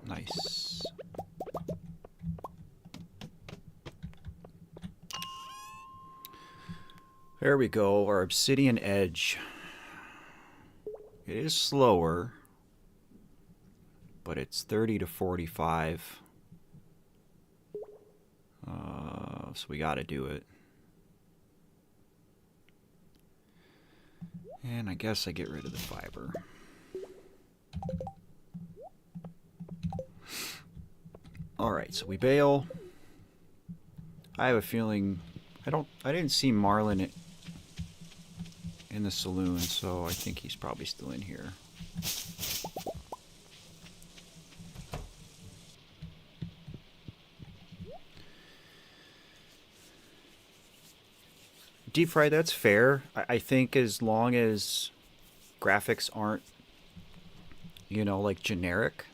Nice. There we go, our obsidian edge. It is slower, but it's 30 to 45. So we gotta do it. And I guess I get rid of the fiber. Alright, so we bail. I have a feeling I didn't see Marlin in the saloon, so I think he's probably still in here. Deep fry, that's fair. I think as long as graphics aren't, you know, like generic,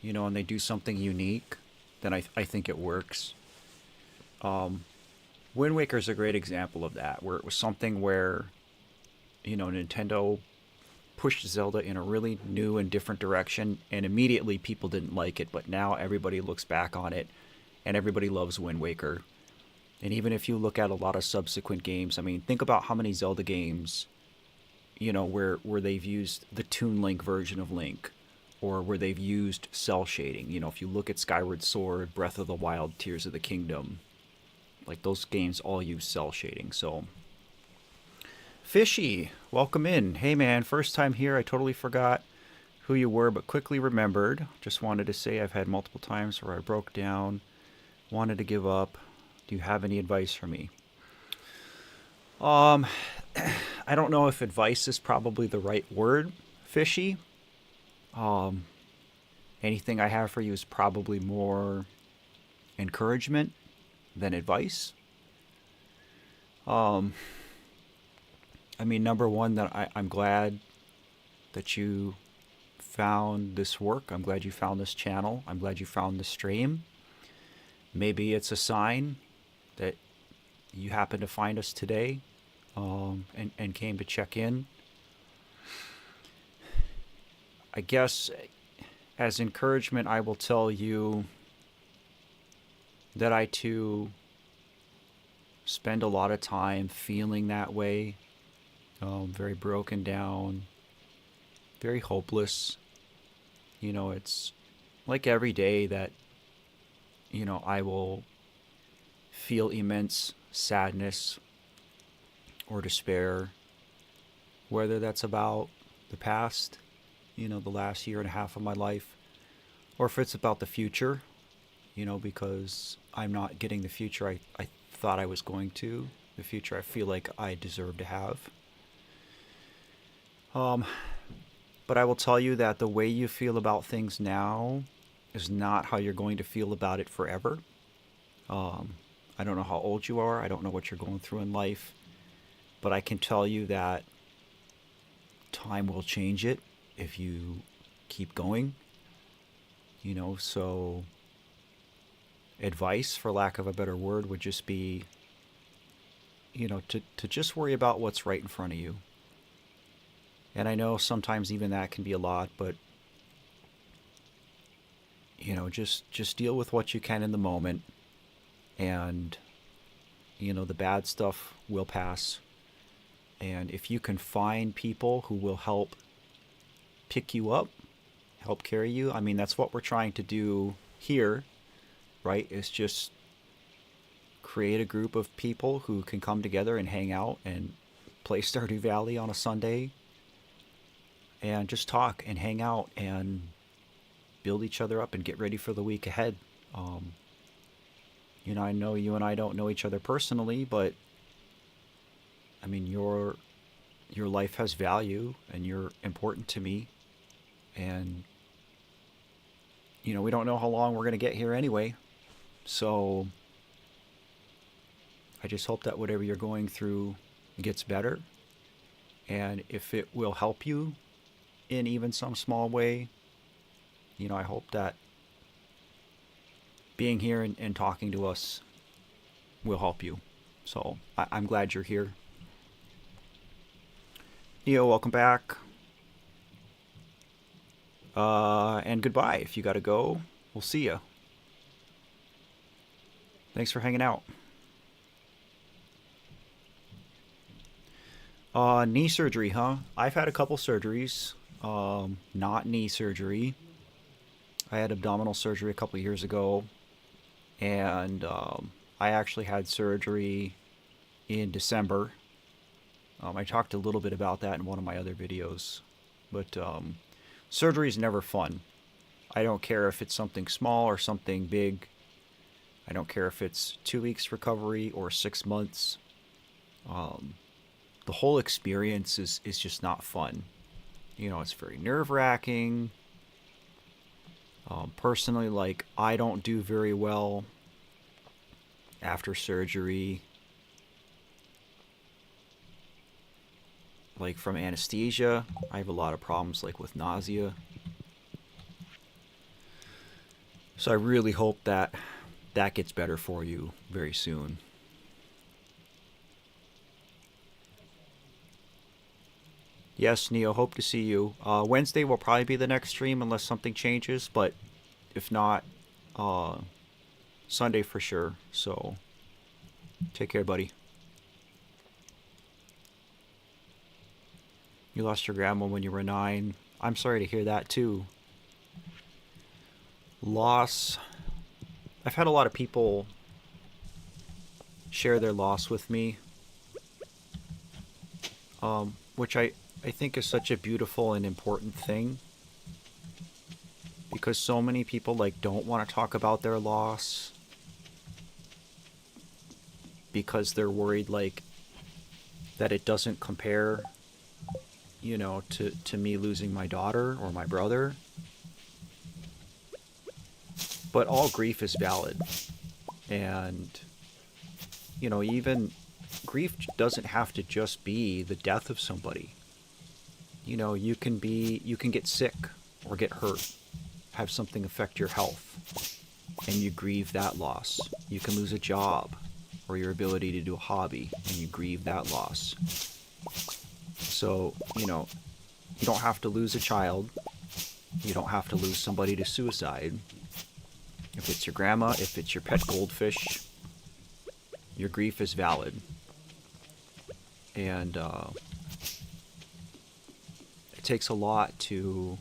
you know, and they do something unique, then I think it works. Wind Waker's a great example of that, where it was something where, you know, Nintendo pushed Zelda in a really new and different direction, and immediately people didn't like it, but now everybody looks back on it, and everybody loves Wind Waker. And even if you look at a lot of subsequent games, I mean, think about how many Zelda games, you know, where they've used the Toon Link version of Link, or where they've used cell shading. You know, if you look at Skyward Sword, Breath of the Wild, Tears of the Kingdom, like those games all use cell shading. So, Fishy, welcome in. Hey man, first time here. I totally forgot who you were, but quickly remembered. Just wanted to say I've had multiple times where I broke down, wanted to give up. Do you have any advice for me? I don't know if advice is probably the right word, Fishy. Anything I have for you is probably more encouragement than advice. I mean, number one, that I'm glad that you found this work. I'm glad you found this channel. I'm glad you found the stream. Maybe it's a sign that you happened to find us today, and came to check in. I guess as encouragement, I will tell you that I too spend a lot of time feeling that way, very broken down, very hopeless. It's like every day that, I will feel immense sadness or despair, whether that's about the past, the last year and a half of my life, or if it's about the future, because I'm not getting the future I thought I was going to, the future I feel like I deserve to have. But I will tell you that the way you feel about things now is not how you're going to feel about it forever. I don't know how old you are. I don't know what you're going through in life. But I can tell you that time will change it if you keep going. So advice, for lack of a better word, would just be, to just worry about what's right in front of you. And I know sometimes even that can be a lot, but, just deal with what you can in the moment. And, the bad stuff will pass. And if you can find people who will help pick you up, help carry you, I mean, that's what we're trying to do here, right? Is just create a group of people who can come together and hang out and play Stardew Valley on a Sunday and just talk and hang out and build each other up and get ready for the week ahead. I know you and I don't know each other personally, but I mean, your life has value and you're important to me. And, we don't know how long we're going to get here anyway. So I just hope that whatever you're going through gets better. And if it will help you in even some small way, I hope that being here and talking to us will help you. So I'm glad you're here. Neo, welcome back. And goodbye. If you gotta go, we'll see ya. Thanks for hanging out. Knee surgery, huh? I've had a couple surgeries. Not knee surgery. I had abdominal surgery a couple years ago. And I actually had surgery in December. I talked a little bit about that in one of my other videos. But surgery is never fun. I don't care if it's something small or something big. I don't care if it's 2 weeks recovery or 6 months. The whole experience is just not fun. It's very nerve-wracking. Personally, I don't do very well after surgery. From anesthesia, I have a lot of problems with nausea. So I really hope that gets better for you very soon. Yes, Neo, hope to see you. Wednesday will probably be the next stream unless something changes, but if not, Sunday for sure. So take care, buddy. You lost your grandma when you were 9. I'm sorry to hear that too. Loss. I've had a lot of people share their loss with me, which I think is such a beautiful and important thing, because so many people don't want to talk about their loss because they're worried that it doesn't compare to me losing my daughter or my brother. But all grief is valid. And, even grief doesn't have to just be the death of somebody. You know, you can get sick or get hurt, have something affect your health, and you grieve that loss. You can lose a job or your ability to do a hobby, and you grieve that loss. So, you know, you don't have to lose a child. You don't have to lose somebody to suicide. If it's your grandma, if it's your pet goldfish, your grief is valid. And it takes a lot to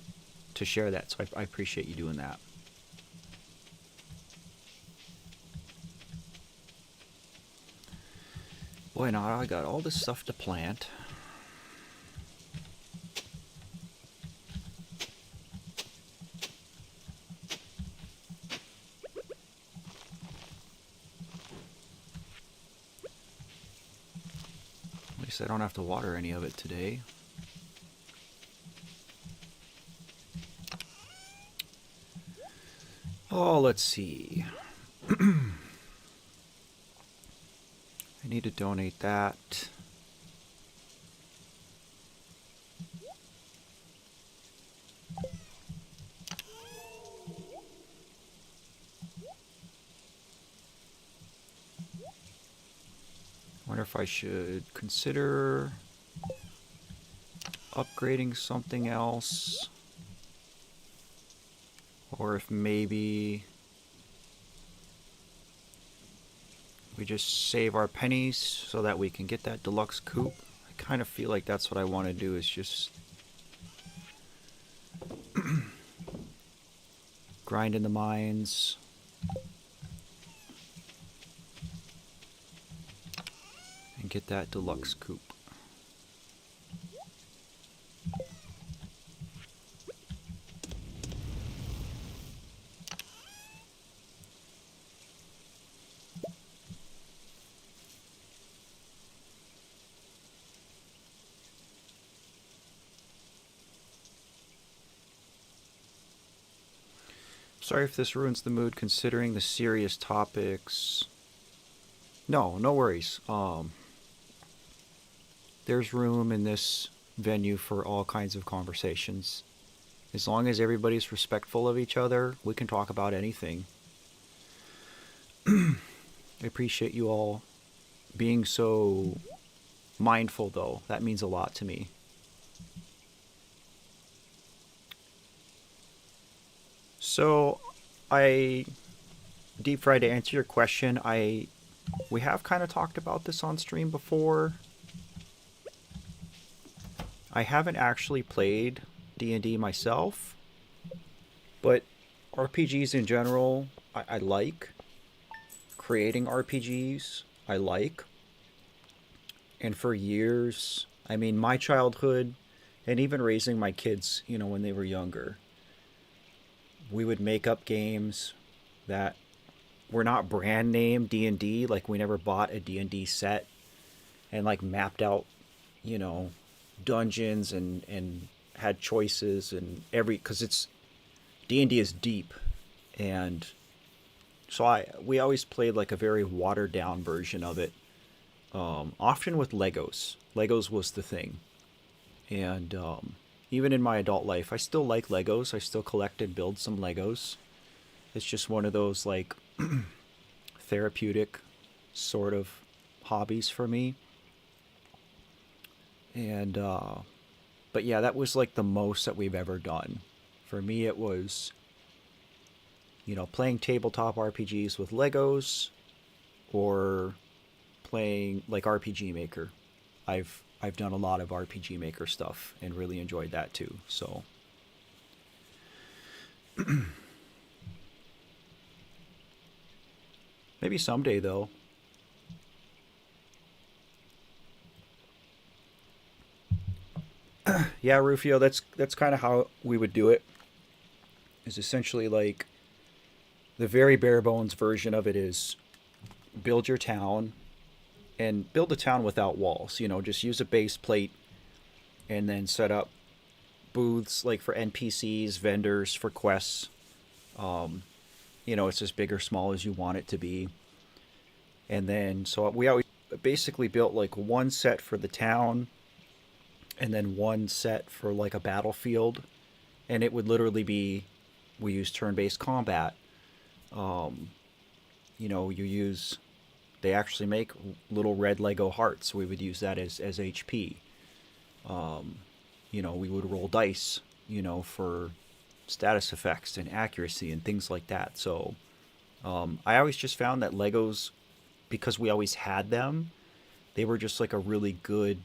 share that. So I appreciate you doing that. Boy, now I got all this stuff to plant. At least I don't have to water any of it today. Oh, let's see. I need to donate that. Wonder if I should consider upgrading something else, or if maybe we just save our pennies so that we can get that deluxe coupe. I kind of feel like that's what I want to do, is just grind in the mines. And get that deluxe coupe. Sorry if this ruins the mood considering the serious topics. No, no worries. There's room in this venue for all kinds of conversations. As long as everybody's respectful of each other, we can talk about anything. I appreciate you all being so mindful, though. That means a lot to me. So, Deep Fried, to answer your question, we have kind of talked about this on stream before. I haven't actually played D&D myself, but RPGs in general, I like. Creating RPGs, I like. And for years, I mean, my childhood, and even raising my kids, you know, when they were younger, we would make up games that were not brand name D&D. Like, we never bought a D&D set and, like, mapped out, you know, dungeons and had choices and because it's D&D is deep, and so we always played like a very watered down version of it, often with Legos was the thing. And even in my adult life, I still like Legos. I still collect and build some Legos. It's just one of those like therapeutic sort of hobbies for me. And but yeah, that was like the most that we've ever done. For me, it was, you know, playing tabletop RPGs with Legos, or playing like RPG Maker. I've done a lot of RPG Maker stuff and really enjoyed that too. So maybe someday though. Yeah, Rufio, that's kind of how we would do it. Is essentially like the very bare bones version of it is build your town, and build a town without walls. You know, just use a base plate and then set up booths like for NPCs, vendors, for quests. You know, it's as big or small as you want it to be. And then, so we always basically built like one set for the town, and then one set for like a battlefield, and it would literally be, we use turn-based combat. You know, you use, they actually make little red Lego hearts. We would use that as HP. You know, we would roll dice, you know, for status effects and accuracy and things like that. So I always just found that Legos, because we always had them, they were just like a really good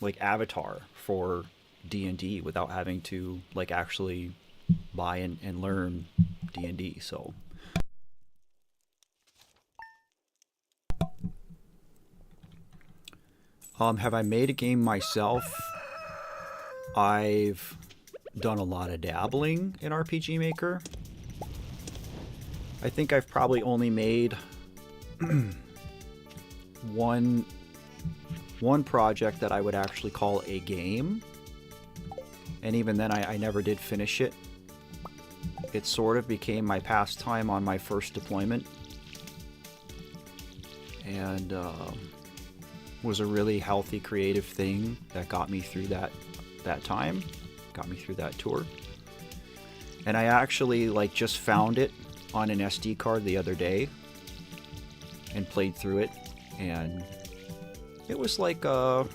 like avatar for D&D without having to like actually buy and learn D&D. So have I made a game myself? I've done a lot of dabbling in RPG Maker. I think I've probably only made one project that I would actually call a game, and even then I never did finish it. It sort of became my pastime on my first deployment, and was a really healthy creative thing that got me through that time, got me through that tour. And I actually like just found it on an SD card the other day and played through it, and it was like I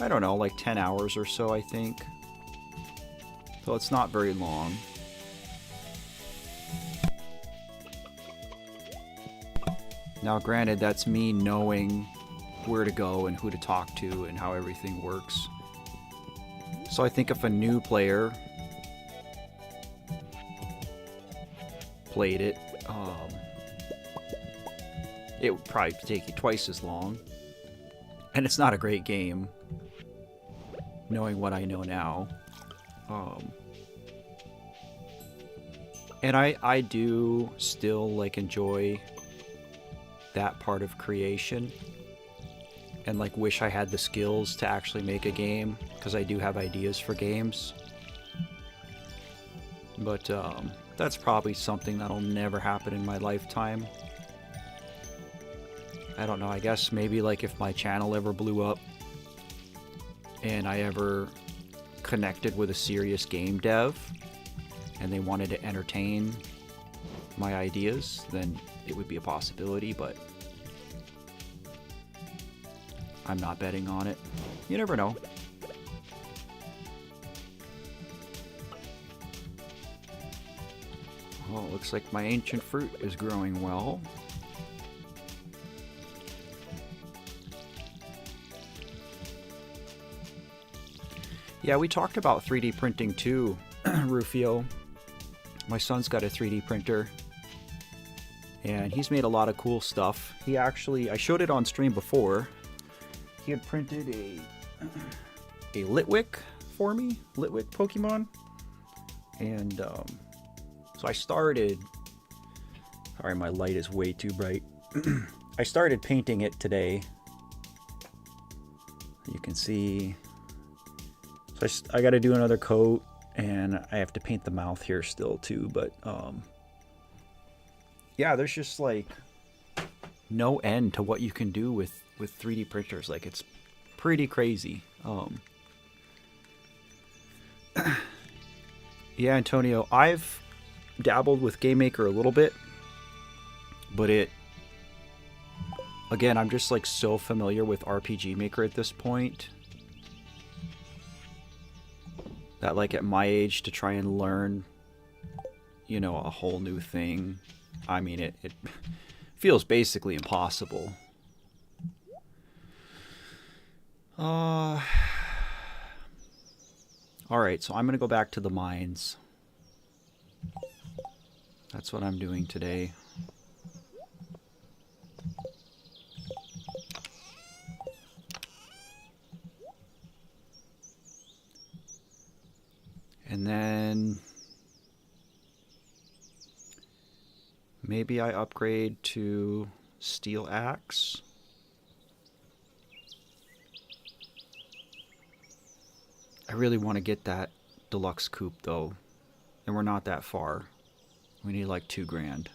don't know, like 10 hours or so, I think. So it's not very long. Now granted, that's me knowing where to go and who to talk to and how everything works. So I think if a new player played it, it would probably take you twice as long. And it's not a great game, knowing what I know now. And I do still like enjoy that part of creation, and like wish I had the skills to actually make a game, because I do have ideas for games. But that's probably something that'll never happen in my lifetime. I don't know, I guess maybe like if my channel ever blew up and I ever connected with a serious game dev and they wanted to entertain my ideas, then it would be a possibility, but I'm not betting on it. You never know. Oh, looks like my ancient fruit is growing well. Yeah, we talked about 3D printing too, Rufio. My son's got a 3D printer, and he's made a lot of cool stuff. He actually, I showed it on stream before. He had printed a Litwick for me, Litwick Pokemon, and so I started. Sorry, my light is way too bright. I started painting it today. You can see. So I got to do another coat, and I have to paint the mouth here still too. But yeah, there's just like no end to what you can do with 3D printers. Like, it's pretty crazy. Yeah, Antonio, I've dabbled with Game Maker a little bit, but again, I'm just like so familiar with RPG Maker at this point that like at my age to try and learn, you know, a whole new thing, I mean, it feels basically impossible. Alright, so I'm going to go back to the mines. That's what I'm doing today. And then maybe I upgrade to steel axe. I really want to get that deluxe coupe though, and we're not that far. We need like $2,000.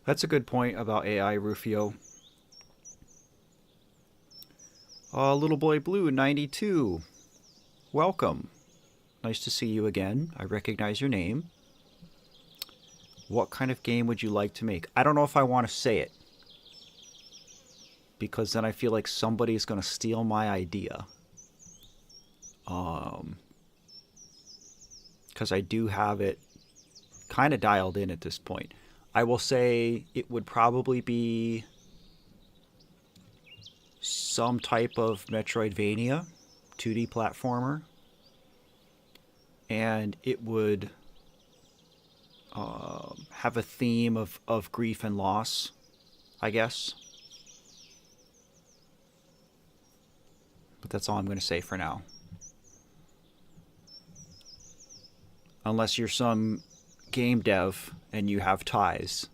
That's a good point about AI, Rufio. Little Boy Blue 92. Welcome. Nice to see you again. I recognize your name. What kind of game would you like to make? I don't know if I want to say it, because then I feel like somebody's going to steal my idea. Because I do have it kind of dialed in at this point. I will say it would probably be some type of Metroidvania, 2D platformer, and it would have a theme of grief and loss, I guess. But that's all I'm going to say for now. Unless you're some game dev and you have ties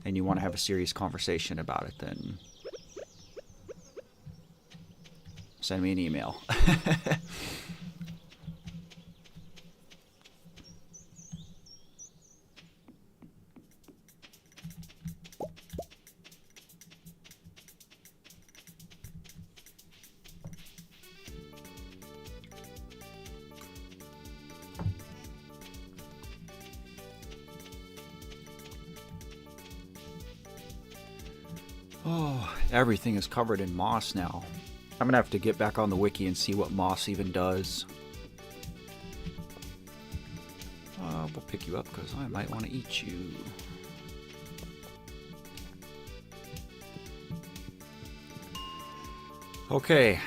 and you want to have a serious conversation about it, then send me an email. Oh, everything is covered in moss now. I'm gonna have to get back on the wiki and see what moss even does. We'll pick you up because I might want to eat you. Okay.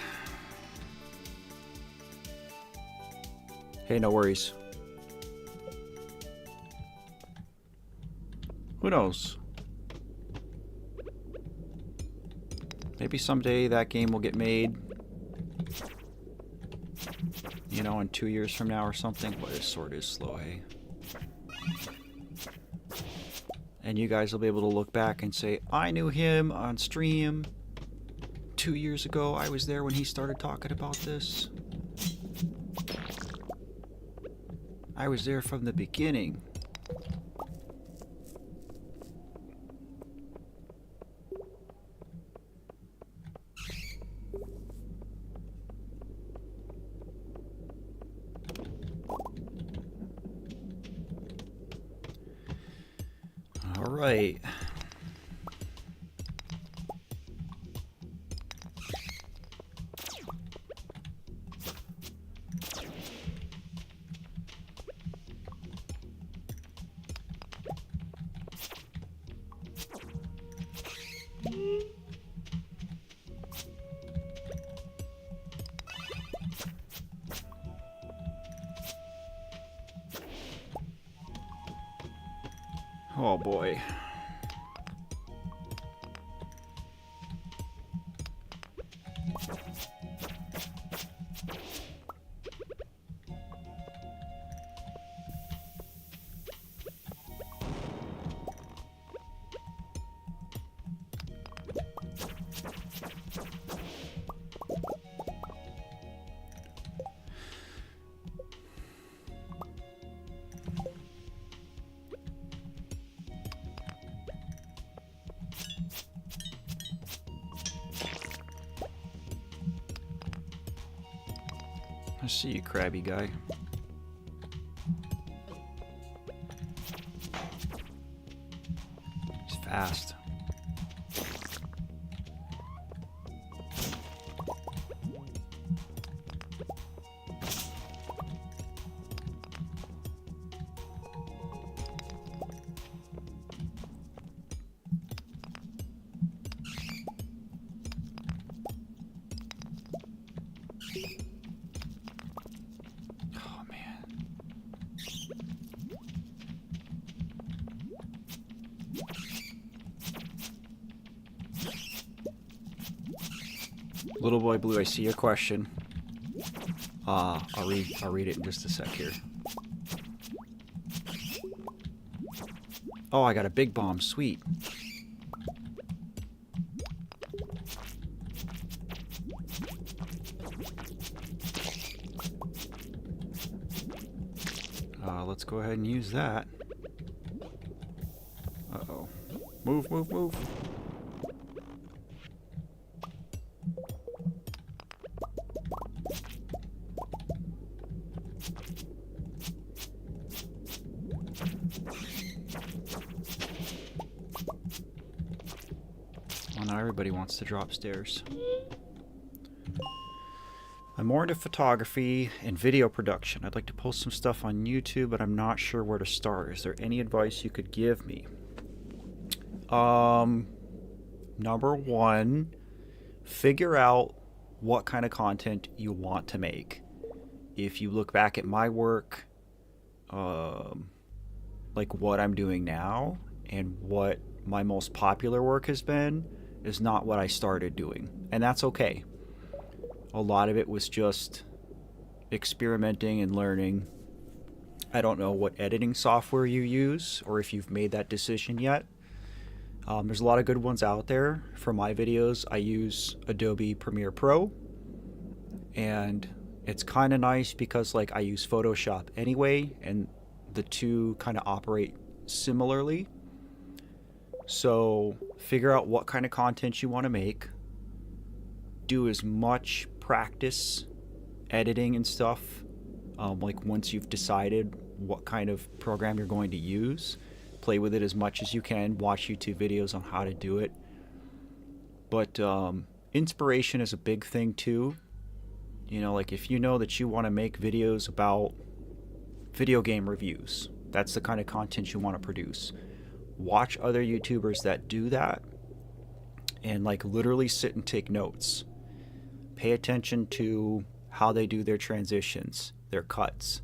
Hey, no worries. Who knows? Maybe someday that game will get made. You know, in 2 years from now or something. Boy, this sword is slow, hey? And you guys will be able to look back and say, I knew him on stream 2 years ago. I was there when he started talking about this. I was there from the beginning. All right. Oh boy. I see you, crabby guy. He's fast. Little Boy Blue, I see your question. I'll read it in just a sec here. Oh, I got a big bomb. Sweet. Let's go ahead and use that. Uh-oh. Move, move, move. Well, now everybody wants to drop stairs. I'm more into photography and video production. I'd like to post some stuff on YouTube, but I'm not sure where to start. Is there any advice you could give me? Number one, figure out what kind of content you want to make. If you look back at my work, like what I'm doing now and what my most popular work has been, is not what I started doing. And that's okay. A lot of it was just experimenting and learning. I don't know what editing software you use or if you've made that decision yet. There's a lot of good ones out there. For my videos, I use Adobe Premiere Pro. And it's kind of nice because like I use Photoshop anyway, and the two kind of operate similarly. So figure out what kind of content you want to make. Do as much practice editing and stuff, like once you've decided what kind of program you're going to use. Play with it as much as you can. Watch YouTube videos on how to do it. But inspiration is a big thing too. You know, like if you know that you want to make videos about video game reviews, that's the kind of content you want to produce. Watch other YouTubers that do that and like literally sit and take notes. Pay attention to how they do their transitions, their cuts,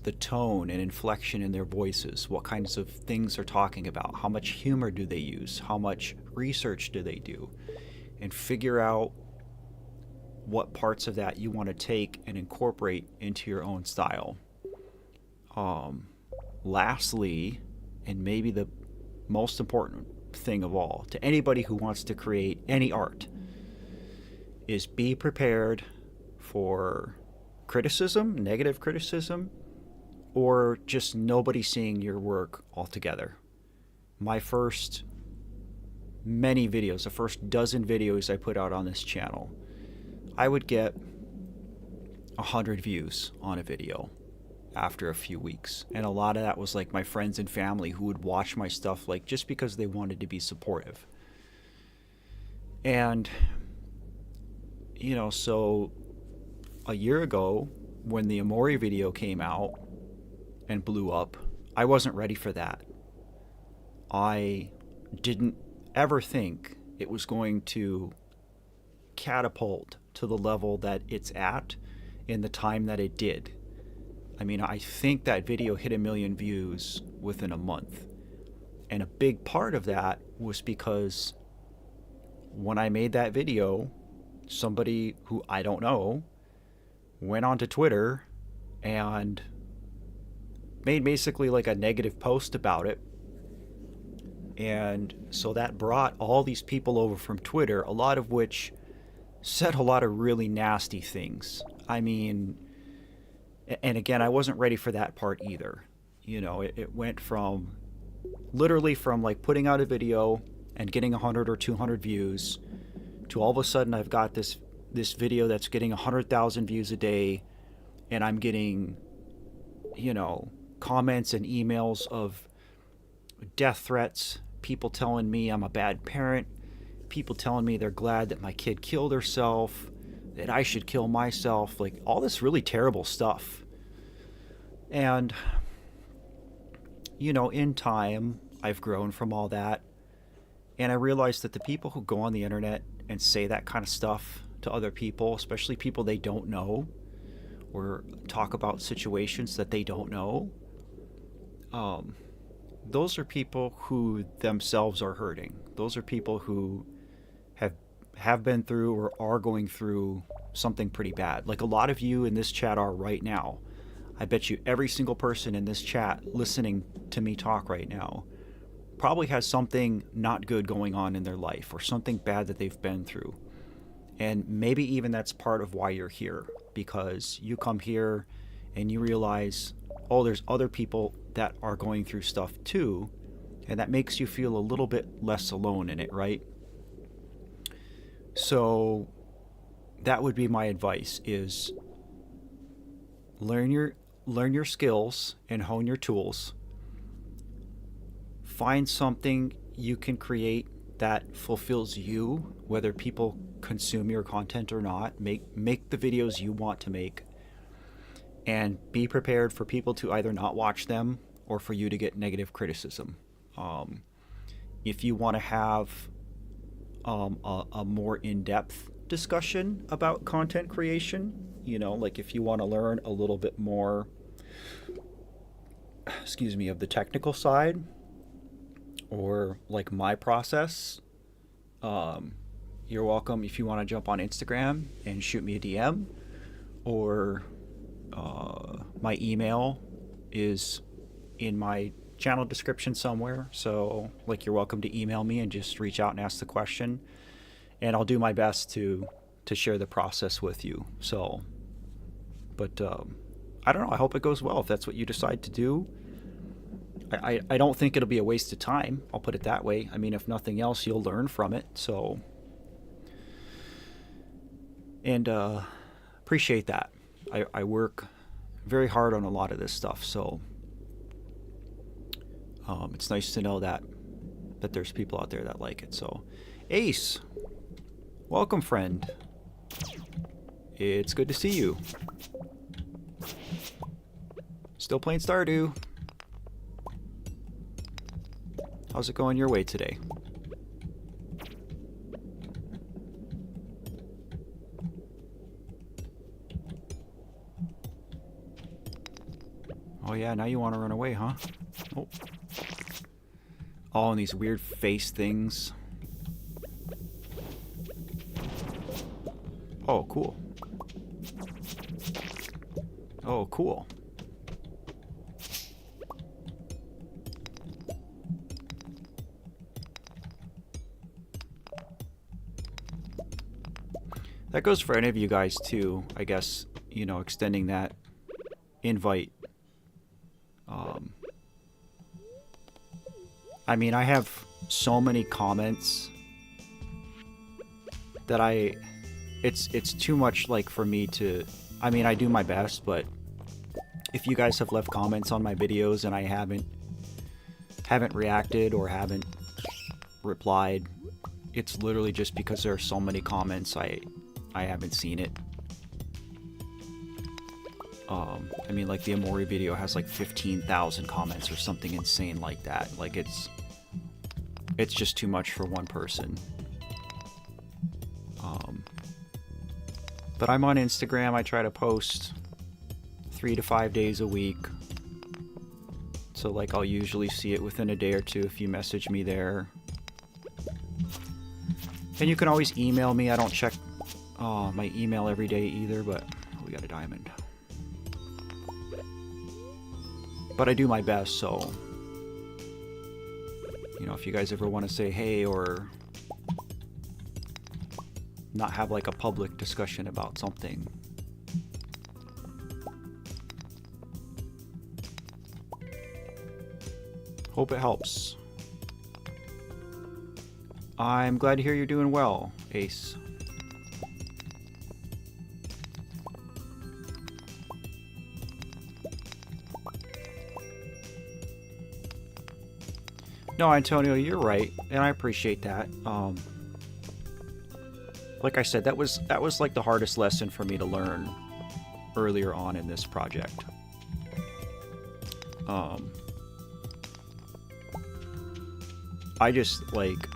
the tone and inflection in their voices, what kinds of things they're talking about, how much humor do they use, how much research do they do, and figure out what parts of that you want to take and incorporate into your own style. Lastly, and maybe the most important thing of all, to anybody who wants to create any art, is be prepared for criticism, negative criticism, or just nobody seeing your work altogether. My first many videos, the first dozen videos I put out on this channel, I would get 100 views on a video after a few weeks. And a lot of that was like my friends and family who would watch my stuff like just because they wanted to be supportive. And you know, so a year ago when the Amori video came out and blew up, I wasn't ready for that. I didn't ever think it was going to catapult to the level that it's at in the time that it did. I mean, I think that video hit 1 million views within a month. And a big part of that was because when I made that video, somebody who I don't know went onto Twitter and made basically like a negative post about it. And so that brought all these people over from Twitter, a lot of which said a lot of really nasty things. I mean, and again, I wasn't ready for that part either. You know, it went from literally from like putting out a video and getting 100 or 200 views to all of a sudden I've got this video that's getting 100,000 views a day, and I'm getting, you know, comments and emails of death threats, people telling me I'm a bad parent, people telling me they're glad that my kid killed herself, that I should kill myself, like all this really terrible stuff. And, you know, in time, I've grown from all that, and I realized that the people who go on the internet and say that kind of stuff to other people, especially people they don't know, or talk about situations that they don't know, those are people who themselves are hurting. Those are people who have been through or are going through something pretty bad. Like a lot of you in this chat are right now. I bet you every single person in this chat listening to me talk right now probably has something not good going on in their life or something bad that they've been through. And maybe even that's part of why you're here, because you come here and you realize, oh, there's other people that are going through stuff too, And that makes you feel a little bit less alone in it, right? So that would be my advice is learn your skills and hone your tools. Find something you can create that fulfills you, whether people consume your content or not. Make the videos you want to make, and be prepared for people to either not watch them or for you to get negative criticism. If you want to have a more in-depth discussion about content creation, like if you want to learn a little bit more, of the technical side, or like my process, you're welcome if you want to jump on Instagram and shoot me a DM, or my email is in my channel description somewhere. So like you're welcome to email me and just reach out and ask the question, and I'll do my best to share the process with you. So, but I don't know. I hope it goes well if that's what you decide to do. I don't think it'll be a waste of time. I'll put it that way. I mean, if nothing else, you'll learn from it. So, and appreciate that. I work very hard on a lot of this stuff. So it's nice to know that there's people out there that like it. So, Ace, welcome, friend. It's good to see you. Still playing Stardew. How's it going your way today? Oh yeah, now you want to run away, huh? Oh. Oh, and these weird face things. Oh, cool. Oh, cool. That goes for any of you guys too, I guess, extending that invite. I mean, I have so many comments that it's too much like for me to, I mean, I do my best, but if you guys have left comments on my videos and I haven't reacted or haven't replied, it's literally just because there are so many comments I haven't seen it. I mean, like the Amori video has like 15,000 comments or something insane like that. Like it's just too much for one person. But I'm on Instagram. I try to post 3 to 5 days a week. So like I'll usually see it within a day or two if you message me there. And you can always email me. I don't check my email every day either, but we got a diamond. But I do my best, so if you guys ever want to say hey or not have like a public discussion about something, hope it helps. I'm glad to hear you're doing well, Ace. No, Antonio, you're right, and I appreciate that. Like I said, that was like the hardest lesson for me to learn earlier on in this project. I just like,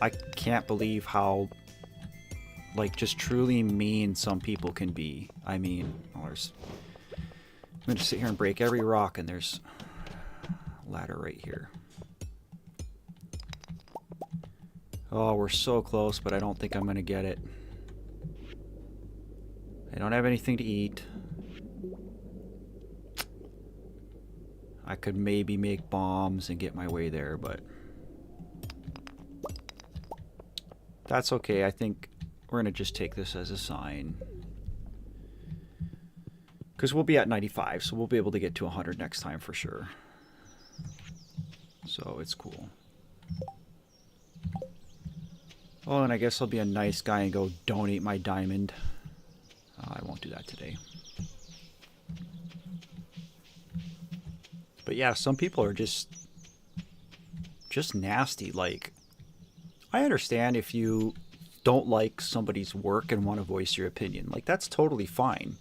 I can't believe how like just truly mean some people can be. I mean, I'm gonna sit here and break every rock, and there's ladder right here. Oh, we're so close, but I don't think I'm gonna get it. I don't have anything to eat. I could maybe make bombs and get my way there, but that's okay. I think we're gonna just take this as a sign, because we'll be at 95, so we'll be able to get to 100 next time for sure. So it's cool. Oh, and I guess I'll be a nice guy and go donate my diamond. I won't do that today. But yeah, some people are just nasty. Like, I understand if you don't like somebody's work and want to voice your opinion. Like, that's totally fine.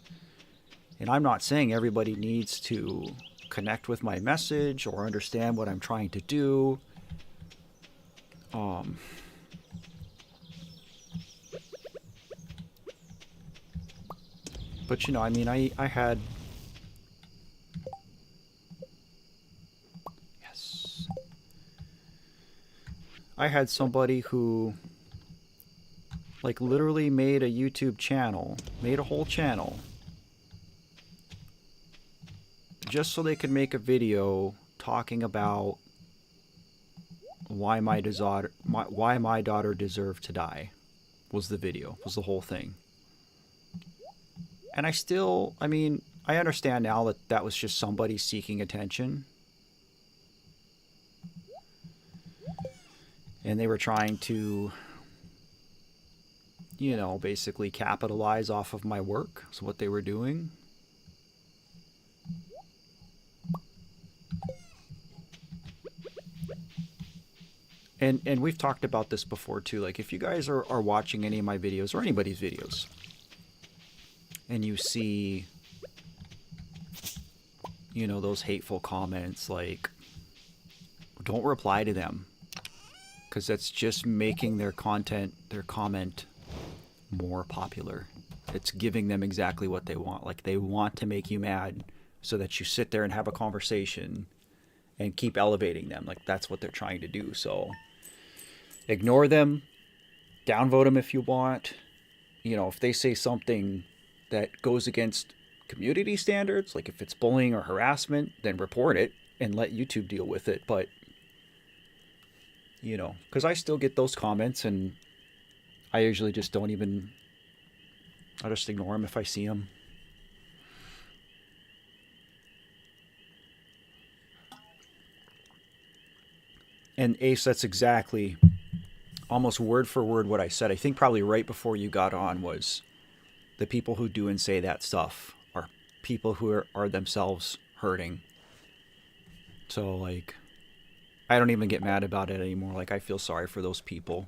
And I'm not saying everybody needs to connect with my message or understand what I'm trying to do. But you know, I mean, I had... Yes. I had somebody who, like, literally made a YouTube channel, made a whole channel, just so they could make a video talking about why my daughter deserved to die. Was the video, was the whole thing. And I mean, I understand now that that was just somebody seeking attention. And they were trying to, you know, basically capitalize off of my work. That's what they were doing. And we've talked about this before too. Like, if you guys are watching any of my videos or anybody's videos, and you see, you know, those hateful comments, like, don't reply to them, because that's just making their comment more popular. It's giving them exactly what they want. Like, they want to make you mad so that you sit there and have a conversation and keep elevating them. Like, that's what they're trying to do. So ignore them, downvote them if you want. You know, if they say something that goes against community standards, like if it's bullying or harassment, then report it and let YouTube deal with it. But, you know, because I still get those comments, and I usually just don't even, I just ignore them if I see them. And Ace, that's exactly, almost word for word what I said. I think probably right before you got on was, the people who do and say that stuff are people who are themselves hurting. So, like, I don't even get mad about it anymore. Like, I feel sorry for those people.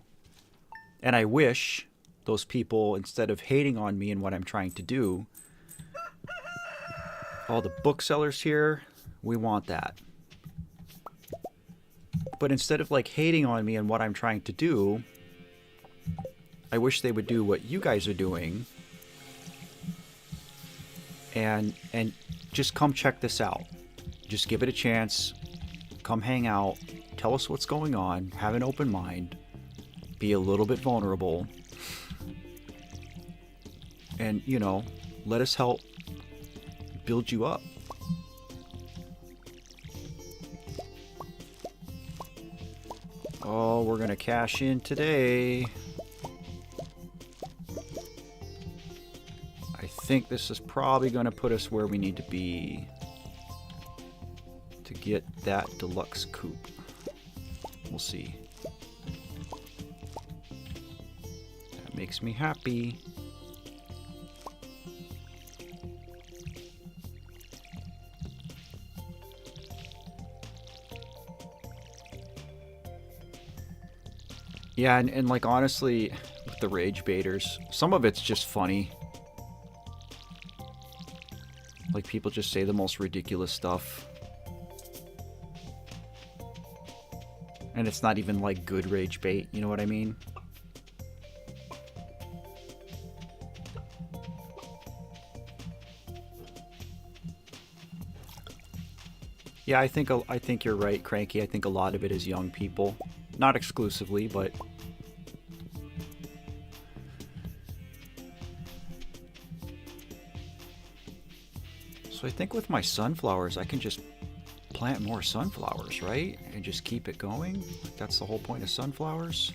And I wish those people, instead of hating on me and what I'm trying to do, all the booksellers here, we want that. But instead of, like, hating on me and what I'm trying to do, I wish they would do what you guys are doing, and just come check this out. Just give it a chance. Come hang out. Tell us what's going on. Have an open mind. Be a little bit vulnerable. And, you know, let us help build you up. Oh, we're gonna cash in today. I think this is probably gonna put us where we need to be to get that deluxe coupe. We'll see. That makes me happy. Yeah, and like, honestly, with the rage baiters, some of it's just funny. Like, people just say the most ridiculous stuff. And it's not even, like, good rage bait, you know what I mean? Yeah, I think you're right, Cranky. I think a lot of it is young people. Not exclusively, but... So I think with my sunflowers, I can just plant more sunflowers, right? And just keep it going. Like, that's the whole point of sunflowers.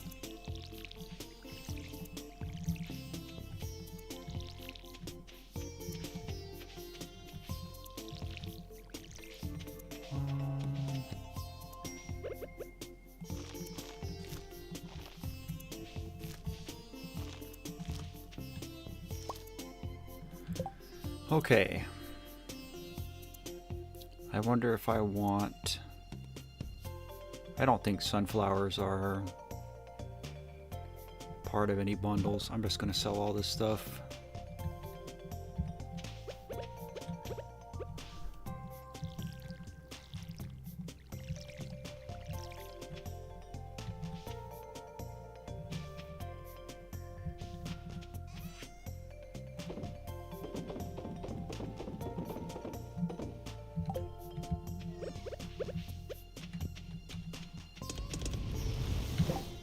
Okay. I wonder if I want... I don't think sunflowers are part of any bundles. I'm just going to sell all this stuff.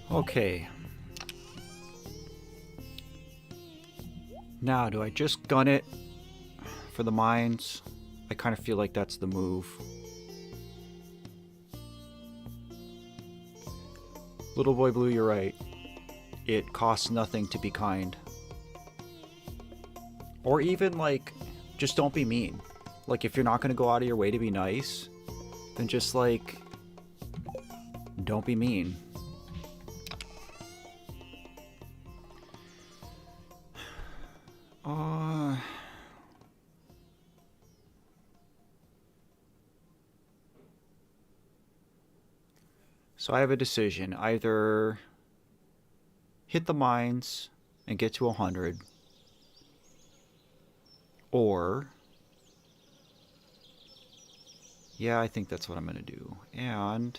Okay. Now, do I just gun it for the mines? I kind of feel like that's the move. Little Boy Blue, you're right. It costs nothing to be kind. Or even, like, just don't be mean. Like, if you're not going to go out of your way to be nice, then just, like, don't be mean. So I have a decision. Either hit the mines and get to 100, or... yeah, I think that's what I'm going to do. And...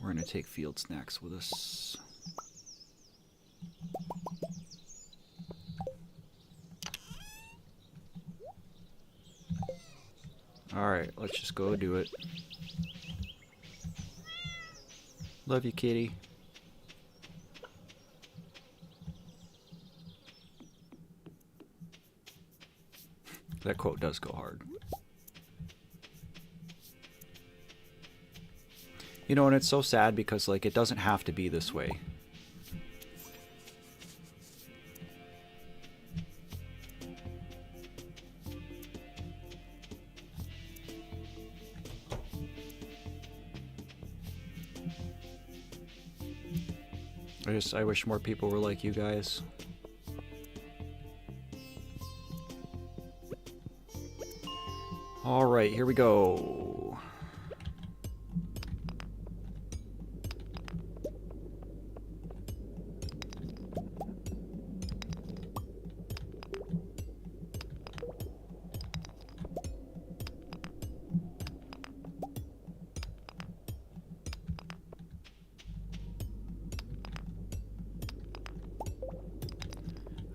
we're going to take field snacks with us. Alright, let's just go do it. Love you, kitty. That quote does go hard. You know, and it's so sad because, like, it doesn't have to be this way. I wish more people were like you guys. All right, here we go.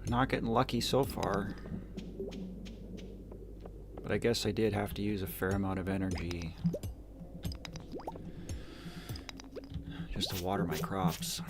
Not getting lucky so far. But I guess I did have to use a fair amount of energy just to water my crops.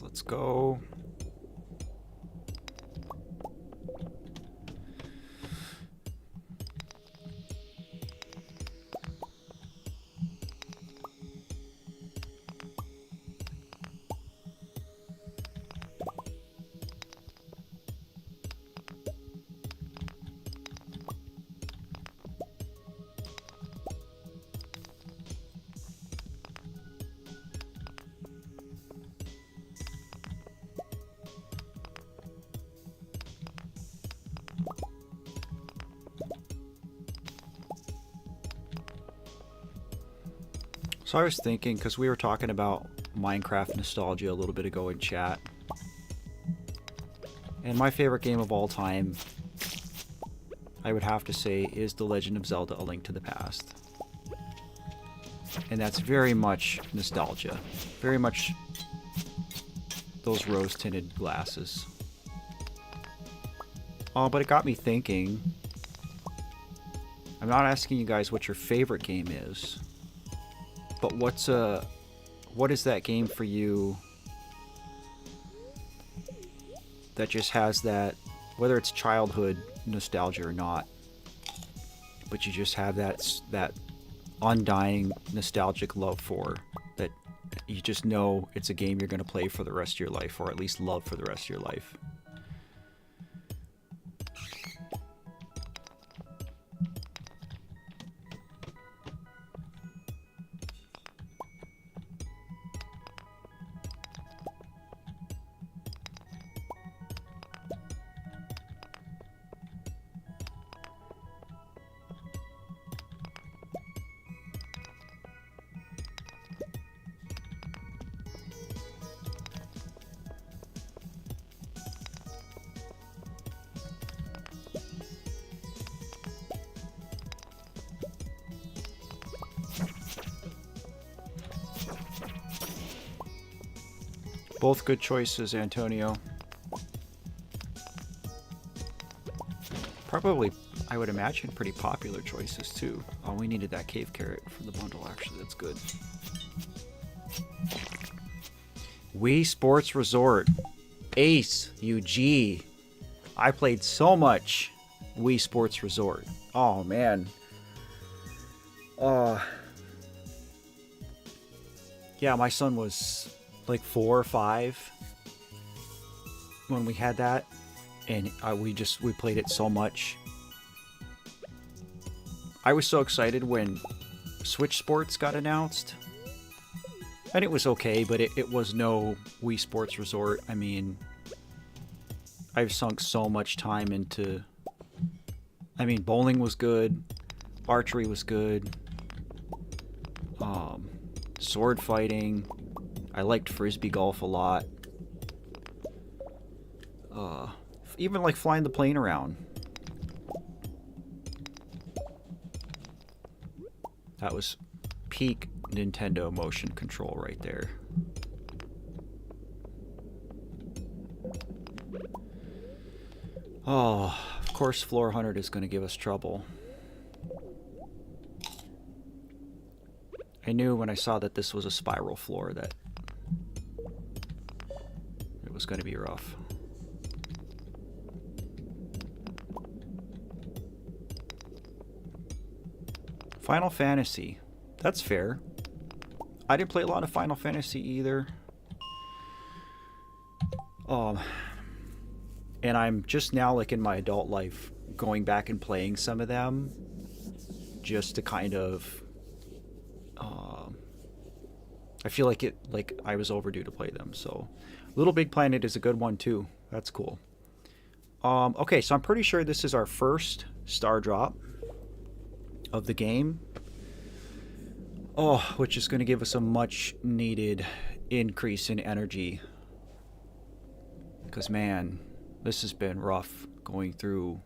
Let's go. So I was thinking, because we were talking about Minecraft nostalgia a little bit ago in chat, and my favorite game of all time, I would have to say, is The Legend of Zelda: A Link to the Past. And that's very much nostalgia. Very much those rose-tinted glasses. Oh, but it got me thinking. I'm not asking you guys what your favorite game is. But what is that game for you that just has that, whether it's childhood nostalgia or not, but you just have that undying nostalgic love for, that you just know it's a game you're going to play for the rest of your life, or at least love for the rest of your life. Both good choices, Antonio. Probably, I would imagine, pretty popular choices too. Oh, we needed that cave carrot for the bundle, actually. That's good. Wii Sports Resort. Ace, UG. I played so much Wii Sports Resort. Oh, man. Yeah, my son was like 4 or 5 when we had that, and we played it so much. I was so excited when Switch Sports got announced, and it was okay, but it was no Wii Sports Resort. I mean, I've sunk so much time into, I mean, bowling was good, archery was good, sword fighting, I liked frisbee golf a lot. Even like flying the plane around. That was peak Nintendo motion control right there. Oh, of course Floor 100 is going to give us trouble. I knew when I saw that this was a spiral floor that it was going to be rough. Final Fantasy. That's fair. I didn't play a lot of Final Fantasy either. And I'm just now, like, in my adult life, going back and playing some of them just to kind of... I feel like I was overdue to play them, so... Little Big Planet is a good one, too. That's cool. Okay, so I'm pretty sure this is our first star drop of the game. Oh, which is going to give us a much needed increase in energy. Because, man, this has been rough going through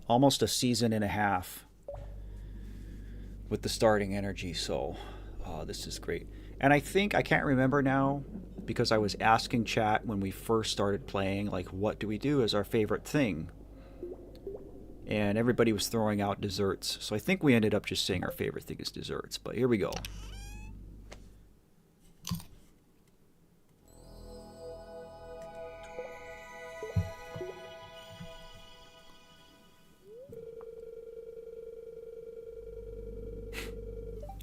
almost a season and a half with the starting energy, so this is great. And I think, I can't remember now, because I was asking chat when we first started playing, like, what do we do as our favorite thing? And everybody was throwing out desserts, so I think we ended up just saying our favorite thing is desserts, but here we go.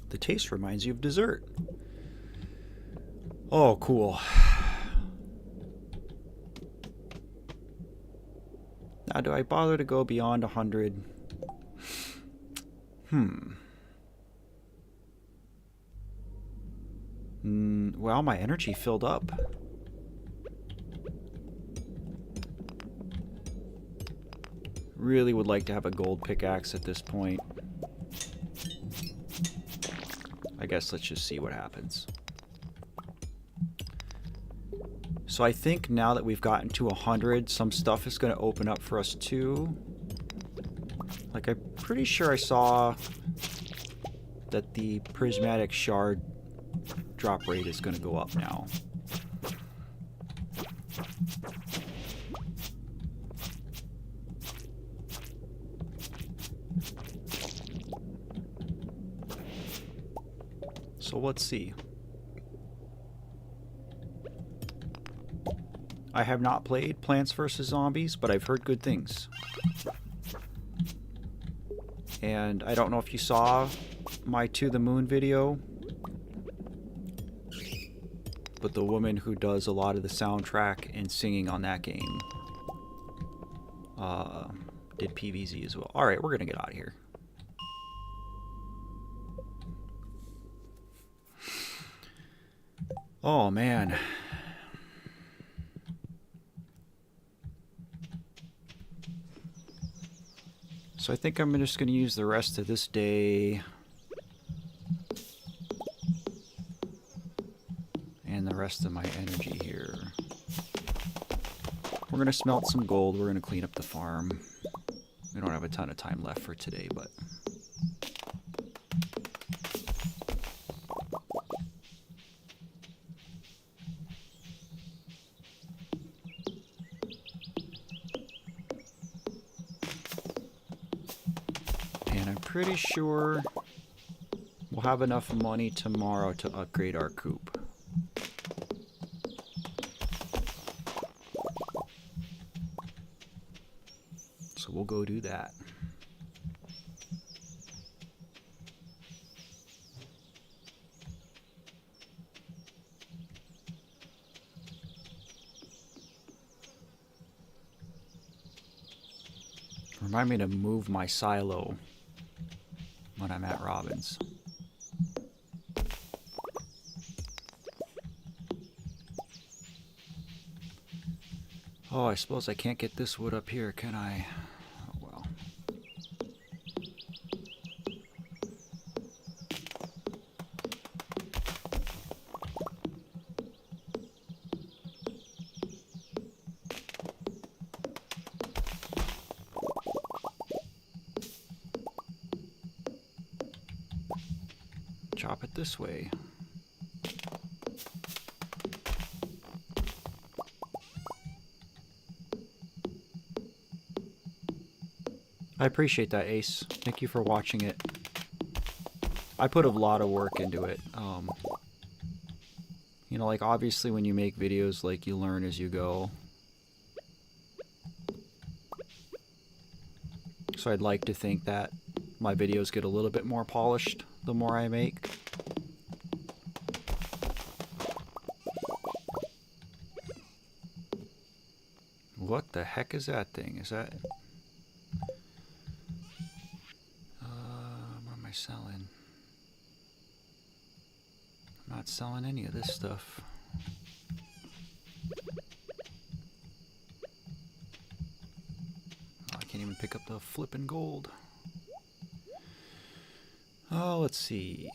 The taste reminds you of dessert. Oh, cool. Now, do I bother to go beyond 100? Well, my energy filled up. Really would like to have a gold pickaxe at this point. I guess let's just see what happens. So I think now that we've gotten to 100, some stuff is going to open up for us too. Like, I'm pretty sure I saw that the prismatic shard drop rate is going to go up now. So let's see. I have not played Plants vs. Zombies, but I've heard good things. And I don't know if you saw my To the Moon video, but the woman who does a lot of the soundtrack and singing on that game did PVZ as well. Alright, we're gonna get out of here. Oh man. So I think I'm just going to use the rest of this day and the rest of my energy here. We're going to smelt some gold. We're going to clean up the farm. We don't have a ton of time left for today, but... And I'm pretty sure we'll have enough money tomorrow to upgrade our coop. So we'll go do that. Remind me to move my silo when I'm at Robin's. Oh, I suppose I can't get this wood up here, can I? Oh well. Chop it this way. I appreciate that, Ace. Thank you for watching it. I put a lot of work into it. You know, like, obviously when you make videos, like, you learn as you go. So I'd like to think that my videos get a little bit more polished the more I make. What the heck is that thing? Is that... what am I selling? I'm not selling any of this stuff. Oh, I can't even pick up the flippin' gold. Oh, let's see.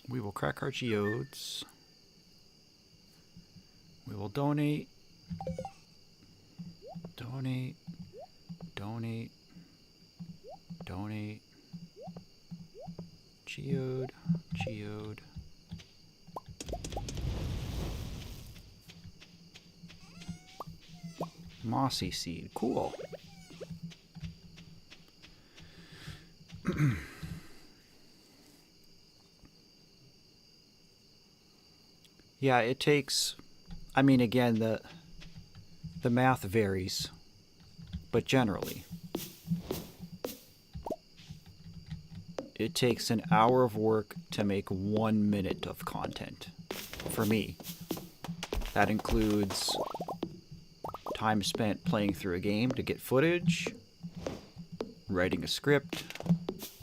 We will crack our geodes. We will donate. Donate. Donate. Donate. Geode. Geode. Mossy seed. Cool. Yeah, it takes... I mean, again, the math varies, but generally, it takes an hour of work to make 1 minute of content. For me, that includes time spent playing through a game to get footage, writing a script,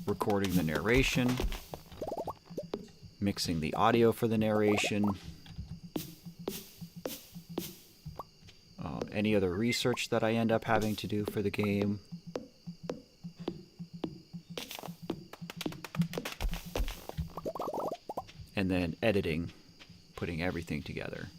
recording the narration, mixing the audio for the narration, any other research that I end up having to do for the game. And then editing, putting everything together.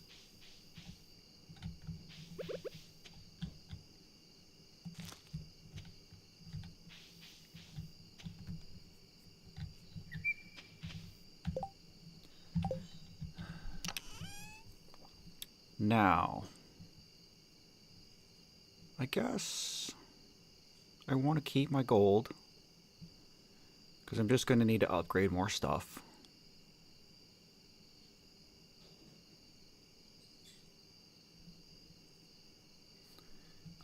Now, I guess I want to keep my gold because I'm just going to need to upgrade more stuff.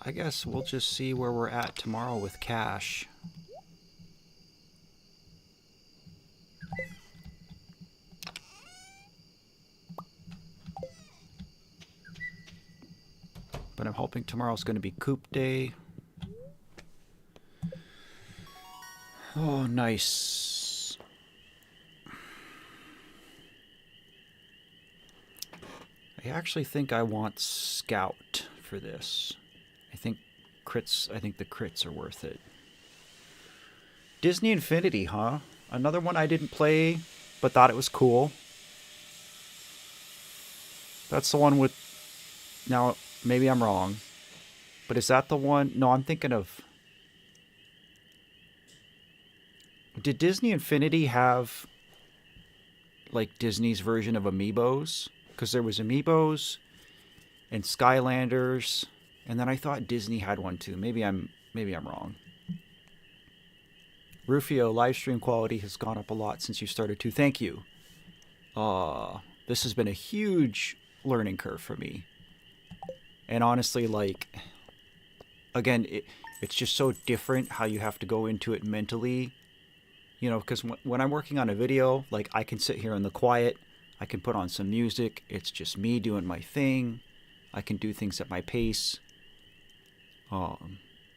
I guess we'll just see where we're at tomorrow with cash. But I'm hoping tomorrow's going to be Coop Day. Oh, nice. I actually think I want Scout for this. I think the crits are worth it. Disney Infinity, huh? Another one I didn't play, but thought it was cool. That's the one with... Now, maybe I'm wrong. But is that the one... No, I'm thinking of... Did Disney Infinity have, like, Disney's version of Amiibos? Because there was Amiibos and Skylanders... And then I thought Disney had one too. Maybe I'm wrong. Rufio, live stream quality has gone up a lot since you started too. Thank you. This has been a huge learning curve for me. And honestly, like, again, it's just so different how you have to go into it mentally. You know, because when I'm working on a video, like, I can sit here in the quiet. I can put on some music. It's just me doing my thing. I can do things at my pace.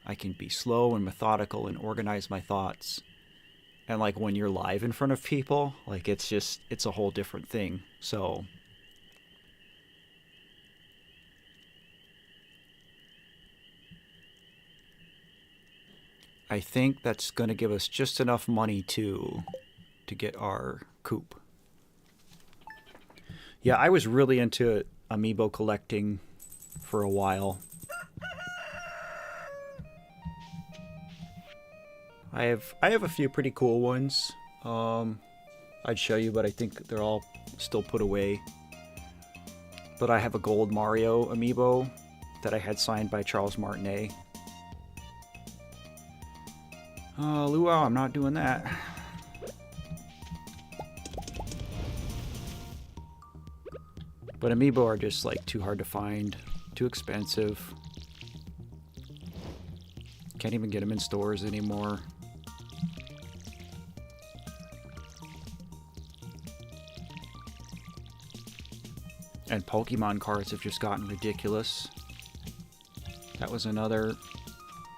I can be slow and methodical and organize my thoughts. And like when you're live in front of people, like it's a whole different thing. So I think that's going to give us just enough money to get our coop. Yeah, I was really into amiibo collecting for a while. I have a few pretty cool ones. I'd show you, but I think they're all still put away. But I have a gold Mario amiibo that I had signed by Charles Martinet. Luau, I'm not doing that. But amiibo are just like too hard to find, too expensive. Can't even get them in stores anymore. And Pokemon cards have just gotten ridiculous. That was another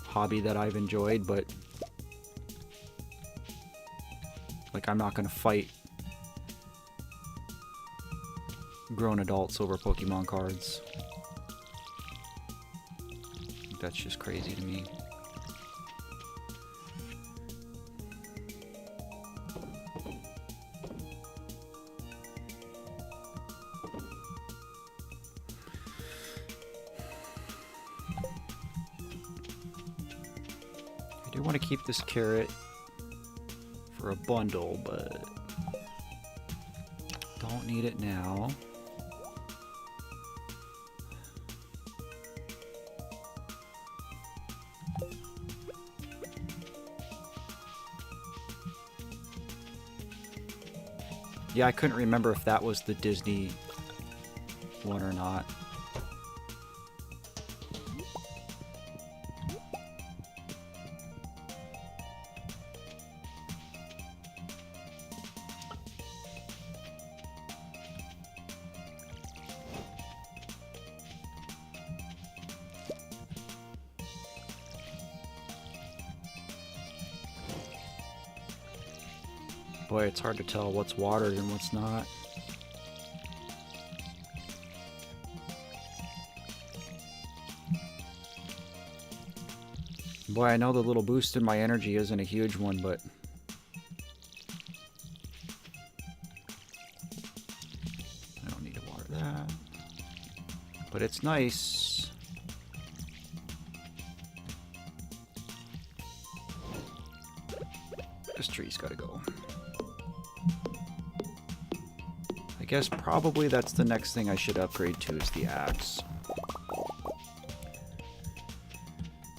hobby that I've enjoyed, but like I'm not gonna fight grown adults over Pokemon cards. That's just crazy to me. I do want to keep this carrot for a bundle, but don't need it now. Yeah, I couldn't remember if that was the Disney one or not. Boy, it's hard to tell what's watered and what's not. Boy, I know the little boost in my energy isn't a huge one, but I don't need to water that. But it's nice. This tree's gotta go. I guess probably that's the next thing I should upgrade to is the axe.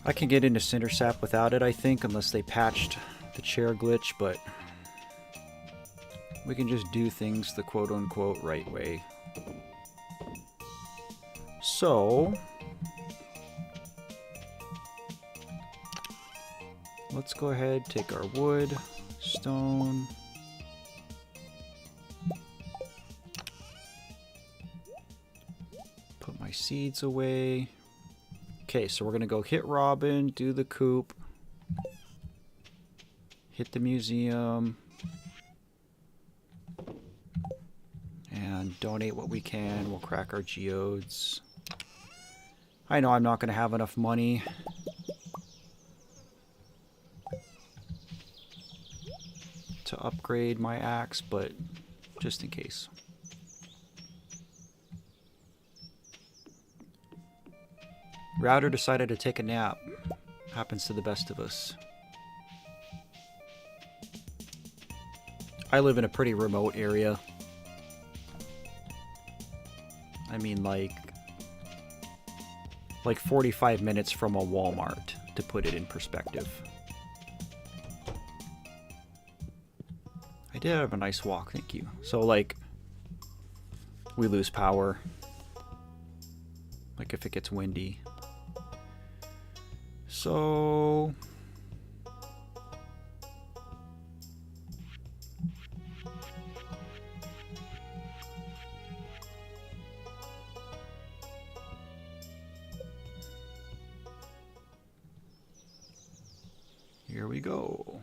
I can get into Cindersap without it, I think, unless they patched the chair glitch, but we can just do things the quote-unquote right way. So, let's go ahead, take our wood, stone. Put my seeds away. Okay, so we're going to go hit Robin, do the coop, hit the museum, and donate what we can. We'll crack our geodes. I know I'm not going to have enough money. To upgrade my axe, but just in case. Router decided to take a nap. Happens to the best of us. I live in a pretty remote area. I mean, like 45 minutes from a Walmart, to put it in perspective. I did have a nice walk, thank you. So, like, we lose power. Like, if it gets windy. So... here we go.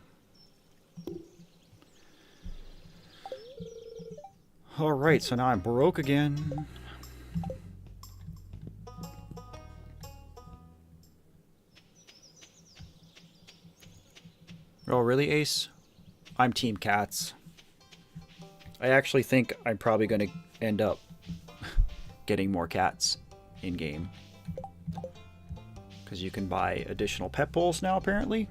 Alright, so now I'm broke again. Oh, really, Ace? I'm Team Cats. I actually think I'm probably going to end up getting more cats in-game. Because you can buy additional pet bowls now, apparently.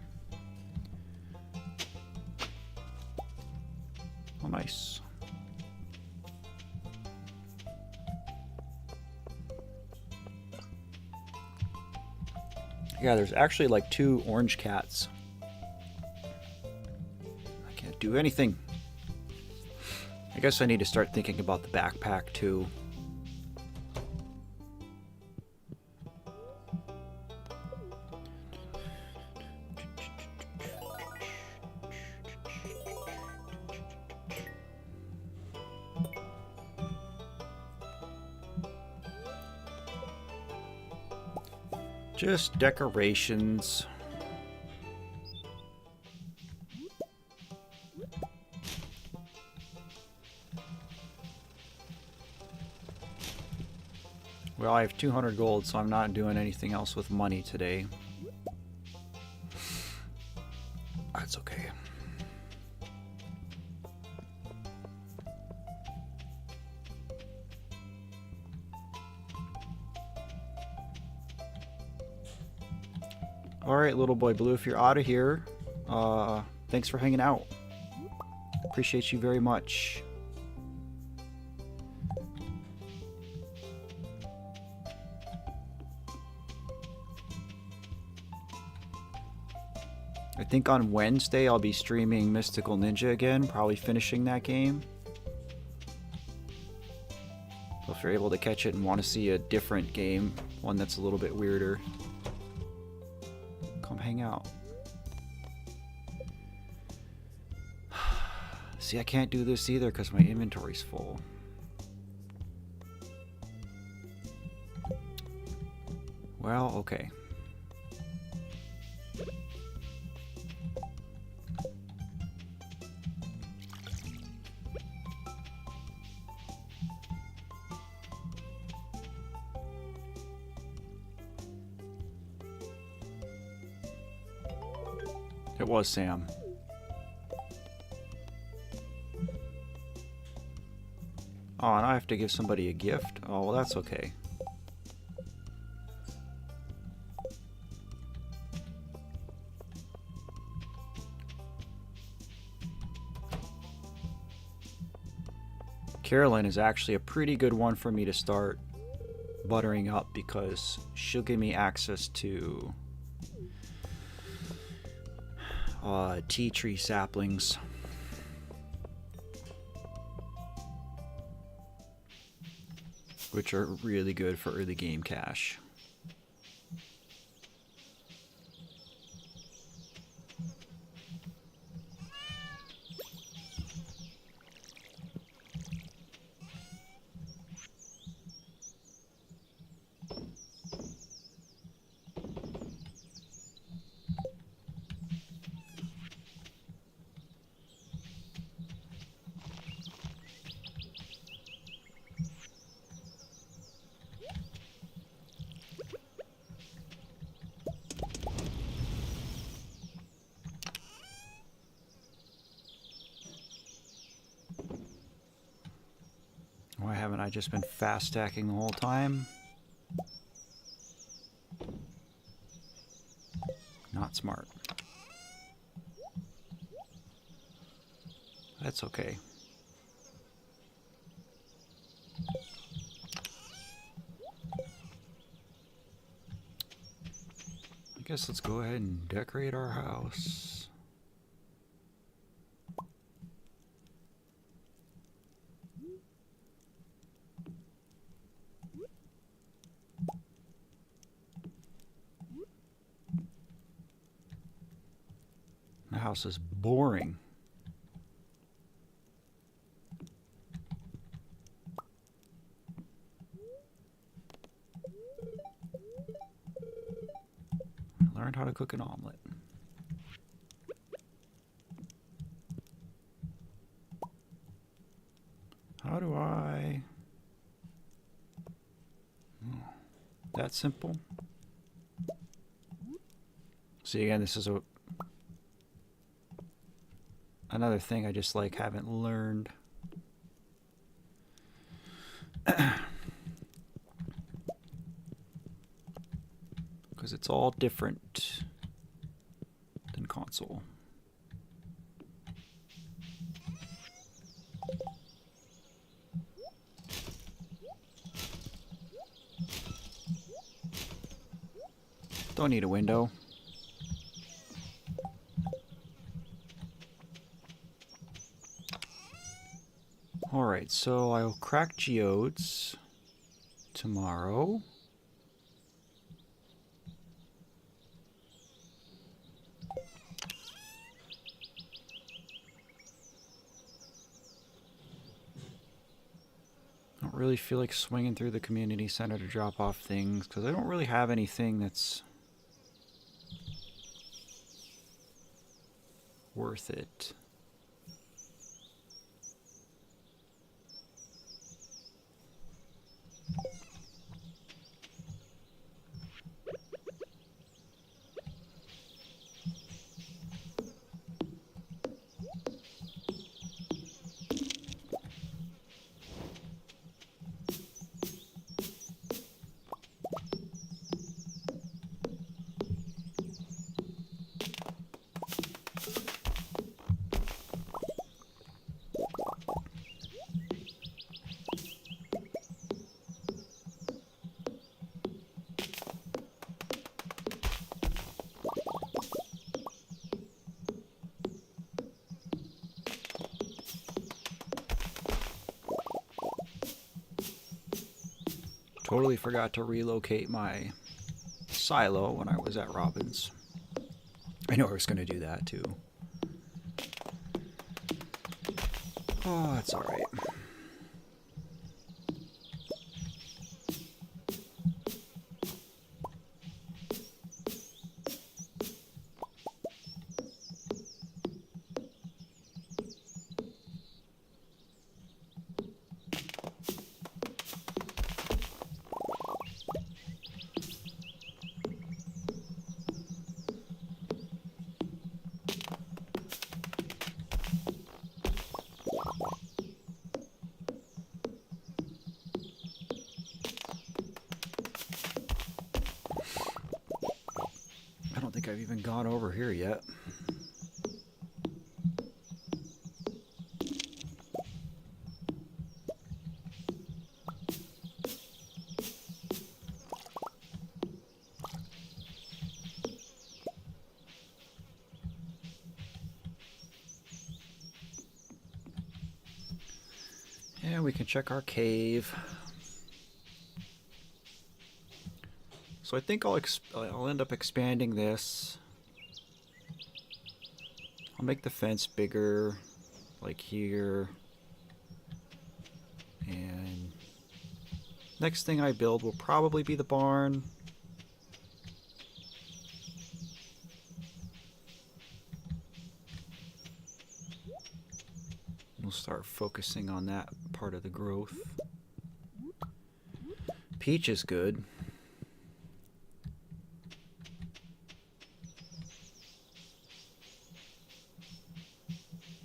Oh, nice. Yeah, there's actually like 2 orange cats. I can't do anything. I guess I need to start thinking about the backpack too. Just decorations. Well, I have 200 gold, so I'm not doing anything else with money today. That's okay. Alright, little boy blue, if you're out of here, thanks for hanging out. Appreciate you very much. I think on Wednesday I'll be streaming Mystical Ninja again, probably finishing that game. So if you're able to catch it and want to see a different game, one that's a little bit weirder, come hang out. See, I can't do this either because my inventory's full. Well, okay. It was Sam. Oh, and I have to give somebody a gift? Oh, well, that's okay. Carolyn is actually a pretty good one for me to start buttering up because she'll give me access to tea tree saplings. Which are really good for early game cash. Why haven't I just been fast stacking the whole time? Not smart. That's okay. I guess let's go ahead and decorate our house. The house is boring. I learned how to cook an omelet. How do I... Oh, that simple? See, again, this is another thing I just like haven't learned. Because it's all different than console. Don't need a window. Alright, so I'll crack geodes tomorrow. Don't really feel like swinging through the community center to drop off things because I don't really have anything that's worth it. Totally forgot to relocate my silo when I was at Robin's. I know I was going to do that too. Oh, that's alright. I've even gone over here yet. And we can check our cave. So I think I'll end up expanding this. I'll make the fence bigger, like here. And next thing I build will probably be the barn. We'll start focusing on that part of the growth. Peach is good.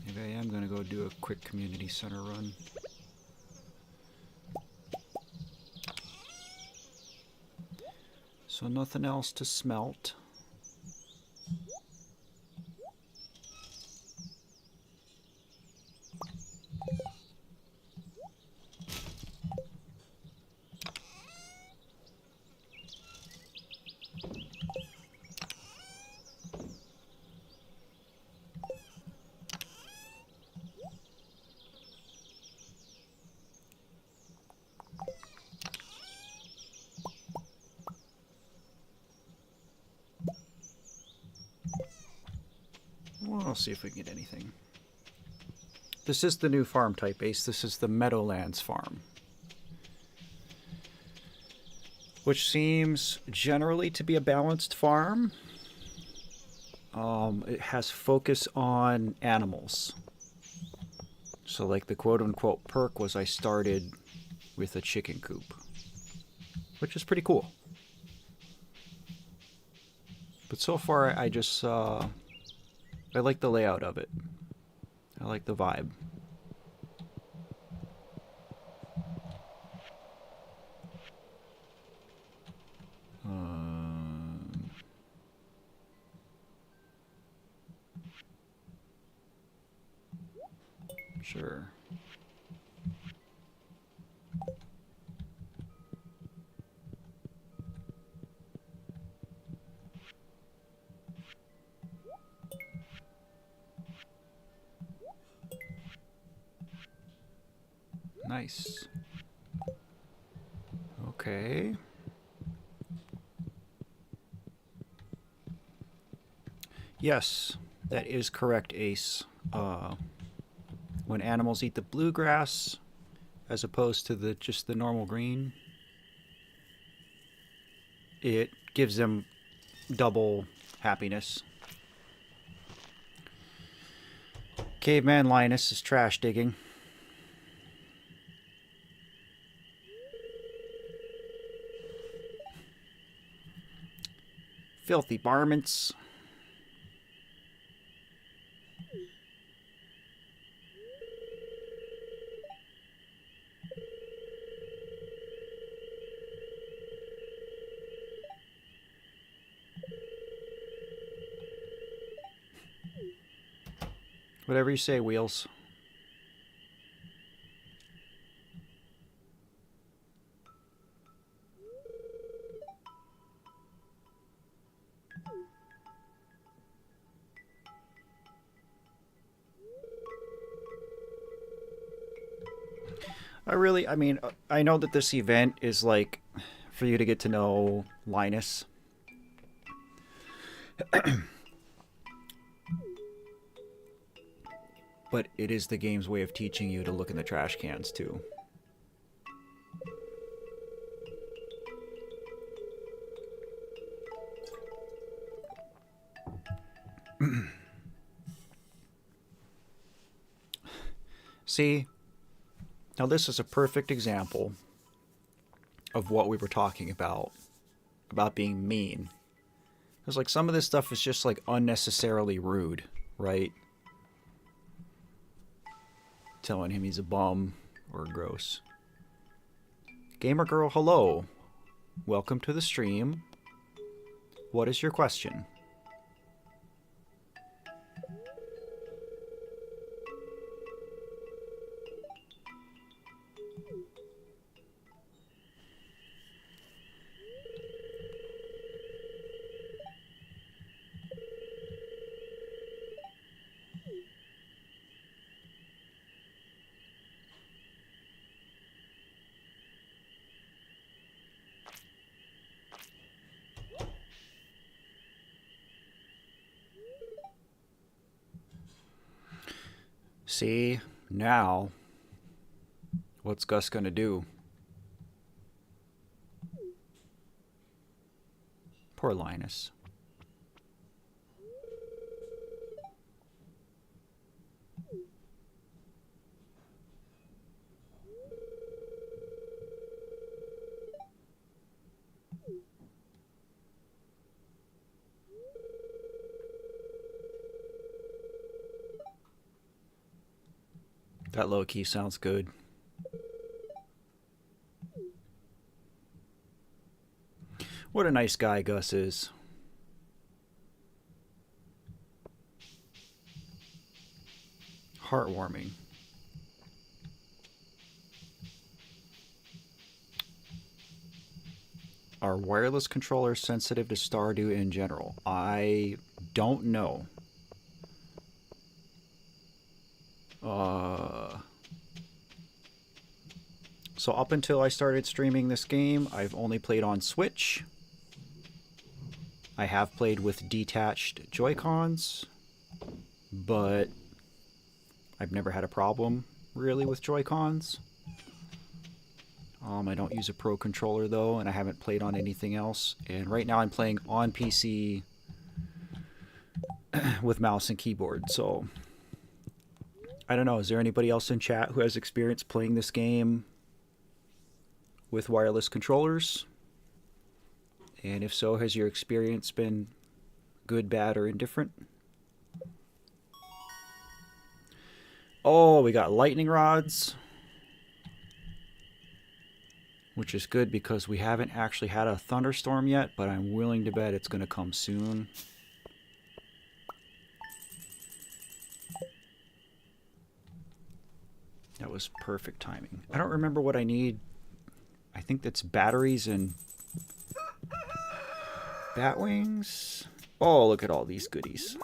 Maybe I am going to go do a quick community center run. So nothing else to smelt. Well, I'll see if we can get anything. This is the new farm type, Ace. This is the Meadowlands farm. Which seems generally to be a balanced farm. It has focus on animals. So like the quote-unquote perk was I started with a chicken coop. Which is pretty cool. But so far I just... I like the layout of it. I like the vibe. Sure. Nice. Okay. Yes, that is correct, Ace. When animals eat the bluegrass, as opposed to just the normal green, it gives them double happiness. Caveman Linus is trash digging. Filthy varmints. Whatever you say, Wheels. I mean, I know that this event is like for you to get to know Linus. But it is the game's way of teaching you to look in the trash cans, too. See? Now this is a perfect example of what we were talking about being mean. Because, like, some of this stuff is just, like, unnecessarily rude, right? Telling him he's a bum or gross. Gamer girl, hello. Welcome to the stream. What is your question? See, now, what's Gus gonna do? Poor Linus. That low key sounds good. What a nice guy Gus is. Heartwarming. Are wireless controllers sensitive to Stardew in general? I don't know. So up until I started streaming this game, I've only played on Switch. I have played with detached Joy-Cons, but I've never had a problem really with Joy-Cons. I don't use a Pro controller though, and I haven't played on anything else. And right now I'm playing on PC with mouse and keyboard, so I don't know. Is there anybody else in chat who has experience playing this game with wireless controllers? And if so, has your experience been good, bad, or indifferent? Oh, we got lightning rods, which is good because we haven't actually had a thunderstorm yet, but I'm willing to bet it's going to come soon. That was perfect timing. I don't remember what I need. I think that's batteries and bat wings. Oh, look at all these goodies.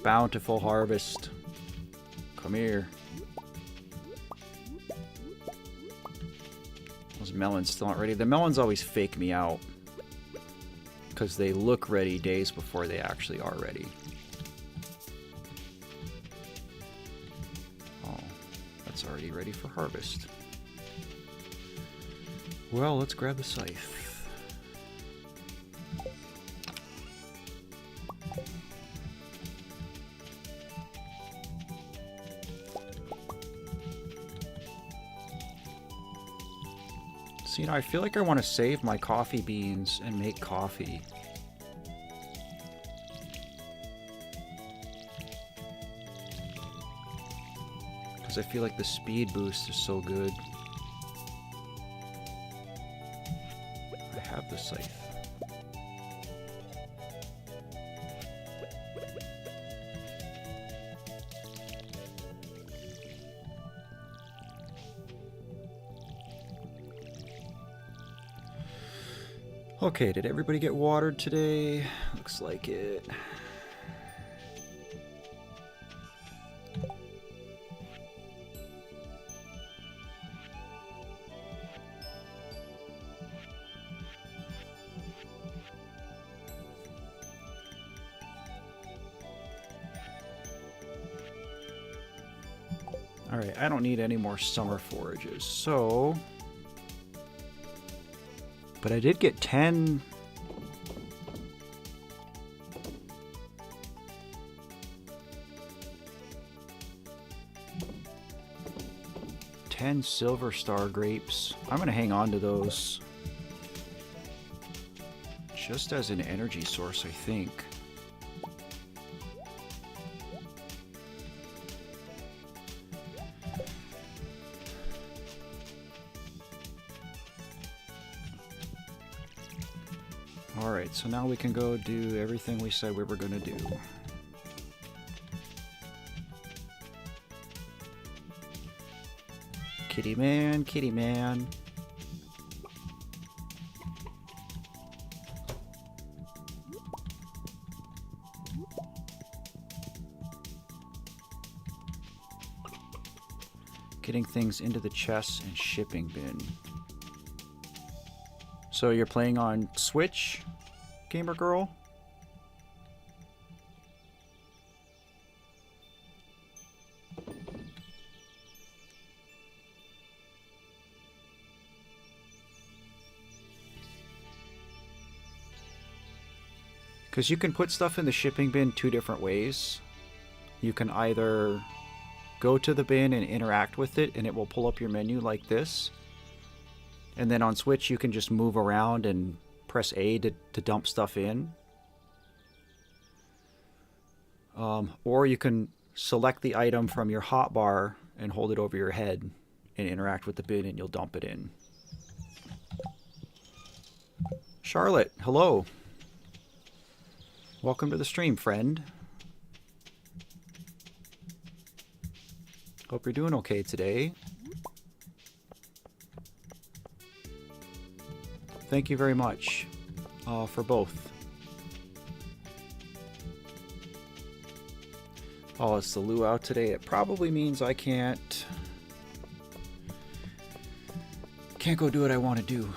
Bountiful harvest. Come here. Those melons still aren't ready. The melons always fake me out because they look ready days before they actually are ready. Oh, that's already ready for harvest. Well, let's grab the scythe. So, you know, I feel like I want to save my coffee beans and make coffee. Because I feel like the speed boost is so good. I have the scythe. Okay, did everybody get watered today? Looks like it. Alright, I don't need any more summer forages, so... But I did get 10... 10 silver star grapes. I'm gonna hang on to those. Just as an energy source, I think. Alright, so now we can go do everything we said we were gonna do. Kitty man, kitty man. Getting things into the chests and shipping bin. So you're playing on Switch, Gamer Girl? Because you can put stuff in the shipping bin two different ways. You can either go to the bin and interact with it, and it will pull up your menu like this. And then on Switch, you can just move around and press A to dump stuff in. Or you can select the item from your hotbar and hold it over your head and interact with the bin, and you'll dump it in. Charlotte, hello. Welcome to the stream, friend. Hope you're doing okay today. Thank you very much for both. Oh, it's the luau today. It probably means I can't go do what I want to do.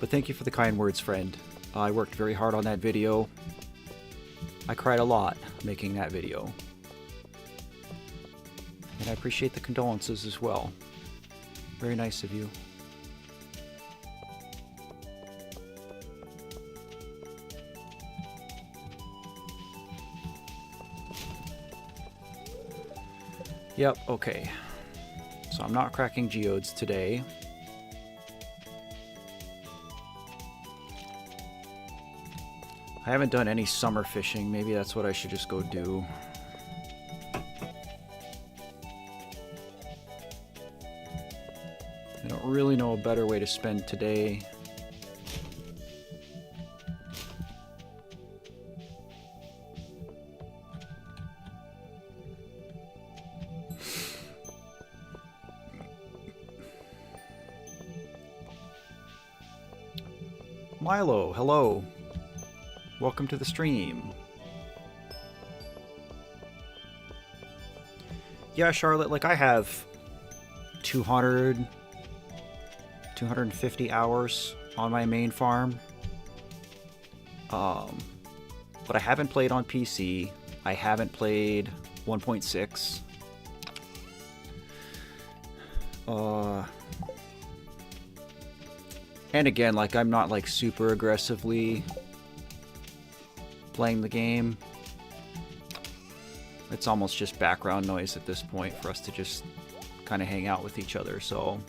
But thank you for the kind words, friend. I worked very hard on that video. I cried a lot making that video. And I appreciate the condolences as well. Very nice of you. Yep, okay. So I'm not cracking geodes today. I haven't done any summer fishing. Maybe that's what I should just go do. I don't really know a better way to spend today. Milo, hello. Welcome to the stream. Yeah, Charlotte, like I have 250 hours on my main farm. But I haven't played on PC. I haven't played 1.6. And again, like I'm not like super aggressively playing the game. It's almost just background noise at this point for us to just kind of hang out with each other, so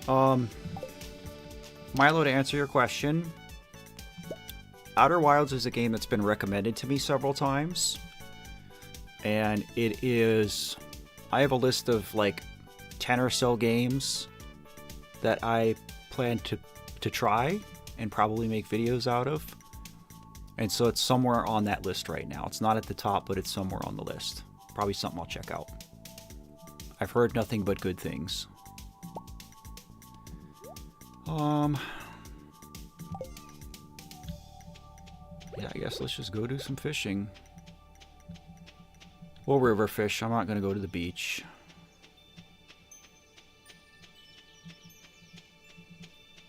Milo, to answer your question, Outer Wilds is a game that's been recommended to me several times, and it is, I have a list of like 10 or so games that I plan to try and probably make videos out of. And so it's somewhere on that list right now. It's not at the top, but it's somewhere on the list. Probably something I'll check out. I've heard nothing but good things. Yeah, I guess let's just go do some fishing. We'll river fish. I'm not going to go to the beach.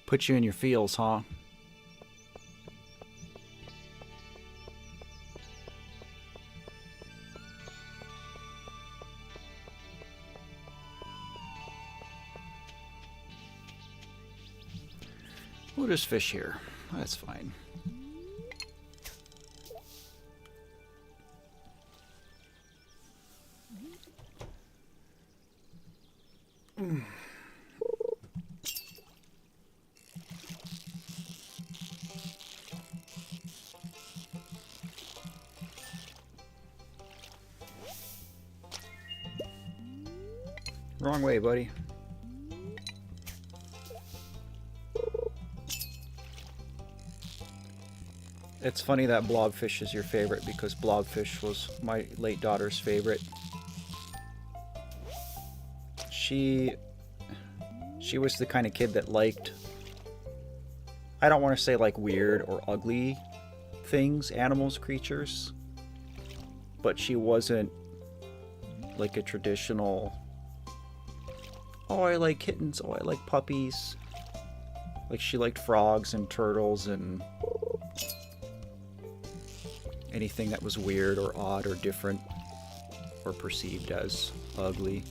Put you in your feels, huh? We'll just fish here. That's fine. Wrong way, buddy. It's funny that blobfish is your favorite because blobfish was my late daughter's favorite. She was the kind of kid that liked, I don't want to say like weird or ugly things, animals, creatures, but she wasn't like a traditional, oh, I like kittens, oh, I like puppies. Like, she liked frogs and turtles and anything that was weird or odd or different or perceived as ugly.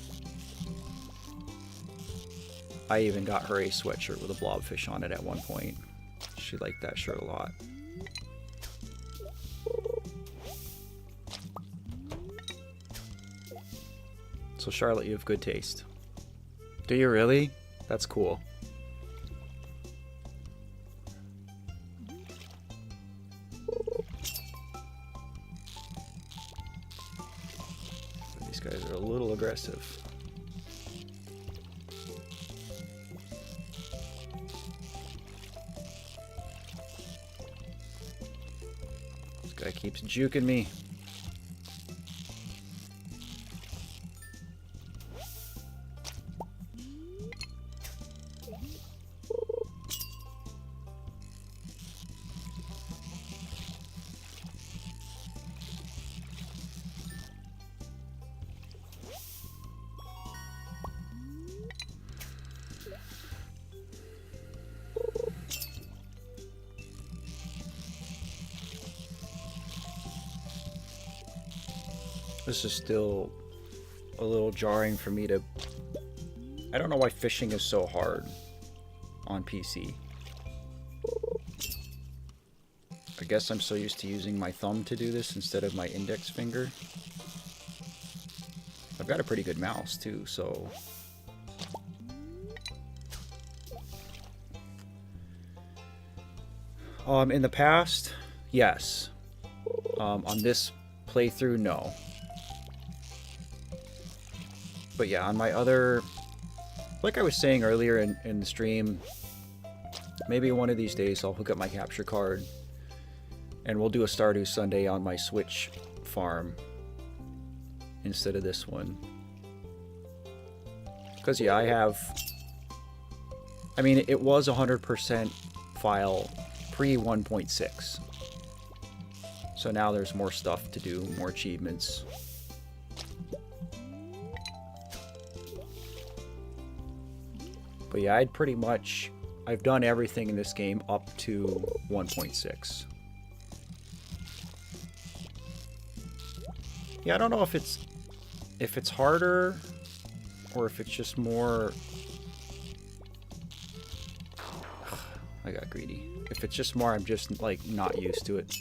I even got her a sweatshirt with a blobfish on it at one point. She liked that shirt a lot. So Charlotte, you have good taste. Do you really? That's cool. These guys are a little aggressive. This guy keeps juking me. This is still a little jarring for me to... I don't know why fishing is so hard on PC. I guess I'm so used to using my thumb to do this instead of my index finger. I've got a pretty good mouse too, so... In the past, yes. On this playthrough, no. But yeah, on my other... Like I was saying earlier in the stream, maybe one of these days I'll hook up my capture card and we'll do a Stardew Sunday on my Switch farm instead of this one. Because yeah, I have... I mean, it was 100% file pre 1.6. So now there's more stuff to do, more achievements. But yeah, I've done everything in this game up to 1.6. Yeah, I don't know if it's harder or if it's just more... I got greedy. If it's just more, I'm just like not used to it.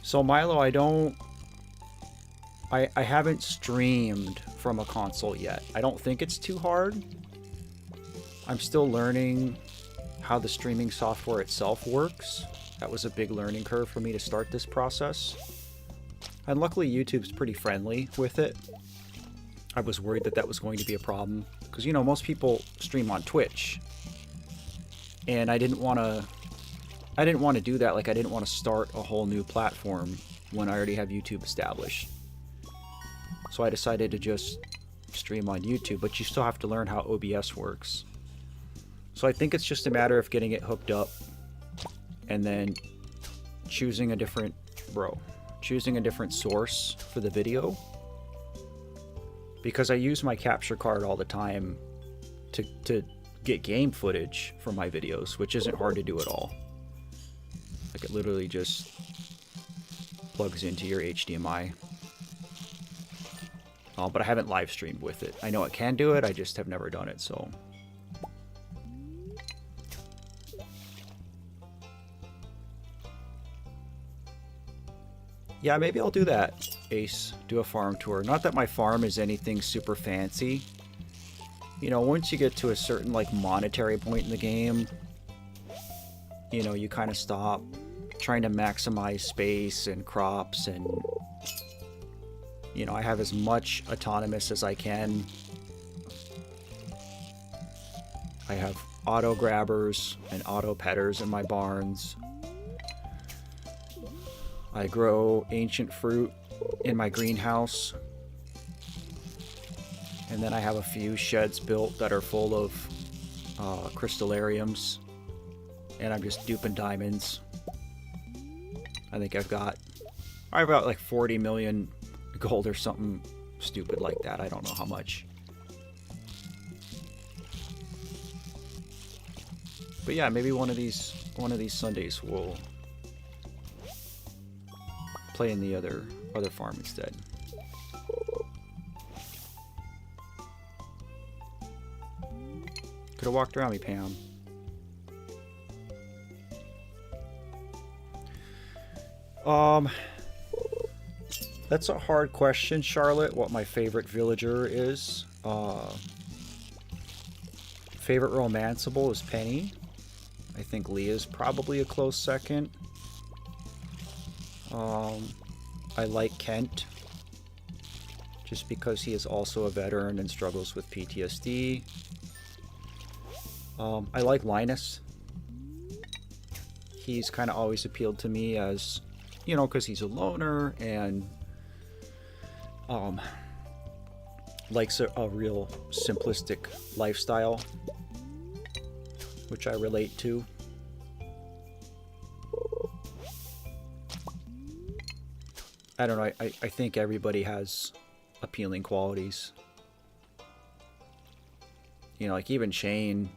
So Milo, I haven't streamed from a console yet. I don't think it's too hard. I'm still learning how the streaming software itself works. That was a big learning curve for me to start this process. And luckily YouTube's pretty friendly with it. I was worried that that was going to be a problem. Because, you know, most people stream on Twitch. And I didn't want to do that. Like, I didn't want to start a whole new platform when I already have YouTube established. So I decided to just stream on YouTube, but you still have to learn how OBS works. So I think it's just a matter of getting it hooked up and then choosing a different source for the video. Because I use my capture card all the time to get game footage for my videos, which isn't hard to do at all. Like, it literally just plugs into your HDMI. But I haven't live streamed with it. I know it can do it, I just have never done it, so... Yeah, maybe I'll do that, Ace. Do a farm tour. Not that my farm is anything super fancy. You know, once you get to a certain, like, monetary point in the game, you know, you kind of stop trying to maximize space and crops and... You know, I have as much autonomous as I can. I have auto grabbers and auto petters in my barns. I grow ancient fruit in my greenhouse. And then I have a few sheds built that are full of crystallariums. And I'm just duping diamonds. I think I've got like 40 million gold or something stupid like that. I don't know how much. But yeah, maybe one of these Sundays we'll play in the other farm instead. could have walked around me, Pam. That's a hard question, Charlotte, what my favorite villager is. Favorite romanceable is Penny. I think Leah's probably a close second. I like Kent, just because he is also a veteran and struggles with PTSD. I like Linus. He's kind of always appealed to me as, you know, because he's a loner and likes a real simplistic lifestyle, which I relate to. I don't know, I think everybody has appealing qualities. You know, like even Shane,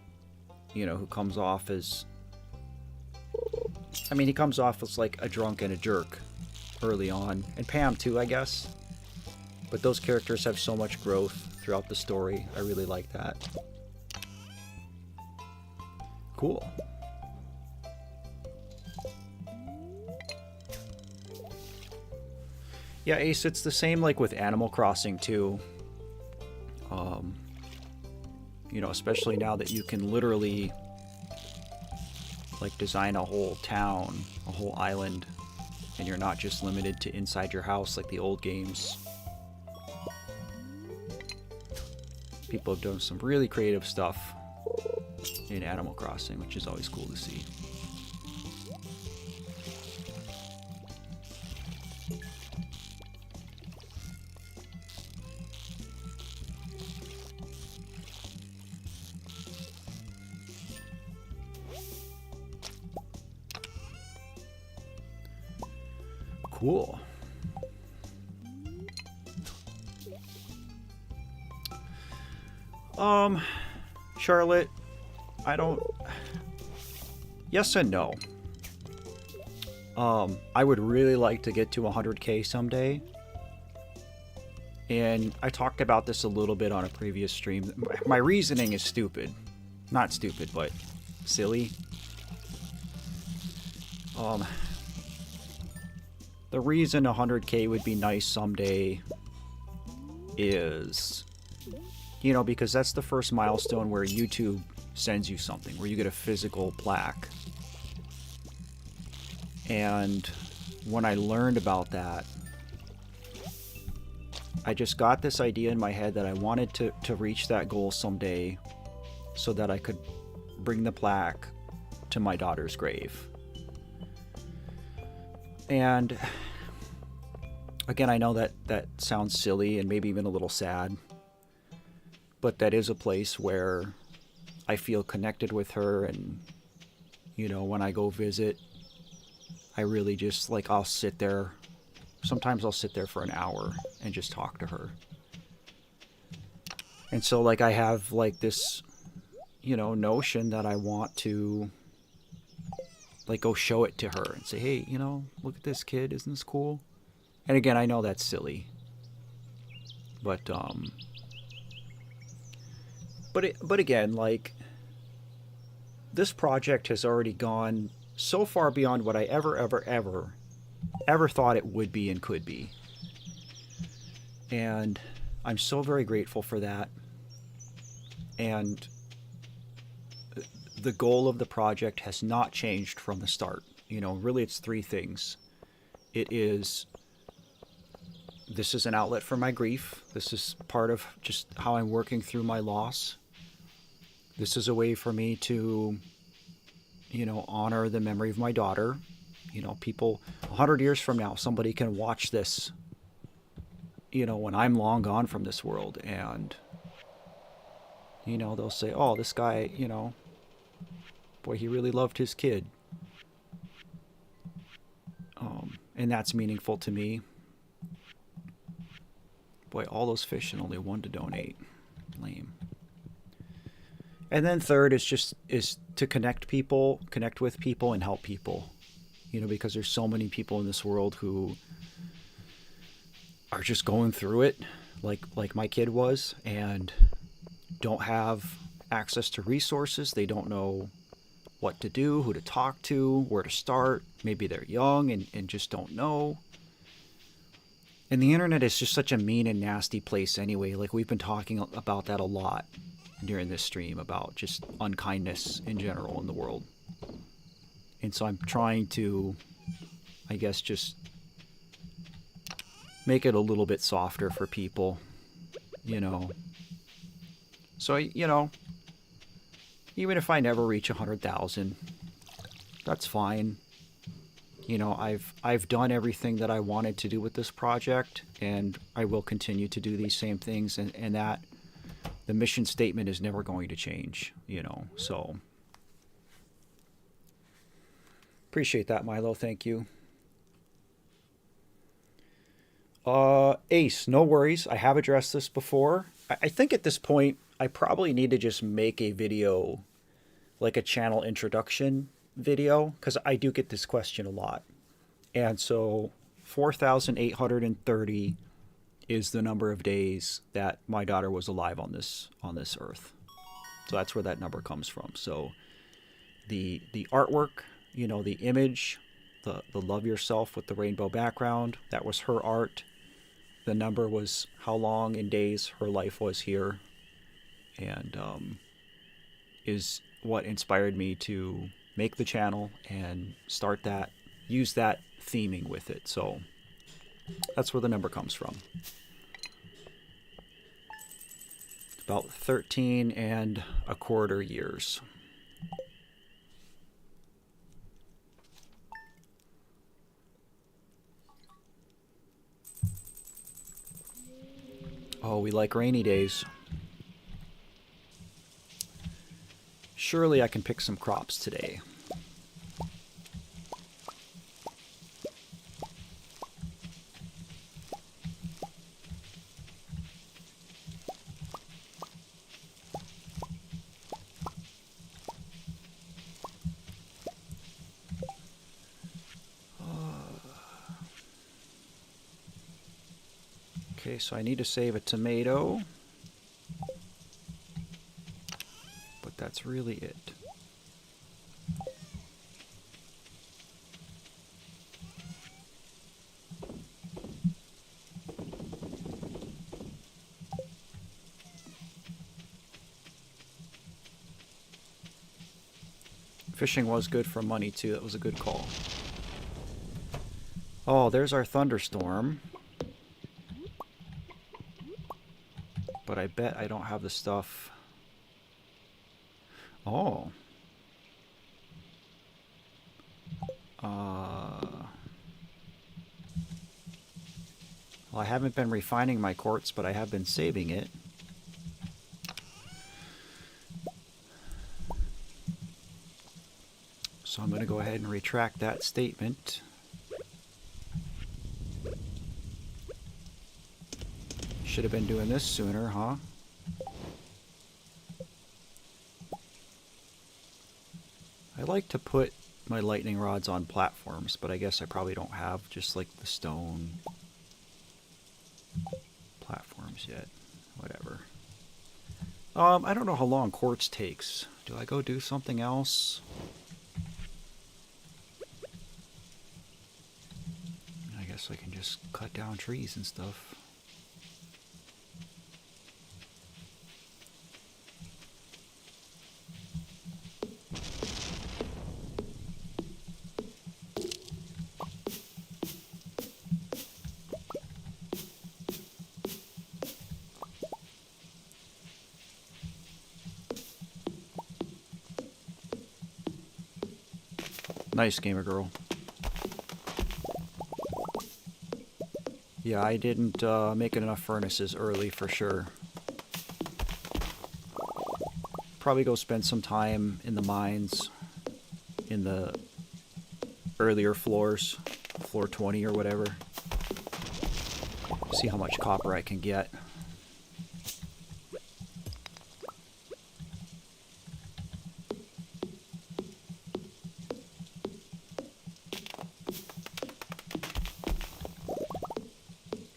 you know, who comes off as... I mean, he comes off as like a drunk and a jerk early on. And Pam too, I guess. But those characters have so much growth throughout the story. I really like that. Cool. Yeah, Ace, it's the same like with Animal Crossing too. You know, especially now that you can literally like design a whole town, a whole island, and you're not just limited to inside your house like the old games. People have done some really creative stuff in Animal Crossing, which is always cool to see. Cool. Charlotte, I don't... Yes and no. I would really like to get to 100K someday. And I talked about this a little bit on a previous stream. My reasoning is stupid. Not stupid, but silly. The reason 100K would be nice someday is, you know, because that's the first milestone where YouTube sends you something, where you get a physical plaque. And when I learned about that, I just got this idea in my head that I wanted to reach that goal someday so that I could bring the plaque to my daughter's grave. And again, I know that sounds silly and maybe even a little sad, but that is a place where I feel connected with her. And, you know, when I go visit, I really just, like, I'll sit there. Sometimes I'll sit there for an hour and just talk to her. And so, like, I have, like, this, you know, notion that I want to, like, go show it to her and say, hey, you know, look at this kid. Isn't this cool? And again, I know that's silly. But again, like, this project has already gone so far beyond what I ever thought it would be and could be. And I'm so very grateful for that. And the goal of the project has not changed from the start. You know, really it's three things. It is, this is an outlet for my grief. This is part of just how I'm working through my loss. This is a way for me to, you know, honor the memory of my daughter. You know, people, 100 years from now, somebody can watch this, you know, when I'm long gone from this world, and, you know, they'll say, oh, this guy, you know, boy, he really loved his kid. And that's meaningful to me. Boy, all those fish and only one to donate. Lame. And then third is to connect with people and help people. You know, because there's so many people in this world who are just going through it like my kid was, and don't have access to resources. They don't know what to do, who to talk to, where to start. Maybe they're young and just don't know. And the internet is just such a mean and nasty place anyway. Like, we've been talking about that a lot during this stream, about just unkindness in general in the world. And so I'm trying to, I guess, just make it a little bit softer for people, you know. So, you know, even if I never reach 100,000, that's fine. You know, I've done everything that I wanted to do with this project, and I will continue to do these same things, and that the mission statement is never going to change, you know. So appreciate that, Milo. Thank you. Ace, no worries. I have addressed this before. I think at this point, I probably need to just make a video, like a channel introduction video, because I do get this question a lot. And so 4,830 is the number of days that my daughter was alive on this earth. So that's where that number comes from. So the artwork, you know, the image, the love yourself with the rainbow background, that was her art. The number was how long in days her life was here, and is what inspired me to make the channel and start that, use that theming with it. So that's where the number comes from. About 13 and a quarter years. Oh, we like rainy days. Surely I can pick some crops today. Okay, so I need to save a tomato. But that's really it. Fishing was good for money too. That was a good call. Oh, there's our thunderstorm. But I bet I don't have the stuff. Oh. Well, I haven't been refining my quartz, but I have been saving it. So I'm going to go ahead and retract that statement. Should have been doing this sooner, huh? I like to put my lightning rods on platforms, but I guess I probably don't have just like the stone platforms yet. Whatever. I don't know how long quartz takes. Do I go do something else? I guess I can just cut down trees and stuff. Nice, gamer girl. Yeah, I didn't make enough furnaces early for sure. Probably go spend some time in the mines in the earlier floors, floor 20 or whatever. See how much copper I can get.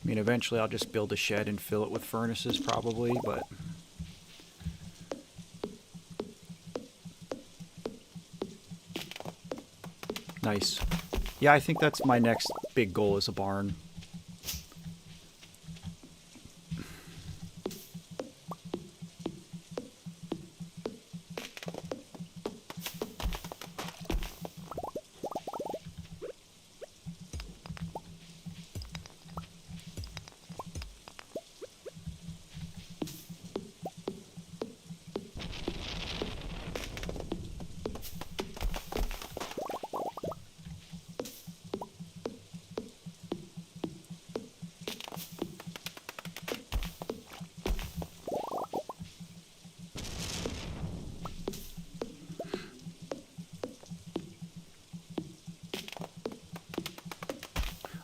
I mean, eventually I'll just build a shed and fill it with furnaces probably, but Nice. Yeah, I think that's my next big goal is a barn.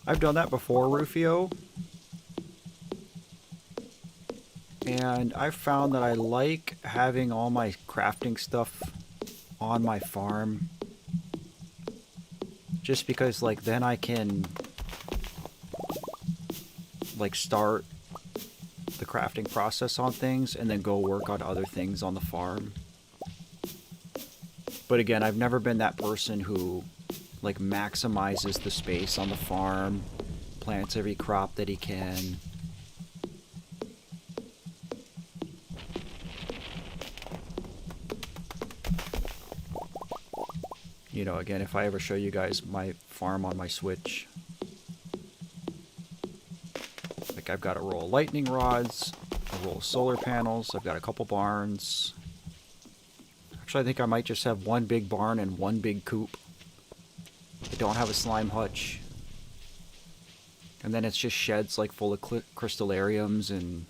I've done that before, Rufio. And I've found that I like having all my crafting stuff on my farm. Just because, like, then I can, like, start the crafting process on things and then go work on other things on the farm. But again, I've never been that person who, like, maximizes the space on the farm, plants every crop that he can. You know, again, if I ever show you guys my farm on my Switch, like, I've got a row of lightning rods, a row of solar panels, I've got a couple barns. Actually, I think I might just have one big barn and one big coop. I don't have a slime hutch. And then it's just sheds, like, full of crystallariums and...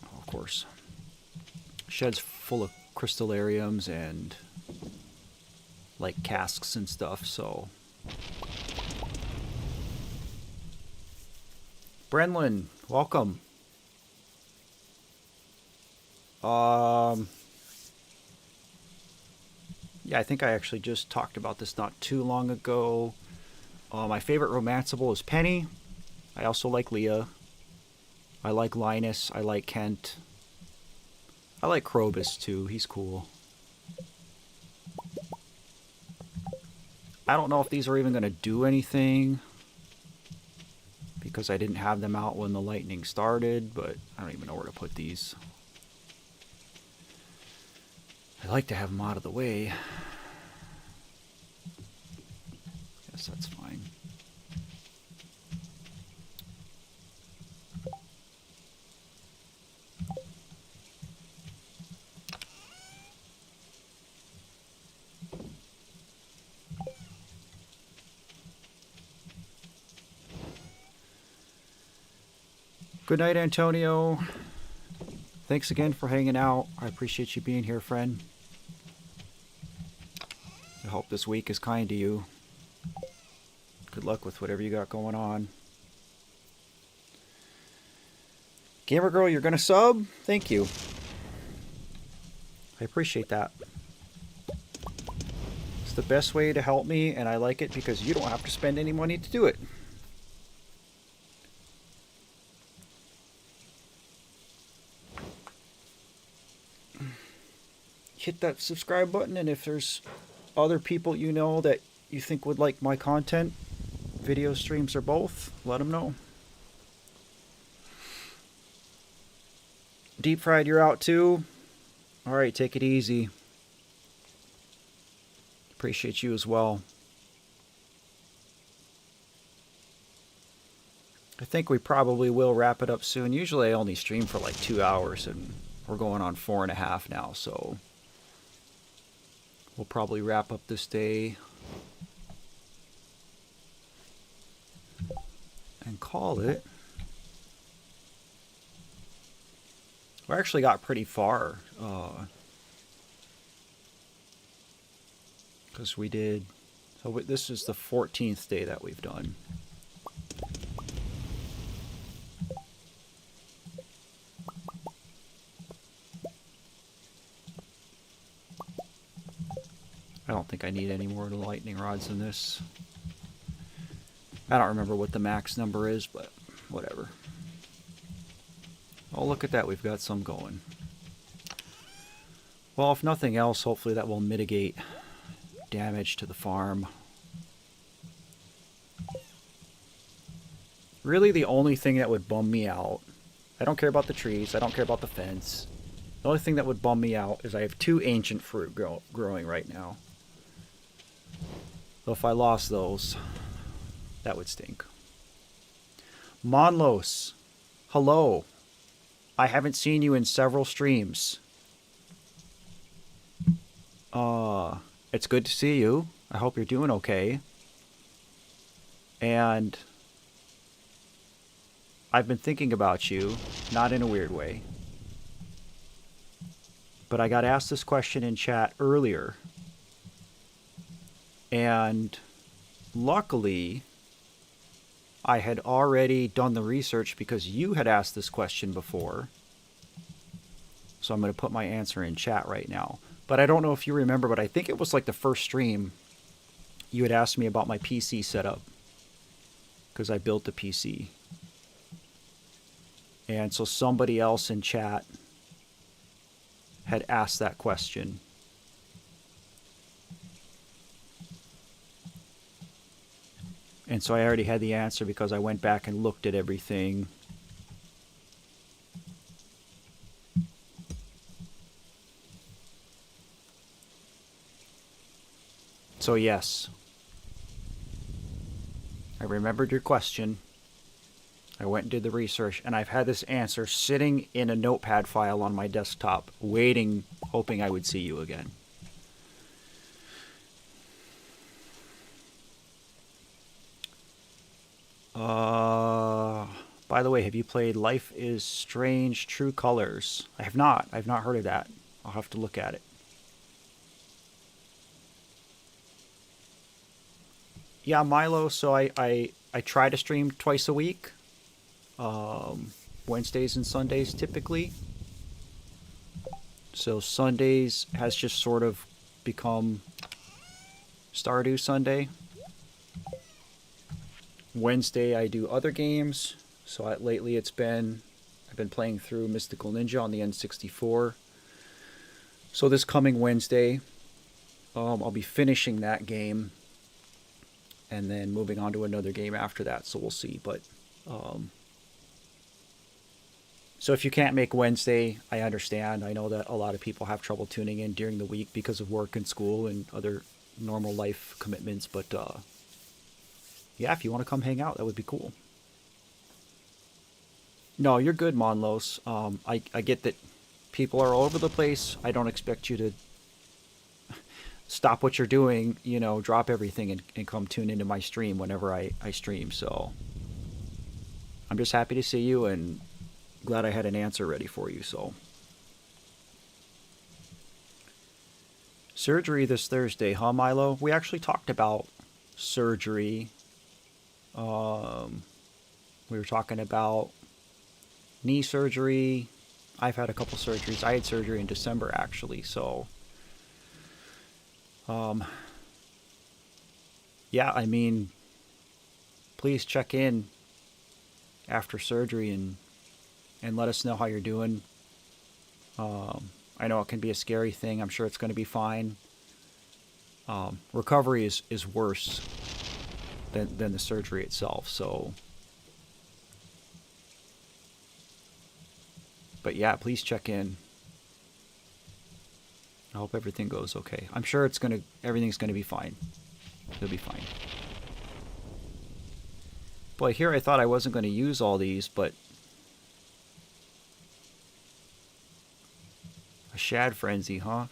Oh, of course. Sheds full of crystallariums and, like, casks and stuff, so... Brenlin, welcome. Yeah, I think I actually just talked about this not too long ago. My favorite romanceable is Penny. I also like Leah. I like Linus. I like Kent. I like Krobus too. He's cool. I don't know if these are even going to do anything, because I didn't have them out when the lightning started, but I don't even know where to put these. I like to have them out of the way. Guess that's fine. Good night, Antonio. Thanks again for hanging out. I appreciate you being here, friend. I hope this week is kind to you. Good luck with whatever you got going on. Gamer Girl, you're gonna sub? Thank you. I appreciate that. It's the best way to help me, and I like it because you don't have to spend any money to do it. Hit that subscribe button, and if there's other people you know that you think would like my content, video streams or both, let them know. Deep Fried, you're out too? Alright, take it easy. Appreciate you as well. I think we probably will wrap it up soon. Usually I only stream for like 2 hours, and we're going on 4.5 now, so... We'll probably wrap up this day and call it. We actually got pretty far, because we did, so this is the 14th day that we've done. I don't think I need any more lightning rods than this. I don't remember what the max number is, but whatever. Oh, look at that. We've got some going. Well, if nothing else, hopefully that will mitigate damage to the farm. Really, the only thing that would bum me out, I don't care about the trees, I don't care about the fence. The only thing that would bum me out is I have 2 ancient fruit growing right now. So if I lost those, that would stink. Monlos, hello. I haven't seen you in several streams. It's good to see you. I hope you're doing okay. And I've been thinking about you, not in a weird way. But I got asked this question in chat earlier. And luckily, I had already done the research because you had asked this question before. So I'm going to put my answer in chat right now. But I don't know if you remember, but I think it was like the first stream you had asked me about my PC setup. Because I built the PC. And so somebody else in chat had asked that question. And so I already had the answer because I went back and looked at everything. So yes, I remembered your question. I went and did the research, and I've had this answer sitting in a notepad file on my desktop, waiting, hoping I would see you again. By the way, have you played Life is Strange True Colors? I have not. I've not heard of that. I'll have to look at it. Yeah, Milo, so I try to stream twice a week. Wednesdays and Sundays typically. So Sundays has just sort of become Stardew Sunday. Wednesday I do other games. So lately I've been playing through Mystical Ninja on the N64. So this coming Wednesday, I'll be finishing that game and then moving on to another game after that. So we'll see. But so if you can't make Wednesday, I understand. I know that a lot of people have trouble tuning in during the week because of work and school and other normal life commitments. But yeah, if you want to come hang out, that would be cool. No, you're good, Monlos. I get that people are all over the place. I don't expect you to stop what you're doing, you know, drop everything and come tune into my stream whenever I stream. So I'm just happy to see you and glad I had an answer ready for you. So surgery this Thursday, huh, Milo? We actually talked about surgery. We were talking about knee surgery. I've had a couple surgeries. I had surgery in December actually, so yeah, I mean, please check in after surgery and let us know how you're doing. I know it can be a scary thing. I'm sure it's going to be fine. Recovery is worse than the surgery itself, so. But yeah, please check in. I hope everything goes okay. I'm sure everything's gonna be fine. It'll be fine. Boy, here I thought I wasn't gonna use all these, but a shad frenzy, huh?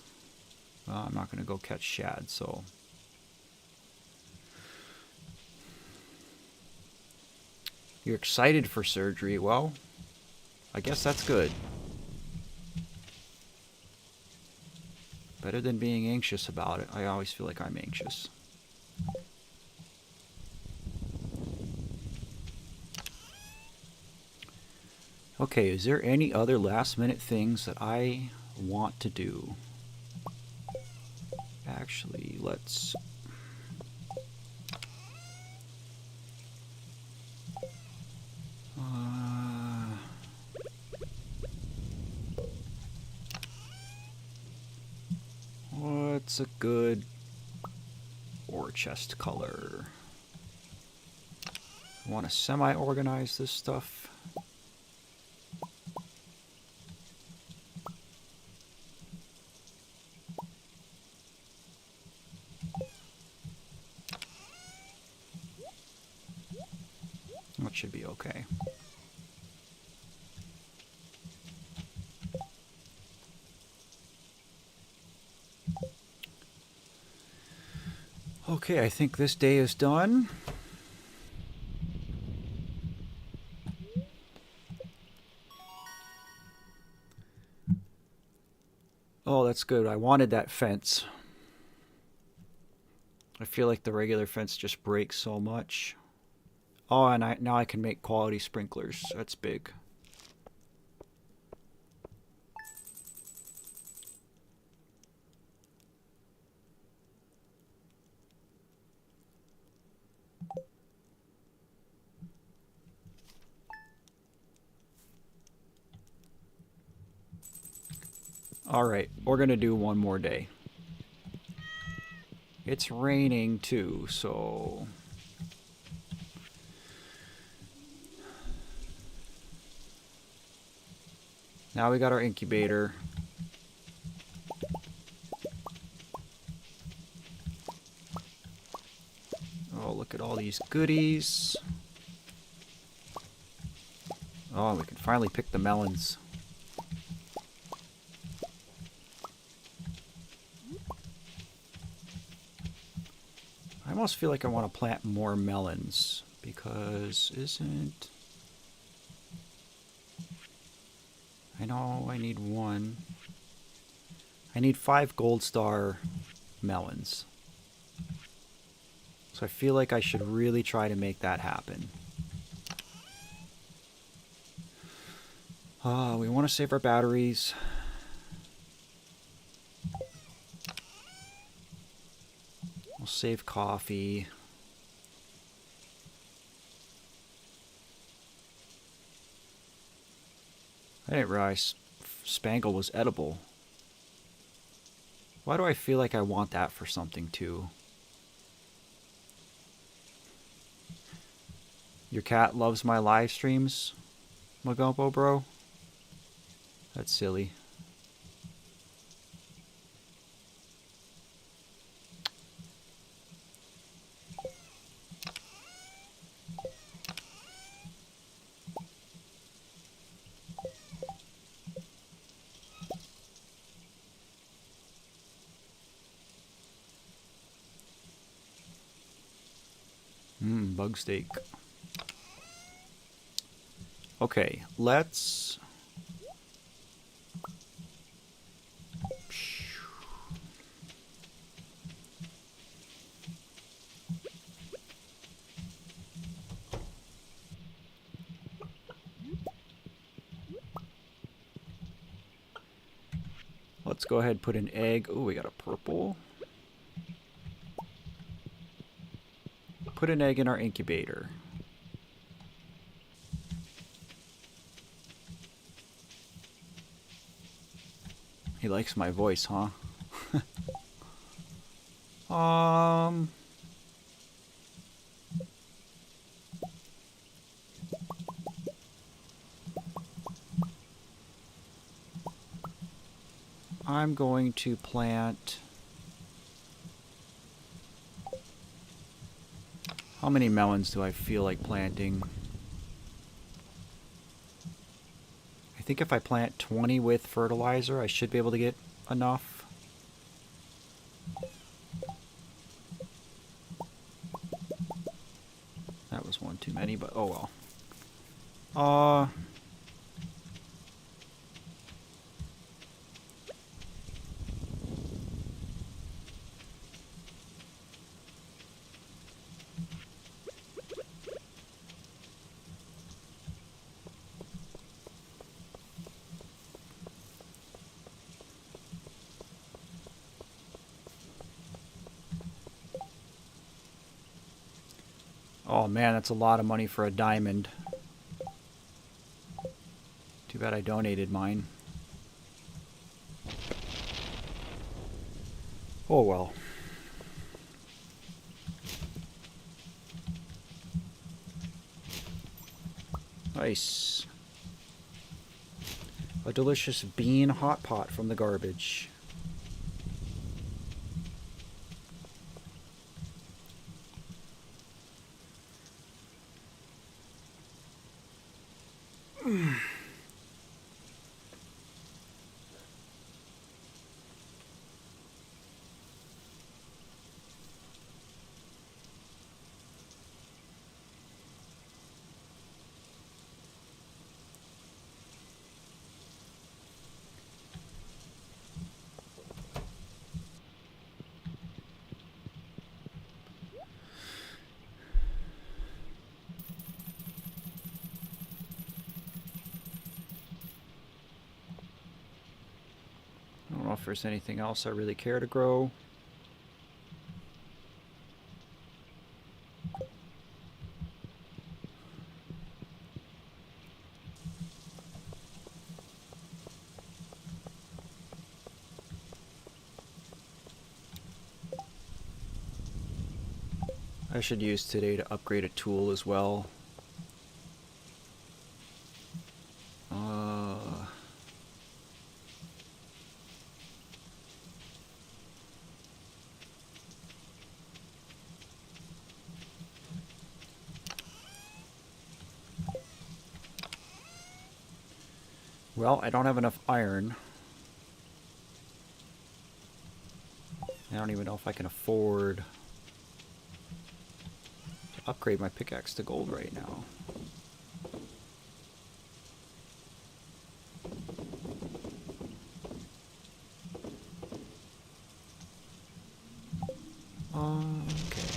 Well, I'm not gonna go catch shad, so. You're excited for surgery. Well, I guess that's good. Better than being anxious about it. I always feel like I'm anxious. Okay, is there any other last minute things that I want to do? Actually, let's... What's a good ore chest color? I want to semi-organize this stuff. That should be okay. Okay, I think this day is done. Oh, that's good. I wanted that fence. I feel like the regular fence just breaks so much. Oh, and now I can make quality sprinklers. That's big. Alright, we're gonna do one more day. It's raining too, so... Now we got our incubator. Oh, look at all these goodies. Oh, we can finally pick the melons. I almost feel like I want to plant more melons, because isn't... I know I need one. I need 5 gold star melons. So I feel like I should really try to make that happen. We want to save our batteries. We'll save coffee. I didn't realize Spangle was edible. Why do I feel like I want that for something too? Your cat loves my live streams, Magumpo bro? That's silly. Bug steak. Okay, let's... Let's go ahead and put an egg. Oh, we got a purple. Put an egg in our incubator. He likes my voice, huh? I'm going to plant... How many melons do I feel like planting? I think if I plant 20 with fertilizer, I should be able to get enough. That was one too many, but oh well. Oh man, that's a lot of money for a diamond. Too bad I donated mine. Oh well. Nice. A delicious bean hot pot from the garbage. I don't know if there's anything else I really care to grow. I should use today to upgrade a tool as well. Well, I don't have enough iron. I don't even know if I can afford to upgrade my pickaxe to gold right now. Okay.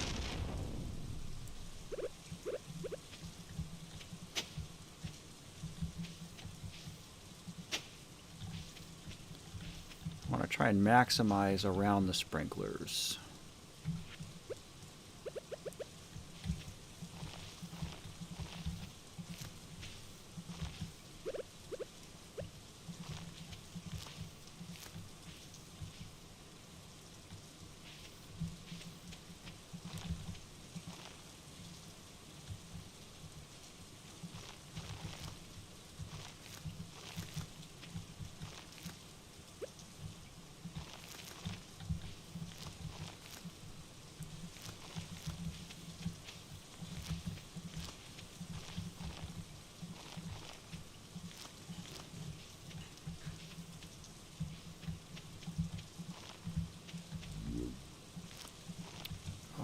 I want to try and maximize around the sprinklers.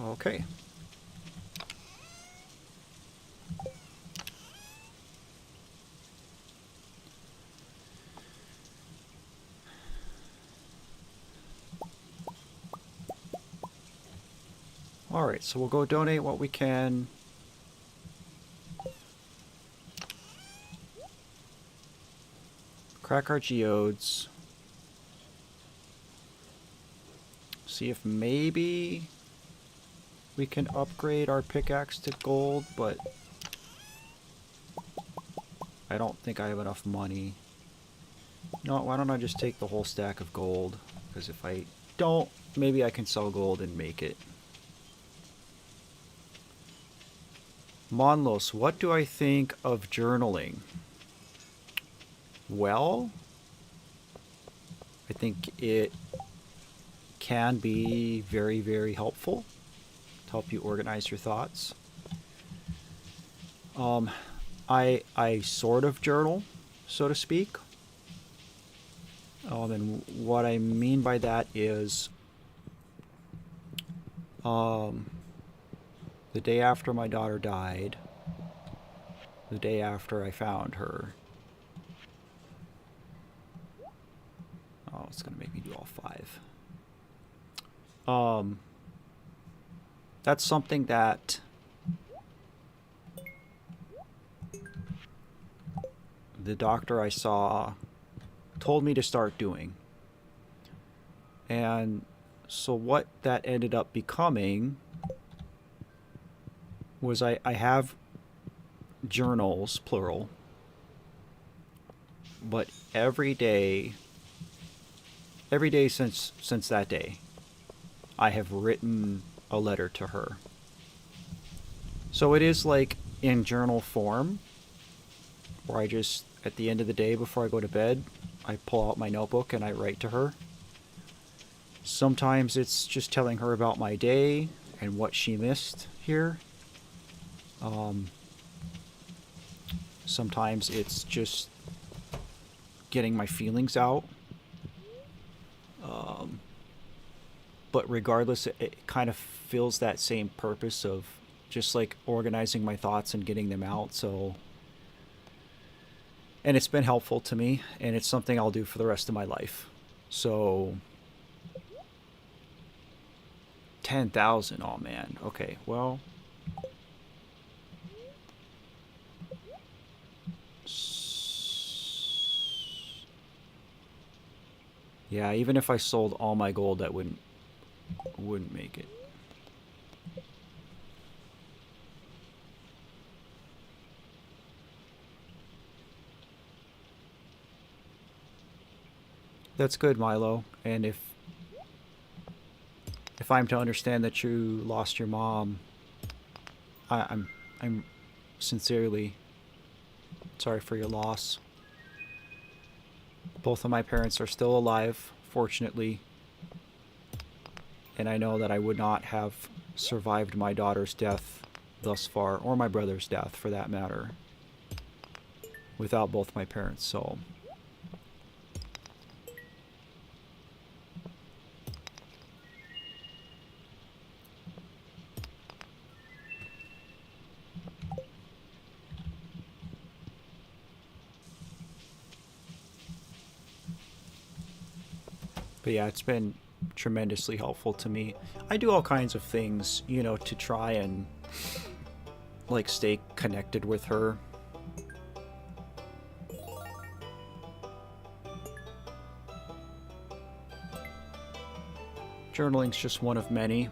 Okay. Alright, so we'll go donate what we can. Crack our geodes. See if maybe we can upgrade our pickaxe to gold, but I don't think I have enough money. No, why don't I just take the whole stack of gold? Because if I don't, maybe I can sell gold and make it. Monlos, what do I think of journaling? Well, I think it can be very, very helpful to help you organize your thoughts. I sort of journal, so to speak. And what I mean by that is the day after my daughter died, the day after I found her. Oh, it's going to make me do all 5. That's something that the doctor I saw told me to start doing. And so what that ended up becoming was I have journals, plural, but every day since that day, I have written a letter to her. So it is like in journal form, where I just, at the end of the day before I go to bed, I pull out my notebook and I write to her. Sometimes it's just telling her about my day and what she missed here. Sometimes it's just getting my feelings out. But regardless, it kind of fills that same purpose of just like organizing my thoughts and getting them out. So, and it's been helpful to me, and it's something I'll do for the rest of my life. So 10,000. Oh man. Okay. Well, yeah, even if I sold all my gold, that wouldn't make it. That's good, Milo. And if I'm to understand that you lost your mom, I'm sincerely sorry for your loss. Both of my parents are still alive, fortunately, and I know that I would not have survived my daughter's death thus far, or my brother's death for that matter, without both my parents. So but yeah, it's been tremendously helpful to me. I do all kinds of things, to try and like stay connected with her. Journaling's just one of many.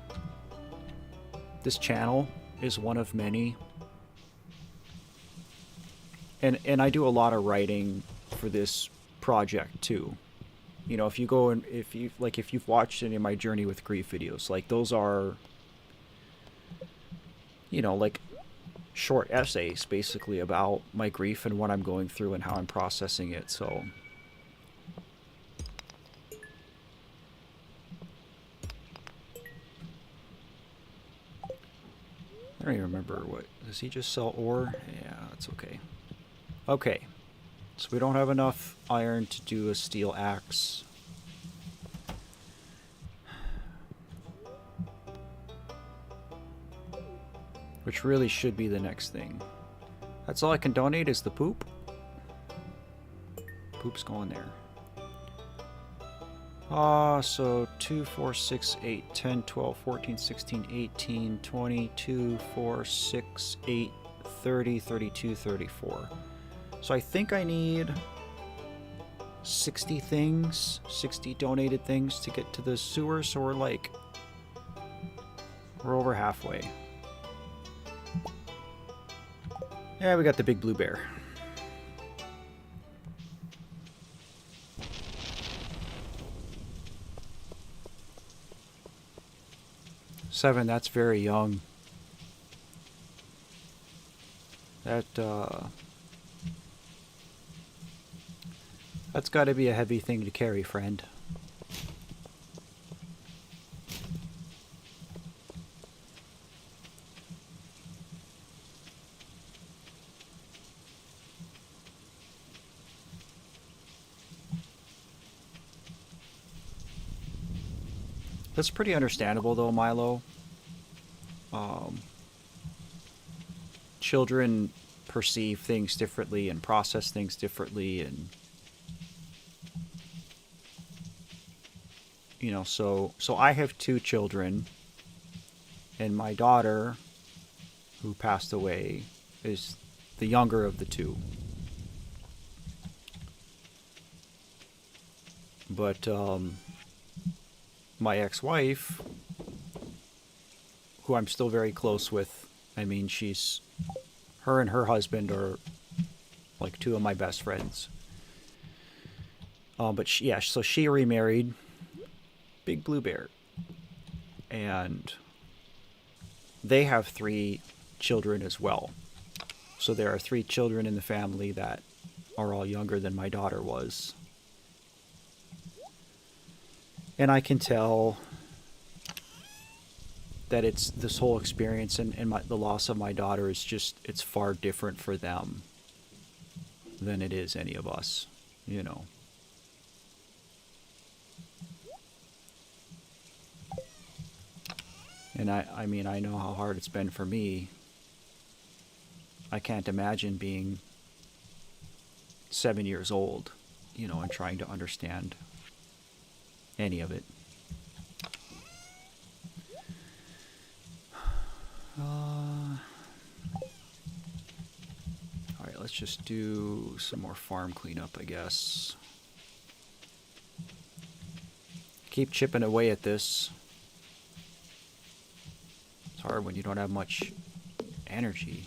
This channel is one of many. And I do a lot of writing for this project too. If you go and if you've watched any of my journey with grief videos, like those are like short essays basically about my grief and what I'm going through and how I'm processing it. So I don't even remember what, does he just sell ore? Yeah, that's okay. Okay, so we don't have enough iron to do a steel axe. Which really should be the next thing. That's all I can donate is the poop. Poop's going there. So 2, 4, 6, 8, 10, 12, 14, 16, 18, 22, 4, 6, 8, 30, 32, 34. So I think I need 60 things, 60 donated things to get to the sewer, so we're over halfway. Yeah, we got the big blue bear. Seven, that's very young. That's got to be a heavy thing to carry, friend. That's pretty understandable, though, Milo. Children perceive things differently and process things differently, and so I have 2 children, and my daughter, who passed away, is the younger of the 2. But my ex-wife, who I'm still very close with, I mean, her and her husband are like 2 of my best friends. But so she remarried. Big blue bear. and they have 3 children as well. So there are 3 children in the family that are all younger than my daughter was. And I can tell that it's this whole experience and the loss of my daughter is just, it's far different for them than it is any of us, you know. And I mean, I know how hard it's been for me. I can't imagine being 7 years old, you know, and trying to understand any of it. Alright, let's just do some more farm cleanup, I guess. Keep chipping away at this. It's hard when you don't have much energy.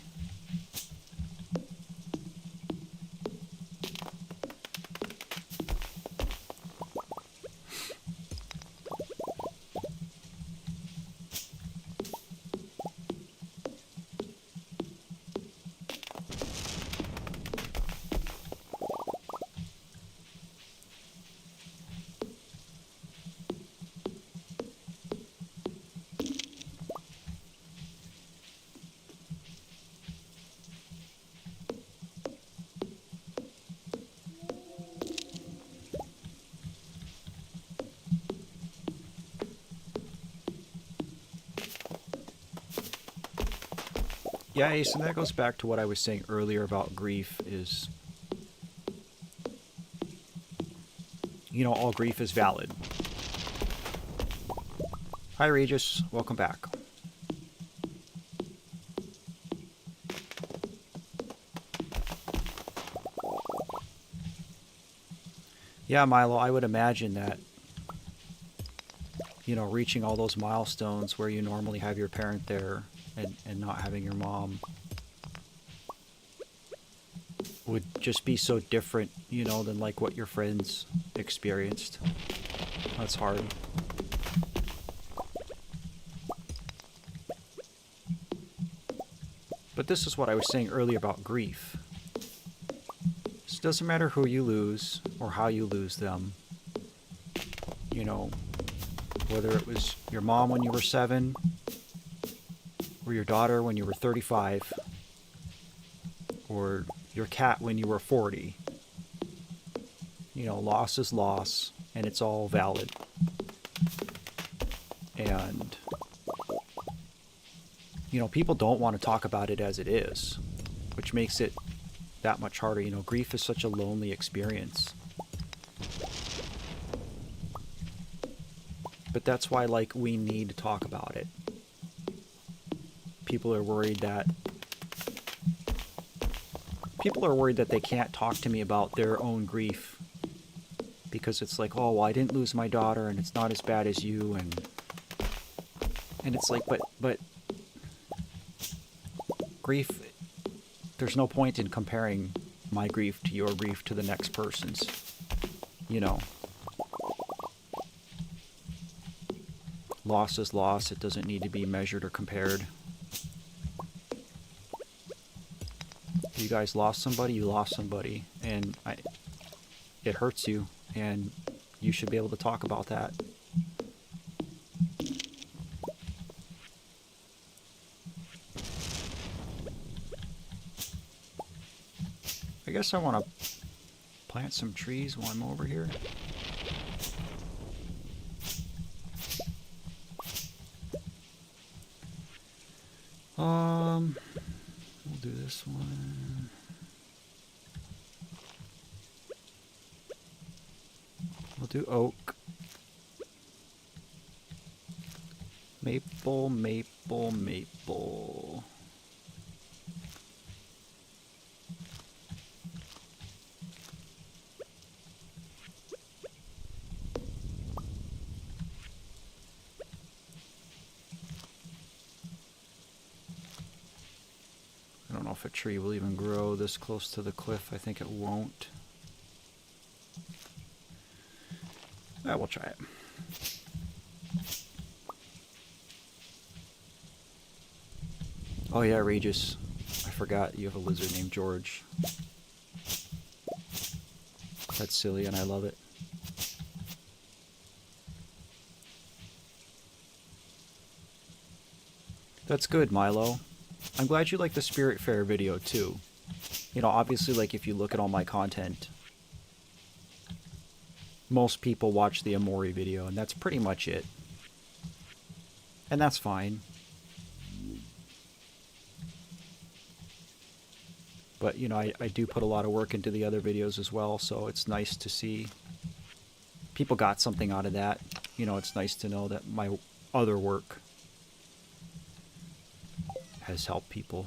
Yeah, Ace, and that goes back to what I was saying earlier about grief is, you know, all grief is valid. Hi, Regis. Welcome back. Yeah, Milo, I would imagine that, you know, reaching all those milestones where you normally have your parent there and not having your mom would just be so different, you know, than like what your friends experienced. That's hard. But this is what I was saying earlier about grief. It doesn't matter who you lose or how you lose them. You know, whether it was your mom when you were 7 or your daughter when you were 35 or your cat when you were 40. You know, loss is loss and it's all valid. And you know, people don't want to talk about it as it is, which makes it that much harder. You know, grief is such a lonely experience. But that's why, like, we need to talk about it. People are worried that they can't talk to me about their own grief because it's like, oh, well, I didn't lose my daughter and it's not as bad as you, and it's like, but grief, there's no point in comparing my grief to your grief to the next person's, you know. Loss is loss. It doesn't need to be measured or compared. You guys lost somebody, you lost somebody, and it hurts you, and you should be able to talk about that. I guess I want to plant some trees while I'm over here. We'll do this one. We'll do oak. Maple, maple, maple. I don't know if a tree will even grow this close to the cliff. I think it won't. We'll try it. Oh yeah, Regis. I forgot you have a lizard named George. That's silly and I love it. That's good, Milo. I'm glad you like the Spirit Fair video too. You know, obviously, like if you look at all my content, most people watch the Amori video, and that's pretty much it. And that's fine. But, you know, I do put a lot of work into the other videos as well, so it's nice to see people got something out of that. You know, it's nice to know that my other work has helped people.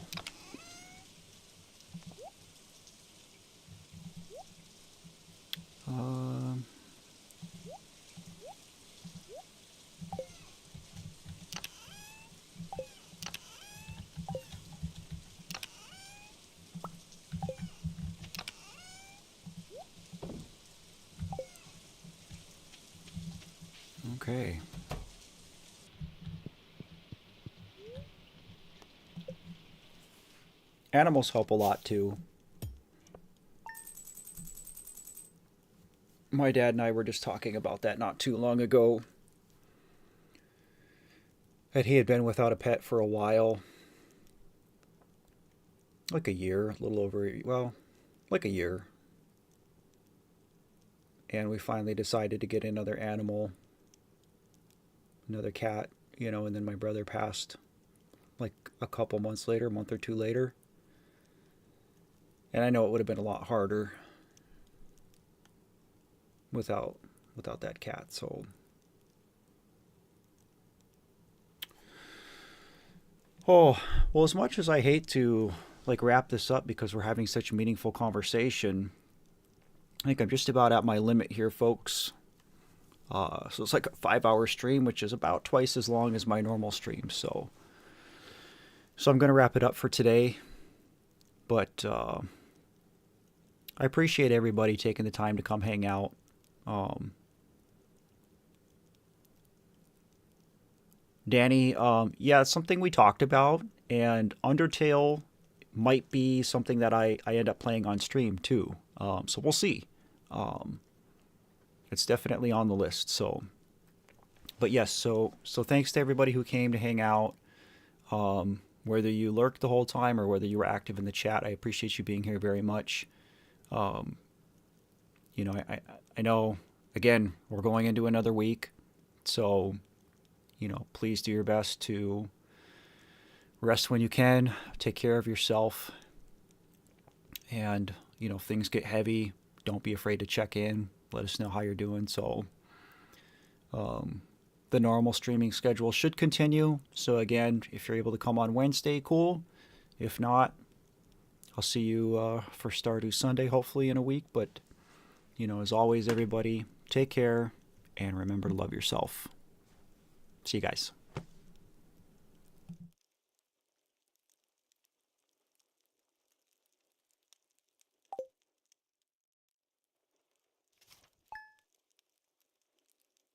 Okay. Animals help a lot too. My dad and I were just talking about that not too long ago. That he had been without a pet for a while. Like a year, a little over, well, like a year. And we finally decided to get another animal, another cat, you know, and then my brother passed like a couple months later, a month or two later. And I know it would have been a lot harder without that cat, so oh, well, as much as I hate to like wrap this up because we're having such a meaningful conversation, I think I'm just about at my limit here, folks. So it's like a 5-hour stream, which is about twice as long as my normal stream. So I'm going to wrap it up for today. But I appreciate everybody taking the time to come hang out. Danny, yeah, it's something we talked about, and Undertale might be something that I end up playing on stream too. So we'll see. It's definitely on the list. So, but yes, so thanks to everybody who came to hang out. Whether you lurked the whole time or whether you were active in the chat, I appreciate you being here very much. You know, I know, again, we're going into another week, so, you know, please do your best to rest when you can, take care of yourself, and, you know, if things get heavy, don't be afraid to check in, let us know how you're doing. So, the normal streaming schedule should continue. So again, if you're able to come on Wednesday, cool. If not, I'll see you for Stardew Sunday, hopefully in a week. But, you know, as always, everybody, take care and remember to love yourself. See you guys.